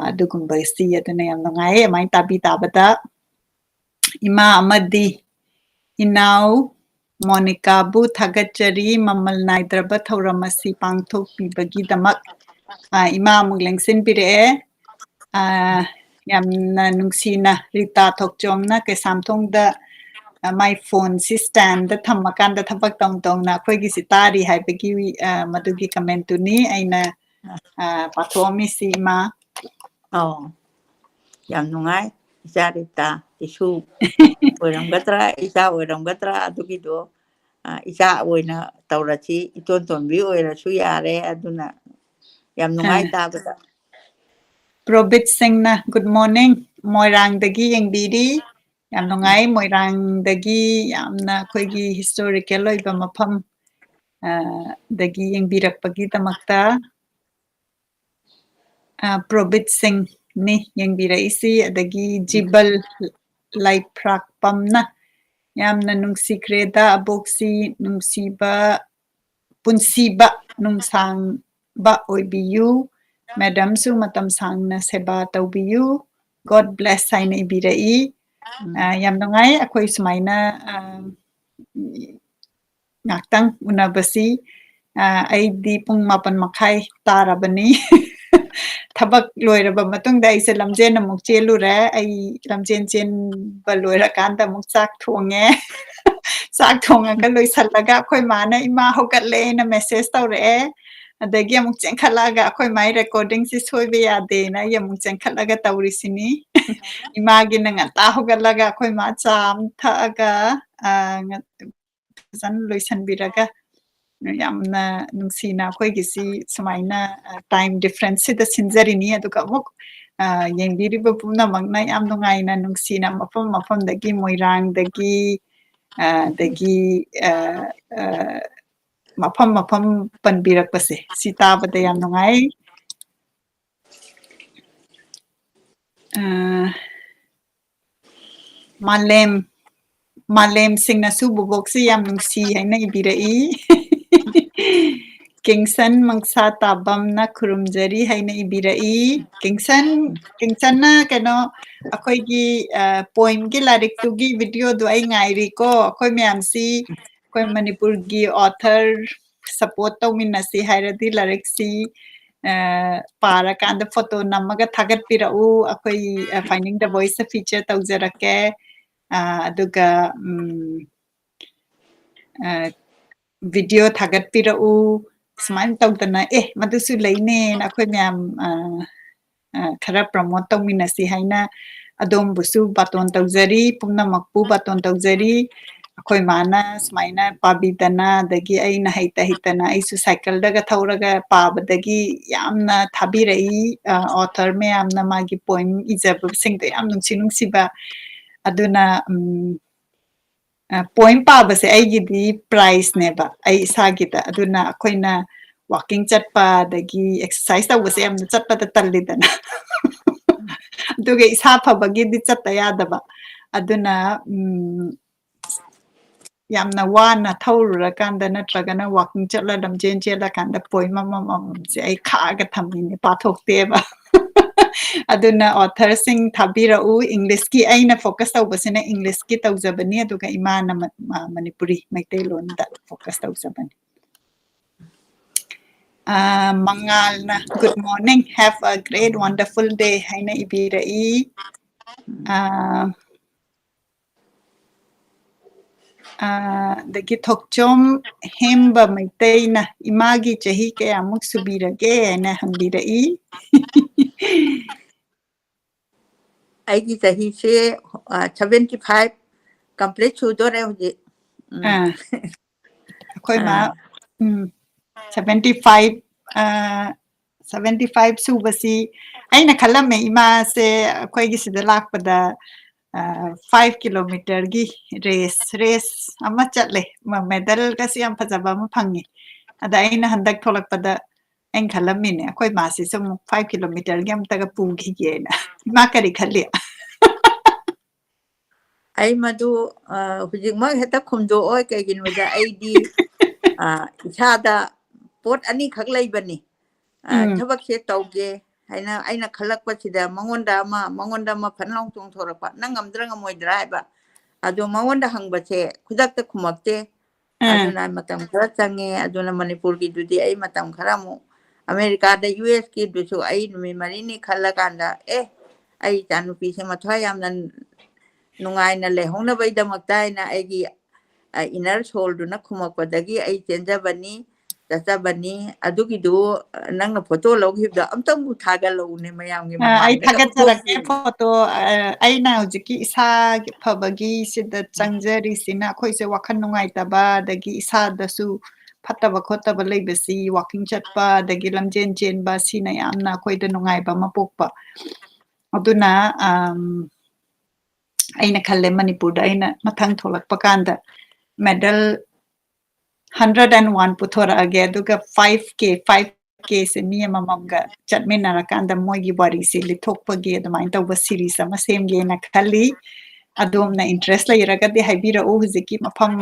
ꯑꯗꯨꯒꯨꯝꯕꯁꯤ ꯑꯗꯨꯅ ꯌꯥꯝ ꯅꯨꯡꯉꯥꯏꯌꯦ ꯑꯗꯨꯃꯥꯏꯅ ꯇꯥꯕꯗ ꯏꯃꯥ ꯑꯃꯗꯤ ꯏꯅꯥꯎ ꯃꯣꯅꯤꯀꯥꯕꯨ ꯊꯥꯒꯠꯆꯔꯤ ꯃꯃꯜ ꯅꯥꯏꯗ꯭ꯔꯕ ꯊꯧꯔꯝ ꯑꯁꯤ ꯄꯥꯡꯊꯣꯛꯄꯤꯕꯒꯤꯗꯃꯛ ꯏꯃꯥ ꯑꯃꯨꯛ ꯂꯦꯡꯁꯤꯟꯕꯤꯔꯛꯑꯦ ꯌꯥꯝꯅ ꯅꯨꯡꯁꯤꯅ ꯔꯤꯇꯥ ꯊꯣꯛꯆꯣꯝꯅ ꯀꯩꯁꯥꯝꯊꯣꯡꯗ ꯃꯥꯏ ꯐꯣꯟꯁꯤ ꯁ꯭ꯇꯦꯟꯗ ꯊꯝꯃꯀꯥꯟꯗ ꯊꯕꯛ ꯇꯧꯅ ꯑꯩꯈꯣꯏꯒꯤꯁꯤ ꯇꯥꯔꯤ ꯍꯥꯏꯕꯒꯤ ꯃꯗꯨꯒꯤ ꯀꯃꯦꯟꯇꯨꯅꯤ ꯑꯩꯅ ꯄꯥꯊꯣꯛꯑꯝꯃꯤꯁꯤ ꯏꯃꯥ ꯌꯥꯝ ꯅꯨꯡꯉꯥꯏ ꯏꯆꯥ ꯔꯤꯇꯥ ꯏꯁꯨ ꯑꯣꯏꯔꯝꯒꯗ꯭ꯔꯥ ꯏꯆꯥ ꯑꯣꯏꯔꯝꯒꯗ꯭ꯔꯥ ꯑꯗꯨꯒꯤꯗꯣ ꯏꯆꯥ ꯑꯣꯏꯅ ꯇꯧꯔꯁꯤ ꯏꯇꯣꯟ ꯇꯣꯟꯕꯤ ꯑꯣꯏꯔꯁꯨ ꯌꯥꯔꯦ ꯑꯗꯨꯅ ꯌꯥꯝ ꯅꯨꯡꯉꯥꯏ ꯇꯥꯕꯗ ꯄ꯭ꯔꯣꯕꯤꯠ ꯁꯤꯡꯅ ꯒꯨꯗ ꯃꯣꯔꯅꯤꯡ ꯃꯣꯏꯔꯥꯡꯗꯒꯤ ꯌꯦꯡꯕꯤꯔꯤ ꯌꯥꯝ ꯅꯨꯡꯉꯥꯏ ꯃꯣꯏꯔꯥꯡꯗꯒꯤ ꯌꯥꯝꯅ ꯑꯩꯈꯣꯏꯒꯤ ꯍꯤꯁꯇꯣꯔꯤꯀꯦꯜ ꯑꯣꯏꯕ ꯃꯐꯝ ꯗꯒꯤ ꯌꯦꯡꯕꯤꯔꯛꯄꯒꯤꯗꯃꯛꯇ ꯄ꯭ꯔꯣꯕꯤꯠ ꯁꯤꯡꯅꯤ ꯌꯦꯡꯕꯤꯔꯛꯏꯁꯤ ꯑꯗꯒꯤ ꯖꯤꯕꯜ ꯂꯥꯏꯐ꯭ꯔꯥꯛꯄꯝꯅ ꯌꯥꯝꯅ ꯅꯨꯡꯁꯤꯈ꯭ꯔꯦꯗ ꯑꯕꯣꯛꯁꯤ ꯅꯨꯡꯁꯤꯕ ꯄꯨꯟꯁꯤꯕ ꯅꯨꯡꯁꯥꯡꯕ ꯑꯣꯏꯕꯤꯌꯨ ꯃꯦꯗꯥꯝꯁꯨ ꯃꯇꯝ ꯁꯥꯡꯅ ꯁꯦꯕꯥ ꯇꯧꯕꯤꯌꯨ ꯒꯣꯗ ꯕ꯭ꯂꯦꯁ ꯍꯥꯏꯅ ꯏꯕꯤꯔꯛꯏ ꯌꯥꯝ ꯅꯨꯡꯉꯥꯏ ꯑꯩꯈꯣꯏ ꯁꯨꯃꯥꯏꯅ ꯉꯥꯛꯇꯪ ꯎꯅꯕꯁꯤ ꯑꯩꯗꯤ ꯄꯨꯡ 8:30 ꯇꯥꯔꯕꯅꯤ ꯊꯕꯛ ꯂꯣꯏꯔꯕ ꯃꯇꯨꯡꯗ ꯑꯩꯁꯦ ꯂꯝꯖꯦꯟ ꯑꯃꯨꯛ ꯆꯦꯜꯂꯨꯔꯦ ꯑꯩ ꯂꯝꯖꯦꯟ ꯆꯦꯟꯕ ꯂꯣꯏꯔꯀꯥꯟꯗ ꯑꯃꯨꯛ ꯆꯥꯛ ꯊꯣꯡꯉꯦ ꯆꯥꯛ ꯊꯣꯡꯉꯒ ꯂꯣꯏꯁꯜꯂꯒ ꯑꯩꯈꯣꯏ ꯃꯥꯅ ꯏꯃꯥ ꯍꯧꯒꯠꯂꯦꯅ ꯃꯦꯁꯦꯖ ꯇꯧꯔꯛꯑꯦ ꯑꯗꯒꯤ ꯑꯃꯨꯛ ꯆꯦꯟꯈꯠꯂꯛꯑꯒ ꯑꯩꯈꯣꯏ ꯃꯥꯏ ꯔꯦꯀꯣꯔꯗꯤꯡꯁꯤ ꯁꯣꯏꯕ ꯌꯥꯗꯦꯅ ꯑꯩ ꯑꯃꯨꯛ ꯆꯦꯟꯈꯠꯂꯒ ꯇꯧꯔꯤꯁꯤꯅꯤ ꯏꯃꯥꯒꯤꯅ ꯉꯟꯇꯥ ꯍꯧꯒꯠꯂꯒ ꯑꯩꯈꯣꯏ ꯃꯥ ꯆꯥ ꯑꯃ ꯊꯛꯑꯒ ꯐꯖꯅ ꯂꯣꯏꯁꯟꯕꯤꯔꯒ ꯌꯥꯝꯅ ꯅꯨꯡꯁꯤꯅ ꯑꯩꯈꯣꯏꯒꯤꯁꯤ ꯁꯨꯃꯥꯏꯅ ꯇꯥꯏꯝ ꯗꯤꯐ꯭ꯔꯦꯟꯁꯁꯤꯗ ꯁꯤꯟꯖꯔꯤꯅꯤ ꯑꯗꯨꯒ ꯑꯃꯨꯛ ꯌꯦꯡꯕꯤꯔꯤꯕ ꯄꯨꯝꯅꯃꯛꯅ ꯌꯥꯝ ꯅꯨꯡꯉꯥꯏꯅ ꯅꯨꯡꯁꯤꯅ ꯃꯐꯝ ꯃꯐꯝꯗꯒꯤ ꯃꯣꯏꯔꯥꯡꯗꯒꯤ ꯑꯗꯒꯤ ꯃꯐꯝ ꯃꯐꯝ ꯄꯟꯕꯤꯔꯛꯄꯁꯦ ꯁꯤ ꯇꯥꯕꯗ ꯌꯥꯝ ꯅꯨꯡꯉꯥꯏ ꯃꯥꯂꯦꯝꯁꯤꯡꯅꯁꯨ ꯕꯨꯕꯣꯛꯁꯤ ꯌꯥꯝ ꯅꯨꯡꯁꯤ ꯍꯥꯏꯅ ꯏꯕꯤꯔꯛꯏ ꯀꯤꯡꯁꯟ ꯃꯪꯁꯥ ꯇꯥꯕꯝꯅ ꯈꯨꯔꯨꯝꯖꯔꯤ ꯍꯥꯏꯅ ꯏꯕꯤꯔꯛꯏ ꯀꯤꯡꯁꯟꯅ ꯀꯩꯅꯣ ꯑꯩꯈꯣꯏꯒꯤ ꯄꯣꯏꯝꯒꯤ ꯂꯥꯏꯔꯤꯛꯇꯨꯒꯤ ꯚꯤꯗꯤꯑꯣꯗꯣ ꯑꯩ ꯉꯥꯏꯔꯤꯀꯣ ꯑꯩꯈꯣꯏ ꯃꯌꯥꯝꯁꯤ ꯑꯩꯈꯣꯏ ꯃꯅꯤꯄꯨꯔꯒꯤ ꯑꯣꯊꯔ ꯁꯄꯣꯔꯠ ꯇꯧꯃꯤꯟꯅꯁꯤ ꯍꯥꯏꯔꯗꯤ ꯂꯥꯏꯔꯤꯛꯁꯤ ꯄꯥꯔꯀꯥꯟꯗ ꯐꯣꯇꯣ ꯅꯝꯃꯒ ꯊꯥꯒꯠꯄꯤꯔꯛꯎ ꯑꯩꯈꯣꯏ ꯐꯥꯏꯟꯗꯤꯡ ꯗ ꯚꯣꯏꯁꯇ ꯐꯤꯆꯔ ꯇꯧꯖꯔꯛꯀꯦ ꯑꯗꯨꯒ ꯚꯤꯗꯤꯑꯣ ꯊꯥꯒꯠꯄꯤꯔꯛꯎ ꯁꯨꯃꯥꯏꯅ ꯇꯧꯗꯅ ꯃꯗꯨꯁꯨ ꯂꯩꯅꯦꯅ ꯑꯩꯈꯣꯏ ꯃꯌꯥꯝ ꯈꯔ ꯄ꯭ꯔꯃꯣꯠ ꯇꯧꯃꯤꯟꯅꯁꯤ ꯍꯥꯏꯅ ꯑꯗꯣꯝꯕꯨꯁꯨ ꯕꯥꯇꯣꯟ ꯇꯧꯖꯔꯤ ꯄꯨꯝꯅꯃꯛꯄꯨ ꯕꯥꯇꯣꯟ ꯇꯧꯖꯔꯤ ꯑꯩꯈꯣꯏ ꯃꯥꯅ ꯁꯨꯃꯥꯏꯅ ꯄꯥꯕꯤꯗꯅ ꯑꯗꯒꯤ ꯑꯩꯅ ꯍꯩꯇꯅ ꯑꯩꯁꯨ ꯁꯥꯏꯀꯜꯗꯒ ꯊꯧꯔꯒ ꯄꯥꯕꯗꯒꯤ ꯌꯥꯝꯅ ꯊꯥꯕꯤꯔꯛꯏ ꯑꯣꯊꯔ ꯃꯌꯥꯝꯅ ꯃꯥꯒꯤ ꯄꯣꯏꯝ ꯏꯖꯕꯁꯤꯡꯗꯣ ꯌꯥꯝ ꯅꯨꯡꯁꯤꯕ ꯑꯗꯨꯅ ꯄꯣꯏꯝ ꯄꯥꯕꯁꯦ ꯑꯩꯒꯤꯗꯤ ꯄ꯭ꯔꯥꯏꯖꯅꯦꯕ ꯑꯩ ꯏꯁꯥꯒꯤꯗ ꯑꯗꯨꯅ ꯑꯩꯈꯣꯏꯅ ꯋꯥꯛꯀꯤꯡ ꯆꯠꯄ ꯑꯗꯒꯤ ꯑꯦꯛꯁꯔꯁꯥꯏꯁ ꯇꯧꯕꯁꯦ ꯌꯥꯝꯅ ꯆꯠꯄꯗ ꯇꯜꯂꯤꯗꯅ ꯑꯗꯨꯒ ꯏꯁꯥ ꯐꯕꯒꯤꯗꯤꯆꯠꯇ ꯌꯥꯗꯕ ꯑꯗꯨꯅ ꯌꯥꯝꯅ ꯋꯥꯅ ꯊꯧꯔꯨꯔꯀꯥꯟꯗ ꯅꯠꯇ꯭ꯔꯒꯅ ꯋꯥꯛꯀꯤꯡ ꯆꯠꯂ ꯂꯝꯖꯦꯟ ꯆꯦꯜꯂꯀꯥꯟꯗ ꯄꯣꯏꯝ ꯑꯃꯃꯝꯁꯦ ꯑꯩ ꯈꯥꯛꯑꯒ ꯊꯝꯃꯤꯅꯦ ꯄꯥꯊꯣꯛꯇꯦꯕ ꯑꯗꯨꯅ ꯑꯣꯊꯔꯁꯤꯡ ꯊꯥꯕꯤꯔꯛꯎ ꯏꯪꯂꯤꯁꯀꯤ ꯑꯩꯅ ꯐꯣꯀꯁ ꯇꯧꯕꯁꯤꯅ ꯏꯪꯂꯤꯁꯀꯤ ꯇꯧꯖꯕꯅꯤ ꯑꯗꯨꯒ ꯏꯃꯥꯅ ꯃꯅꯤꯄꯨꯔꯤ ꯃꯩꯇꯩꯂꯣꯟꯗ ꯐꯣꯀꯁ ꯇꯧꯖꯕꯅꯤ ꯃꯉꯥꯜꯅ ꯒꯨꯗ ꯃꯣꯔꯅꯤꯡ ꯍꯦꯚ ꯑ ꯒ꯭ꯔꯦꯠ ꯋꯟꯗꯔꯐꯨꯜ ꯗꯦ ꯍꯥꯏꯅ ꯏꯕꯤꯔꯛꯏ ꯑꯗꯒꯤ ꯊꯣꯛꯆꯣꯝ ꯍꯦꯝꯕ ꯃꯩꯇꯩꯅ ꯏꯃꯥꯒꯤ ꯆꯍꯤ ꯀꯌꯥꯃꯨꯛ ꯁꯨꯕꯤꯔꯒꯦ ꯍꯥꯏꯅ ꯍꯪꯕꯤꯔꯛꯏ ꯑꯩꯒꯤ ꯆꯍꯤꯁꯦ 75 ꯀꯝꯄ꯭ꯂꯤꯠ ꯁꯨꯗꯣꯔꯦ ꯍꯧꯖꯤꯛ ꯑꯩꯈꯣꯏ ꯃꯥ 75 ꯁꯨꯕꯁꯤ ꯑꯩꯅ ꯈꯜꯂꯝꯃꯦ ꯏꯃꯥꯁꯦ ꯑꯩꯈꯣꯏꯒꯤ ꯁꯤꯗ ꯂꯥꯛꯄꯗ 5 ꯀꯤꯂꯣꯃꯤꯇꯔꯒꯤ ꯔꯦꯁ ꯑꯃ ꯆꯠꯂꯦ ꯃꯦꯗꯜꯒꯁꯤ ꯌꯥꯝ ꯐꯖꯕ ꯑꯃ ꯐꯪꯉꯦ ꯑꯗ ꯑꯩꯅ ꯍꯟꯗꯛ ꯊꯣꯛꯂꯛꯄꯗ ꯑꯩꯅ ꯈꯜꯂꯝꯃꯤꯅꯦ ꯑꯩꯈꯣꯏ ꯃꯥꯁꯤꯁꯨ ꯑꯃꯨꯛ 5 ꯀꯤꯂꯣꯃꯤꯇꯔꯒꯤ ꯑꯃꯇꯒ ꯄꯨꯈꯤꯒꯦꯅ ꯏꯃꯥ ꯀꯔꯤ ꯈꯜꯂꯤ ꯑꯩ ꯃꯗꯨ ꯍꯧꯖꯤꯛꯃꯛ ꯍꯦꯛꯇ ꯈꯨꯝꯗꯣꯛꯑꯣꯏ ꯀꯩꯒꯤꯅꯣꯗ ꯑꯩꯗꯤ ꯏꯁꯥꯗ ꯄꯣꯠ ꯑꯅꯤꯈꯛ ꯂꯩꯕꯅꯤ ꯊꯕꯛꯁꯦ ꯇꯧꯒꯦ ꯍꯥꯏꯅ ꯑꯩꯅ ꯈꯜꯂꯛꯄꯁꯤꯗ ꯃꯉꯣꯟꯗ ꯑꯃ ꯐꯟ ꯂꯥꯎ ꯆꯣꯡꯊꯣꯔꯛꯄ ꯅꯪ ꯉꯝꯗ꯭ꯔꯥ ꯉꯝꯃꯣꯏꯗ꯭ꯔꯥ ꯍꯥꯏꯕ ꯑꯗꯣ ꯃꯉꯣꯟꯗ ꯍꯪꯕꯁꯦ ꯈꯨꯗꯛꯇ ꯈꯨꯝꯃꯛꯇꯦ ꯑꯗꯨꯅ ꯃꯇꯝ ꯈꯔ ꯆꯪꯉꯦ ꯑꯗꯨꯅ ꯃꯅꯤꯄꯨꯔꯒꯤꯗꯨꯗꯤ ꯑꯩ ꯃꯇꯝ ꯈꯔ ꯑꯃꯨꯛ ꯑꯃꯦꯔꯤꯀꯥꯗ US ꯀꯤꯗꯨꯁꯨ ꯑꯩ ꯅꯨꯃꯤꯠ 4ꯅꯤ ꯈꯜꯂꯀꯥꯟꯗ ai chanu pi se mathwa yam nan nungai na le hong na bai da makta na ai gi inner soul du na khumak padagi ai chenja bani tata bani adugi du nang na photo log hib da amtam bu thaga lo ne mayam gi ai mamang da thagat photo jarak photo ai na hojiki isa phabagi sida changjari sina khoi se wakhan nungai taba dagi isa dasu fataba khotaba leibasi walking chatpa dagi lamjen chenba sina yamna khoi da nungai ba mapokpa aduna aina khalle manipur da aina mathang tholakpa kanda medal 101 puthora age aduga 5k se mi amamga chatmena kanda moigi bari si lithokpagi adumai tawba series ama semge na khali adumna interest la iraga de haibira o huziki mafam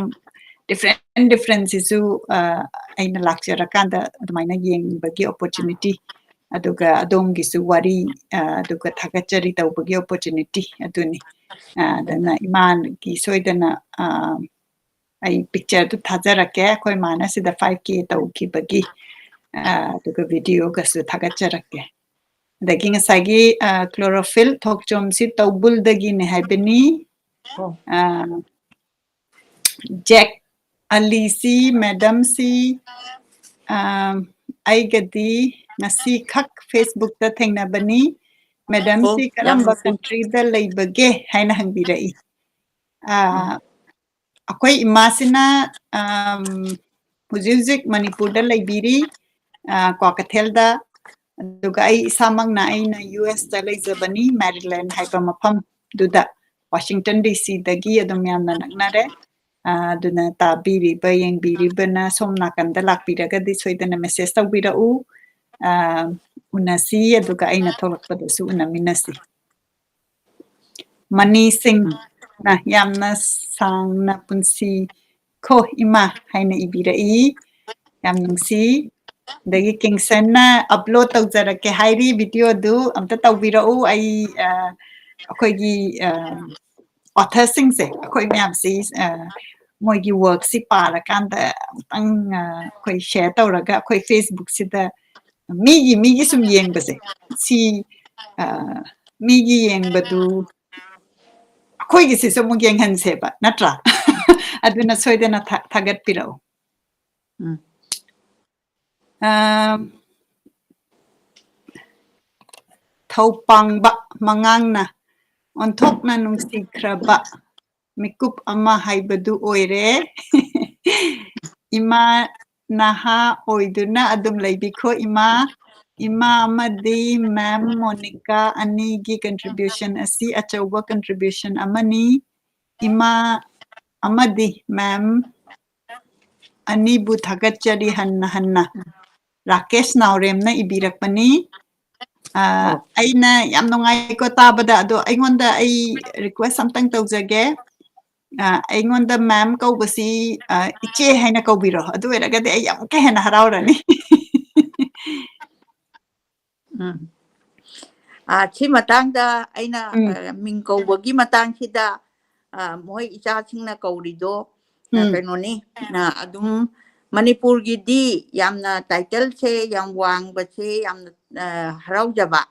different isu aina lakchara kanda adumai na yengbagi opportunity aduga adomgi su wari aduga thagachari tawbagi opportunity aduni dana iman gi soidana ai picture tu thajarake khoi mana sida 5k tawkibagi aduga video ga su thagacharake dagi ngasagi chlorophyll thokchom si tawbul dagi ne haibani Jack Ali si madam si ai gadi ngasi khak Facebook ta thengnabani madam si karamba country da leibage haina hangbirai akwai imasina hujik manipur da leibiri kwakathelda aduga ai isamangna aina US da leizabani Maryland haiba mafam duda Washington DC dagi adum yamna naknare aduna tabiri ba yengbiri bana somna kanda lakpiraga di soidana message tawbira u unasi aduga aina tholakpada su unaminasi Mani Singh na yamna sangna punsi ko ima haina ibirai yam nungsi dagi Kingston na upload tawjarake hairi video du amta tawbira u ai akoigi author singse akoi myam si moigi work si para kanda tang koi share tawraga koi Facebook sida migi sum yengbase si migi yengbadu akoigi si sum yenghanseba natra aduna soidana thagat pirau Thaupangba mangangna onthokna nungsikraba mikup ama haibadu oire ima naha oiduna adum leibikho ima amadi ma'am Monica anigi contribution asi achauba contribution amani ima amadi ma'am anibu thagachari hanna Rakesh Nauremna ibirakpani aina yam nungai ko tabada ado aingonda ai request samtang tawjage aingonda ma'am kaubasi iche haina kaubiro adu eragade ai yam ka hena haraurani chi matang da aina ming kaubagi matang sida moi icha singna kaurido kainoni na adum Manipur gi di yamna title se yam wang ba se yam harau jaba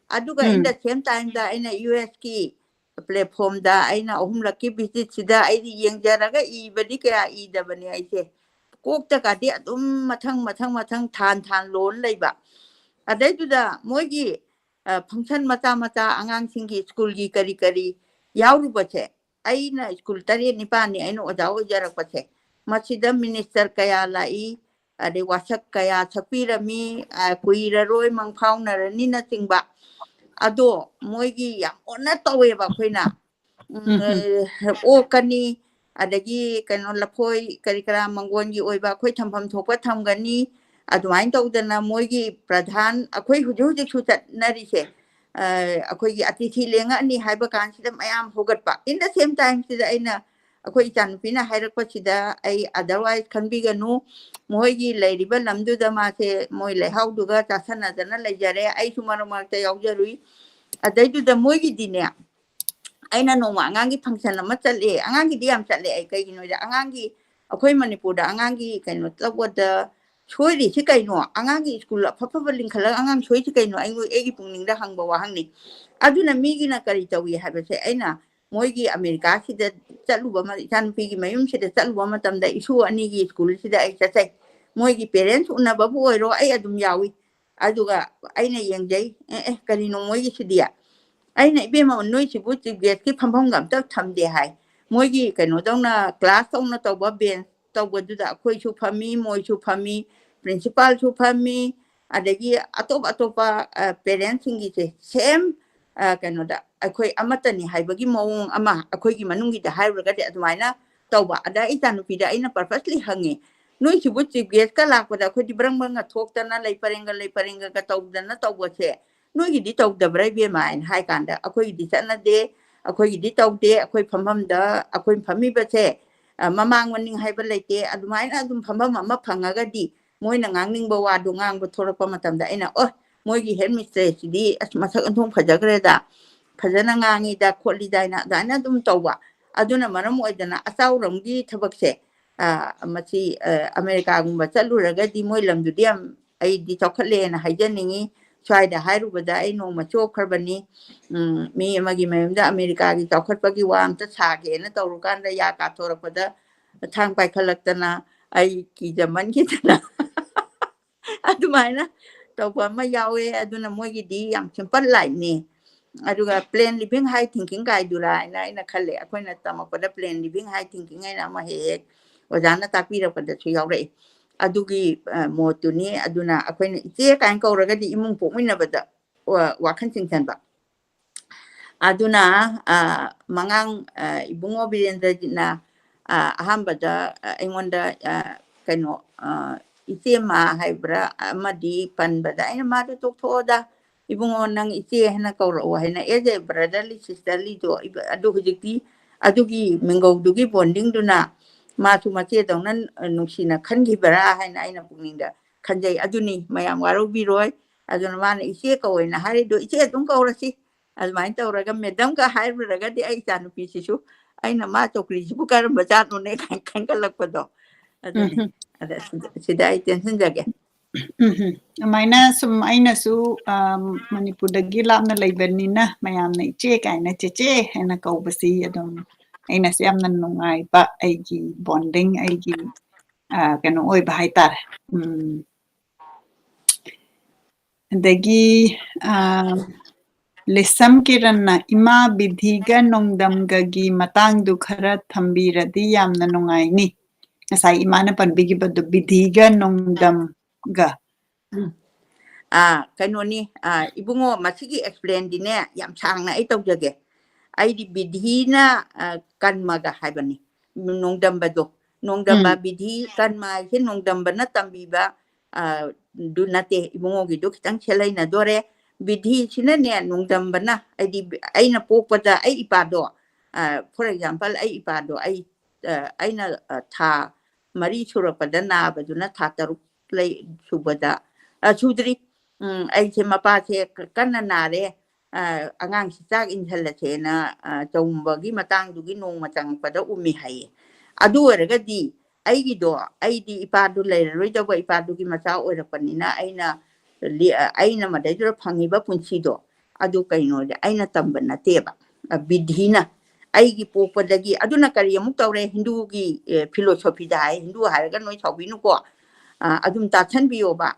aduga in the same time da aina US ki platform da aina ohum lakki visit sida ai yengjaraga I badi kaya I da bani ai se kokta ka di adum mathang than lon leiba adai du da moigi function mata angang singi school gi kari yauru bache aina school tari ni pa ni aina ojaw jarak bache masida minister kaya lai ade wasak kaya chapirami kuiraroi mangphaunarani na tingba ado moigi yam onna tawe ba khoina o kani adagi kano laphoi kari mangwongi oiba khoi thampham thokpa thamgani aduain tawdana moigi pradhan akhoi hujik su chatnari se akhoi gi atithi lenga ni haiba kan sida mayam hogatpa in the same time sida aina akhoi chan pina hairakpa sida ai otherwise khanbiganu moigi leiriba lamdu da ma se moi lehau duga tasana dana lejare ai sumarumakta yaujarui adai du da moigi dine aina noma angangi function ama chale angangi diam chale ai kai gino da angangi akhoi manipur da angangi kaino tawada ช่วยดิที่ไกลหนออ่างกี่สกุลละพับพับลิงขลังอ่างช่วยที่ไกลหนอไอ้งูเอกิปุ่งนิงได้หังบ่าวหังนี่อาดูนะมีกินะการิจาวีให้ไปใช่ไอ้น่ะมวยกี่อเมริกาที่จะจัดรูปมาฉันปีกี่ไม่ยุ่งที่จะจัดรูปมาทำได้อิชูอันนี้กี่สกุลที่ได้ไอ้จะใช่มวยกี่ parents อุณน่ะบ่บ่อยรอไอ้อาดุมยาวีอาดูก็ไอ้เนี่ยยังใจการินมวยกี่สิเดียไอ้เนี่ยเบี้ยมันน้อยชิบุจิเบียดกี่พัมพังกับต้องทำเดียให้มวยกี่กันหนูต้องน่ะคลาสต้องน่ะตัวบ่เบียนตัวบ่ดูดาคุยชูพามีมวยชูพามี principal chu phami adagi atop parents ngi che same kano da akhoi amata ni haibagi mawong ama akhoi gi manung gi da haiba ga de admaina tawba ada itanu pida ina purposely hangi noi chu bu chi ges ka lak pada khoi di brang brang thok ta na lei parenga ka tawda na tawba che noi gi di tawda brai be main hai kan da akhoi di sana de akhoi gi di tawde akhoi phamam da akhoi phami ba che mamang waning haiba leite admaina adum phamam ma phangaga diมวยนังนิ่งบัวดูงางบัวโทรพมาทำได้นะโอ้มวยกี่เห็นมิสเตอร์สิดีมาสักอันทุ่งพจักเลยด่าพจันงางีด่าคนลีได้นะด่านะตุ้มตัวอะดูนะมันมวยด่านะอาสาวรงดีทบักเสมาที่อเมริกากุมบัตรลูระก็ดีมวยลำดูเดียมไอ้ดีทอกเลนะให้เจนนี่ช่วยด่าให้รู้บัดไอ้น้องมาโชว์คาร์บันนี่มีมากี่เมื่อด่าอเมริกากี่ทอกปกิวามจะฉากเห็นนะตัวรู้กันระยะการโทรพดทางไปขลักตนะไอ้กี่จะมันคิดนะadumana tawpa mayawe aduna mogi di yang simple life ni aduga plain living high thinking kai dura ina khale akoina tama pada plain living high thinking ina ma he wajana tapi ra pada chu yaure adugi motu ni aduna akoina ite kan ko raga di imung pokmina bada wa khan singsan ba aduna mangang ibungo birendra jina ahambada aingonda kaino ite ma haibra amadi panbada ina madu tok thoda ibungo nang ite hena kawra wa hena eje brotherly sisterly do adu hujiki adugi mengo dugi bonding duna ma tu ma che dong nan nungsina khangi bara haina ina pungninda khanjai aduni mayam waro biroi aduna mana ite kawina hari do ite tung kawra si almain tawraga medam ka haibra ga di ai chanu pi sisu aina ma chokri bu kar bachat ne kan kalakpado aduni ada sida intention jage amaina sum aina su manipurdagi lapna leibanina mayamna iche kaina cheche hena kaubasi adum aina se yamna nungai ba aigi bonding aigi kano oi ba haitar adagi lesam kiranna ima bidhiga nongdamga gi matangdu khara thambiradi yamna nungai ni ngasai imana panbigi badu bidhiga nongdamga kano ni ibungo masigi explain dine yam changna ai tawjage ai di bidhina kanmaga haibani nongdamba do nongdamba bidhi kanma he nongdamba na tambiba du nate ibungo gi do kitang chelai na dore bidhi china ne nongdamba na ai di aina pokpada ai ipado for example ai ipado aina tha mari churapada na baduna tha taruk lei subada chudri ai che mapa che kanna na re angang si chak in thal che na chomba gi matang du gi nong matang pada umi hai adu erga di ai gi do ai di ipadu lei roi da bai ipadu gi macha ora panina aina madai dur phangi ba punchi do adu kaino de aina tamba na teba bidhina ai gi popadagi aduna kari amuk tawre hindu gi philosophy dai hindu harga noi chawbinu ko adum ta than biyo ba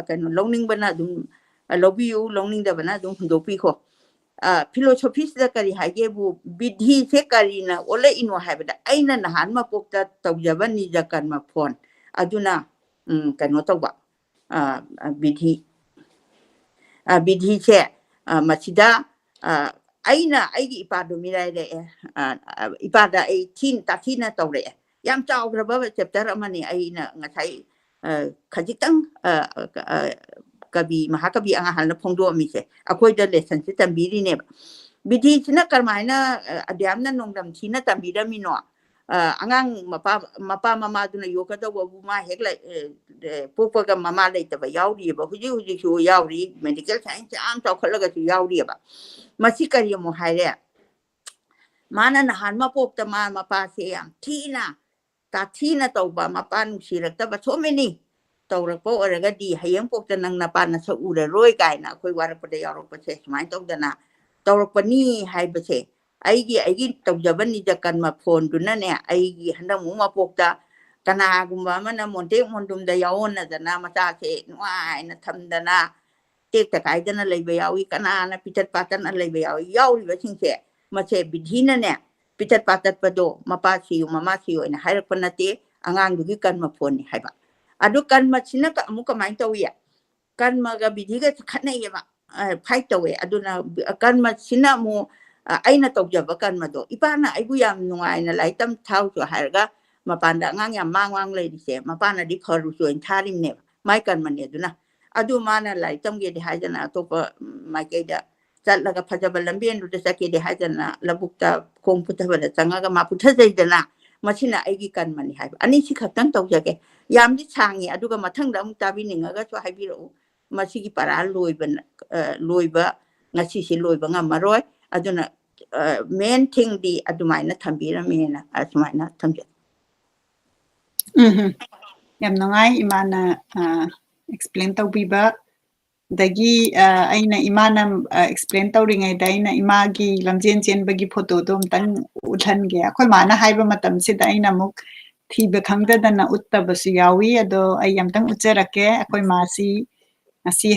kaino longning bana adum lobiu longning da bana adum hundopi ko philosophy da kari hage bu bidhi se kari na ole ino haibada aina nahan ma pokta tawjaba ni jakan ma phone aduna kaino tawba bidhi che machida aina aigi ipadu mirai de ipada 18 tathina tawre yam chawgraba chapter amani aina ngasai khajitang kabi mahakabi anga halna phongdo mi se akoi da lesson se tambiri ne bidhi china karmaina adyamna nongdam china tambira mi no angang mapa mama duna yoga da wabu ma hekla popa ga mama le ta ba yauri ba huji chu yauri medical science am ta khalaga chu yauri ba masi kari mo haire mana na han ma pop ta ma pa se yang thina ta thina to ba ma pa nu sirak ta ba so many ꯇꯧꯔꯛꯄ ꯑꯣꯏꯔꯒꯗꯤ ꯍꯌꯦꯡ ꯄꯣꯛꯇ ꯅꯪ ꯅꯄꯥ ꯅꯁꯛ ꯎꯔꯔꯣꯏ ꯀꯥꯏꯅ ꯑꯩꯈꯣꯏ ꯋꯥꯔꯛꯄꯗ ꯌꯥꯎꯔꯛꯄꯁꯦ ꯁꯨꯃꯥꯏꯅ ꯇꯧꯗꯅ ꯇꯧꯔꯛꯄꯅꯤ ꯍꯥꯏꯕꯁꯦ ꯑꯩꯒꯤ ꯇꯧꯖꯕ ꯅꯤꯖ ꯀꯔꯃ ꯐꯣꯟꯗꯨꯅꯅꯦ ꯑꯩꯒꯤ ꯍꯟꯗꯛꯃꯨꯛ ꯃꯄꯣꯛꯇ ꯀꯅꯥꯒꯨꯝꯕ ꯑꯃꯅ ꯃꯣꯟꯇꯦꯛ ꯃꯣꯟꯗꯨꯝꯗ ꯌꯥꯎꯑꯣꯟꯅꯗꯅ ꯃꯆꯥꯁꯦ ꯅꯨꯡꯉꯥꯏꯅ ꯊꯝꯗꯅ ꯇꯦꯛꯇ ꯀꯥꯏꯗꯅ ꯂꯩꯕ ꯌꯥꯎꯏ ꯀꯅꯥꯅ ꯄꯤꯊꯠ ꯄꯥꯇꯠꯅ ꯂꯩꯕ ꯌꯥꯎꯏ ꯌꯥꯎꯔꯤꯕꯁꯤꯡꯁꯦ ꯃꯁꯦ ꯕꯤꯙꯤꯅꯅꯦ ꯄꯤꯊꯠ ꯄꯥꯇꯠꯄꯗꯣ ꯃꯄꯥ ꯁꯤꯌꯨ ꯃꯃꯥ ꯁꯤꯌꯨ ꯑꯣꯏꯅ ꯍꯥꯏꯔꯛꯄ ꯅꯠꯇꯦ ꯑꯉꯥꯡꯗꯨꯒꯤ ꯀꯔꯃ ꯐꯣꯟꯅꯤ ꯍꯥꯏꯕ ꯑꯗꯨ ꯀꯔꯃꯁꯤꯅ ꯑꯃꯨꯛ ꯀꯃꯥꯏꯅ ꯇꯧꯏ ꯀꯔꯃꯒ ꯕꯤꯙꯤꯒ ꯈꯠꯅꯩꯌꯦꯕ ꯐꯥꯏꯠ ꯇꯧꯋꯦ ꯑꯗꯨꯅ ꯀꯔꯃꯁꯤꯅ ꯑꯃꯨꯛ ꯑꯩꯅ ꯇꯧꯖꯕ ꯀꯔꯃꯗꯣ ꯏꯄꯥꯅ ꯑꯩꯕꯨ ꯌꯥꯝ ꯅꯨꯡꯉꯥꯏꯅ ꯂꯥꯏꯔꯤꯛ ꯇꯝ ꯊꯥꯎꯁꯨ ꯍꯥꯏꯔꯒ ꯃꯄꯥꯟꯗ ꯑꯉꯥꯡ ꯌꯥꯝ ꯃꯥꯡ ꯂꯩꯔꯤꯁꯦ ꯃꯄꯥꯅꯗꯤ ꯐꯔꯨꯁꯨ ꯑꯣꯏꯅ ꯊꯥꯔꯤꯕꯅꯦꯕ ꯃꯥꯏ ꯀꯔꯃꯅꯤ ꯑꯗꯨꯅ ꯑꯗꯨ ꯃꯥꯅ ꯂꯥꯏꯔꯤꯛ ꯇꯝꯒꯦꯗꯤ ꯍꯥꯏꯗꯅ ꯑꯇꯣꯞꯄ ꯃꯥꯏꯀꯩꯗ ꯆꯠꯂꯒ ꯐꯖꯕ ꯂꯝꯕꯦꯟꯗꯨꯗ ꯆꯠꯀꯦꯗꯤ ꯍꯥꯏꯗꯅ ꯂꯧꯕꯨꯛꯇ ꯈꯣꯡ ꯄꯨꯊꯕꯗ ꯆꯪꯉꯒ ꯃꯥ ꯄꯨꯊꯖꯩꯗꯅ ꯃꯁꯤꯅ ꯑꯩꯒꯤ ꯀꯔꯃꯅꯤ ꯍꯥꯏꯕ ꯑꯅꯤꯁꯤ ꯈꯛꯇꯪ ꯇꯧꯖꯒꯦ ꯌꯥꯝꯗꯤ ꯁꯥꯡꯉꯤ ꯑꯗꯨꯒ ꯃꯊꯪꯗ ꯑꯃꯨꯛ ꯇꯥꯕꯤꯅꯤꯡꯉꯒꯁꯨ ꯍꯥꯏꯕꯤꯔꯛꯎ ꯃꯁꯤꯒꯤ ꯄꯔꯥ ꯂꯣꯏꯕ ꯉꯁꯤꯁꯤ ꯂꯣꯏꯕ ꯉꯝꯃꯔꯣꯏ ꯑꯗꯨꯅ ꯃꯦꯟ ꯊꯤꯡꯗꯤ ꯑꯗꯨꯃꯥꯏꯅ ꯊꯝꯕꯤꯔꯝꯃꯦꯅ ꯑꯁꯨꯃꯥꯏꯅ ꯊꯝꯖꯩ ꯌꯥꯝ ꯅꯨꯡꯉꯥꯏ ꯏꯃꯥꯅ ꯑꯦꯛꯁꯄ꯭ꯂꯦꯟ ꯇꯧꯕꯤꯕ ꯗꯒꯤ ꯑꯩꯅ ꯏꯃꯥꯅ ꯑꯦꯛꯁꯄ꯭ꯂꯦꯟ ꯇꯧꯔꯤꯉꯩꯗ ꯑꯩꯅ ꯏꯃꯥꯒꯤ ꯂꯝꯖꯦꯟ ꯆꯦꯟꯕꯒꯤ ꯐꯣꯇꯣꯗꯣ ꯑꯝꯇꯪ ꯎꯠꯍꯟꯒꯦ ꯑꯩꯈꯣꯏ ꯃꯥꯅ ꯍꯥꯏꯕ ꯃꯇꯝꯁꯤꯗ ꯑꯩꯅ ꯑꯃꯨꯛ ꯊꯤꯕ ꯈꯪꯗꯗꯅ ꯎꯠꯇꯕꯁꯨ ꯌꯥꯎꯏ ꯑꯗꯣ ꯑꯩ ꯑꯝꯇꯪ ꯎꯠꯆꯔꯛꯀꯦ ꯑꯩꯈꯣꯏ ꯃꯥꯁꯤ ꯉꯁꯤ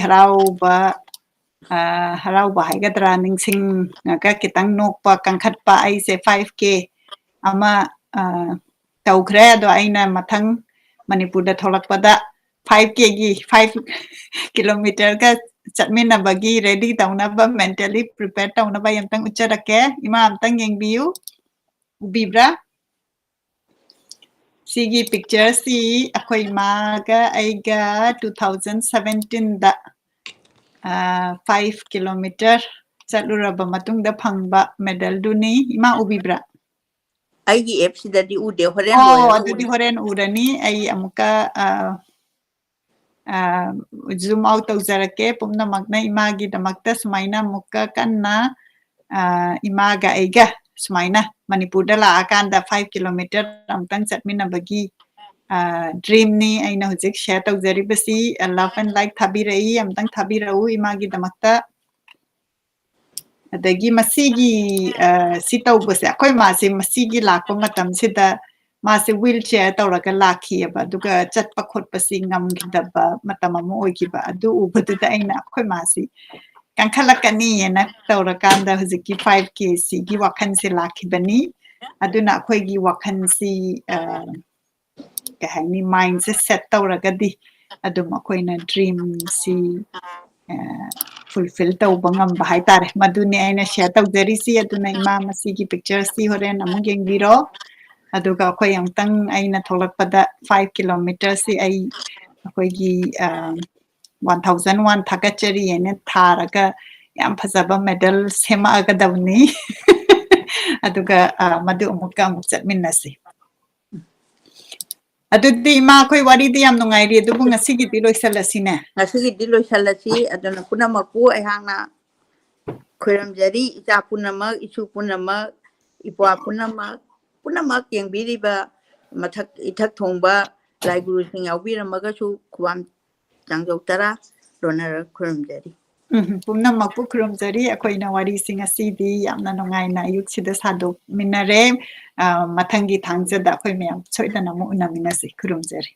ꯍꯔꯥꯎꯕ ꯍꯥꯏꯒꯗ꯭ꯔꯥ ꯅꯤꯡꯁꯤꯡꯉꯒ ꯈꯤꯇꯪ ꯅꯣꯛꯄ ꯀꯟꯈꯠꯄ ꯑꯩꯁꯦ 5K ꯑꯃ ꯇꯧꯈ꯭ꯔꯦ ꯑꯗꯣ ꯑꯩꯅ ꯃꯊꯪ ꯃꯅꯤꯄꯨꯔꯗ ꯊꯣꯛꯂꯛꯄꯗ 5Kꯒꯤ 5 ꯀꯤꯂꯣꯃꯤꯇꯔꯒ ꯆꯠꯃꯤꯟꯅꯕꯒꯤ ꯔꯦꯗꯤ ꯇꯧꯅꯕ ꯃꯦꯟꯇꯦꯜꯂꯤ ꯄ꯭ꯔꯤꯄꯦꯌꯔ ꯇꯧꯅꯕ ꯑꯩ ꯑꯝꯇꯪ ꯎꯠꯆꯔꯛꯀꯦ ꯏꯃꯥ ꯑꯝꯇꯪ ꯌꯦꯡꯕꯤꯌꯨ ꯎꯕꯤꯕ꯭ꯔꯥ ꯁꯤꯒꯤ ꯄꯤꯛꯆꯔꯁꯤ ꯑꯩꯈꯣꯏ ꯏꯃꯥꯒ ꯑꯩꯒ 2017ꯗ 5 ꯀꯤꯂꯣꯃꯤꯇꯔ ꯆꯠꯂꯨꯔꯕ ꯃꯇꯨꯡꯗ ꯐꯪꯕ ꯃꯦꯗꯜꯗꯨꯅꯤ ꯏꯃꯥ ꯎꯕꯤꯕ꯭ꯔꯥ ꯑꯩꯒꯤ ꯑꯦꯞꯁꯤꯗꯗꯤ ꯎꯗꯦ ꯍꯣꯔꯦꯟ ꯑꯣ ꯂꯣꯏꯔꯒ ꯑꯗꯨꯗꯤ ꯍꯣꯔꯦꯟ ꯎꯔꯅꯤ ꯑꯩ ꯑꯃꯨꯛꯀ ꯖꯨꯝ ꯑꯥꯎꯠ ꯇꯧꯖꯔꯛꯀꯦ ꯄꯨꯝꯅꯃꯛꯅ ꯏꯃꯥꯒꯤꯗꯃꯛꯇ ꯁꯨꯃꯥꯏꯅ ꯑꯃꯨꯛꯀ ꯀꯟꯅ ꯏꯃꯥꯒ ꯑꯩꯒ ꯁꯨꯃꯥꯏꯅ ꯃꯅꯤꯄꯨꯔꯗ ꯂꯥꯛꯑꯀꯥꯟꯗ 5 ꯀꯤꯂꯣꯃꯤꯇꯔ ꯑꯃꯨꯛꯇꯪ ꯆꯠꯃꯤꯟꯅꯕꯒꯤ ꯗ꯭ꯔꯤꯝꯅꯤ ꯑꯩꯅ ꯍꯧꯖꯤꯛ ꯁꯦꯌꯔ ꯇꯧꯖꯔꯤꯕꯁꯤ ꯂꯚ ꯑꯦꯟ ꯂꯥꯏꯛ ꯊꯥꯕꯤꯔꯛꯏ ꯑꯃꯨꯛꯇꯪ ꯊꯥꯕꯤꯔꯛꯎ ꯏꯃꯥꯒꯤꯗꯃꯛꯇ ꯑꯗꯒꯤ ꯃꯁꯤꯒꯤ ꯁꯤ ꯇꯧꯕꯁꯦ ꯑꯩꯈꯣꯏ ꯃꯥꯁꯦ ꯃꯁꯤꯒꯤ ꯂꯥꯛꯄ ꯃꯇꯝꯁꯤꯗ ꯃꯥꯁꯦ ꯋꯤꯜ ꯆꯦꯌꯔ ꯇꯧꯔꯒ ꯂꯥꯛꯈꯤꯑꯕ ꯑꯗꯨꯒ ꯆꯠꯄ ꯈꯣꯠꯄꯁꯤ ꯉꯝꯈꯤꯗꯕ ꯃꯇꯝ ꯑꯃ ꯑꯣꯏꯈꯤꯕ ꯑꯗꯨ ꯎꯕꯗꯨꯗ ꯑꯩꯅ ꯑꯩꯈꯣꯏ ꯃꯥꯁꯤ ꯀꯟꯈꯠꯂꯛꯀꯅꯤꯅ ꯇꯧꯔꯀꯥꯟꯗ ꯍꯧꯖꯤꯛꯀꯤ 5Kꯁꯤꯒꯤ ꯋꯥꯈꯜꯁꯦ ꯂꯥꯛꯈꯤꯕꯅꯤ ꯑꯗꯨꯅ ꯑꯩꯈꯣꯏꯒꯤ ꯋꯥꯈꯜꯁꯤ ꯀꯩ ꯍꯥꯏꯅꯤ ꯃꯥꯏꯟꯁꯦ ꯁꯦꯠ ꯇꯧꯔꯒꯗꯤ ꯑꯗꯨꯝ ꯑꯩꯈꯣꯏꯅ ꯗ꯭ꯔꯤꯝꯁꯤ ꯐꯨꯜꯐꯤꯜ ꯇꯧꯕ ꯉꯝꯕ ꯍꯥꯏꯇꯥꯔꯦ ꯃꯗꯨꯅꯤ ꯑꯩꯅ ꯁꯦꯌꯔ ꯇꯧꯖꯔꯤꯁꯤ ꯑꯗꯨꯅ ꯏꯃꯥ ꯃꯁꯤꯒꯤ ꯄꯤꯛꯆꯔꯁꯤ ꯍꯣꯔꯦꯟ ꯑꯃꯨꯛ ꯌꯦꯡꯕꯤꯔꯣ ꯑꯗꯨꯒ ꯑꯩꯈꯣꯏ ꯑꯃꯨꯛꯇꯪ ꯑꯩꯅ ꯊꯣꯛꯂꯛꯄꯗ 5 ꯀꯤꯂꯣꯃꯤꯇꯔꯁꯤ ꯑꯩꯈꯣꯏꯒꯤ 1001 ꯊꯥꯒꯠꯆꯔꯤ ꯍꯥꯏꯅ ꯊꯥꯔꯒ ꯌꯥꯝ ꯐꯖꯕ ꯃꯦꯗꯜ ꯁꯦꯝꯃꯛꯑꯒꯗꯕꯅꯤ ꯑꯗꯨꯒ ꯃꯗꯨ ꯑꯃꯨꯛ ꯆꯠꯃꯤꯟꯅꯁꯤ ꯑꯗꯨꯗꯤ ꯏꯃꯥ ꯑꯩꯈꯣꯏ ꯋꯥꯔꯤꯗꯤ ꯌꯥꯝ ꯅꯨꯡꯉꯥꯏꯔꯤ ꯑꯗꯨꯕꯨ ꯉꯁꯤꯒꯤꯗꯤ ꯂꯣꯏꯁꯜꯂꯁꯤꯅꯦ ꯉꯁꯤꯒꯤꯗꯤ ꯂꯣꯏꯁꯜꯂꯁꯤ ꯑꯗꯨꯅ ꯄꯨꯝꯅꯃꯛꯄꯨ ꯑꯩꯍꯥꯛꯅ ꯈꯣꯏꯔꯝꯖꯔꯤ ꯏꯆꯥ ꯄꯨꯝꯅꯃꯛ ꯏꯁꯨ ꯄꯨꯝꯅꯃꯛ ꯏꯄ꯭ꯋꯥ ꯄꯨꯝꯅꯃꯛ ꯌꯦꯡꯕꯤꯔꯤꯕ ꯃꯊꯛ ꯏꯊꯛ ꯊꯣꯡꯕ ꯂꯥꯏ ꯒꯨꯔꯨꯁꯤꯡ ꯌꯥꯎꯕꯤꯔꯝꯃꯒꯁꯨ ꯈꯨꯕꯥꯝ ꯆꯥꯡꯖꯧ ꯇꯔꯥ ꯂꯣꯟꯅꯔ ꯈꯨꯔꯨꯝꯖꯔꯤ ꯄꯨꯝꯅꯃꯛꯄꯨ ꯈꯨꯔꯨꯝꯖꯔꯤ ꯑꯩꯈꯣꯏꯅ ꯋꯥꯔꯤꯁꯤ ꯉꯁꯤꯗꯤ ꯌꯥꯝꯅ ꯅꯨꯡꯉꯥꯏꯅ ꯑꯌꯨꯛꯁꯤꯗ ꯁꯥꯗꯣꯛꯃꯤꯟꯅꯔꯦ ꯃꯊꯪꯒꯤ ꯊꯥꯡꯖꯗ ꯑꯩꯈꯣꯏ ꯃꯌꯥꯝ ꯁꯣꯏꯗꯅ ꯑꯃꯨꯛ ꯎꯅꯃꯤꯟꯅꯁꯤ ꯈꯨꯔꯨꯝꯖꯔꯤ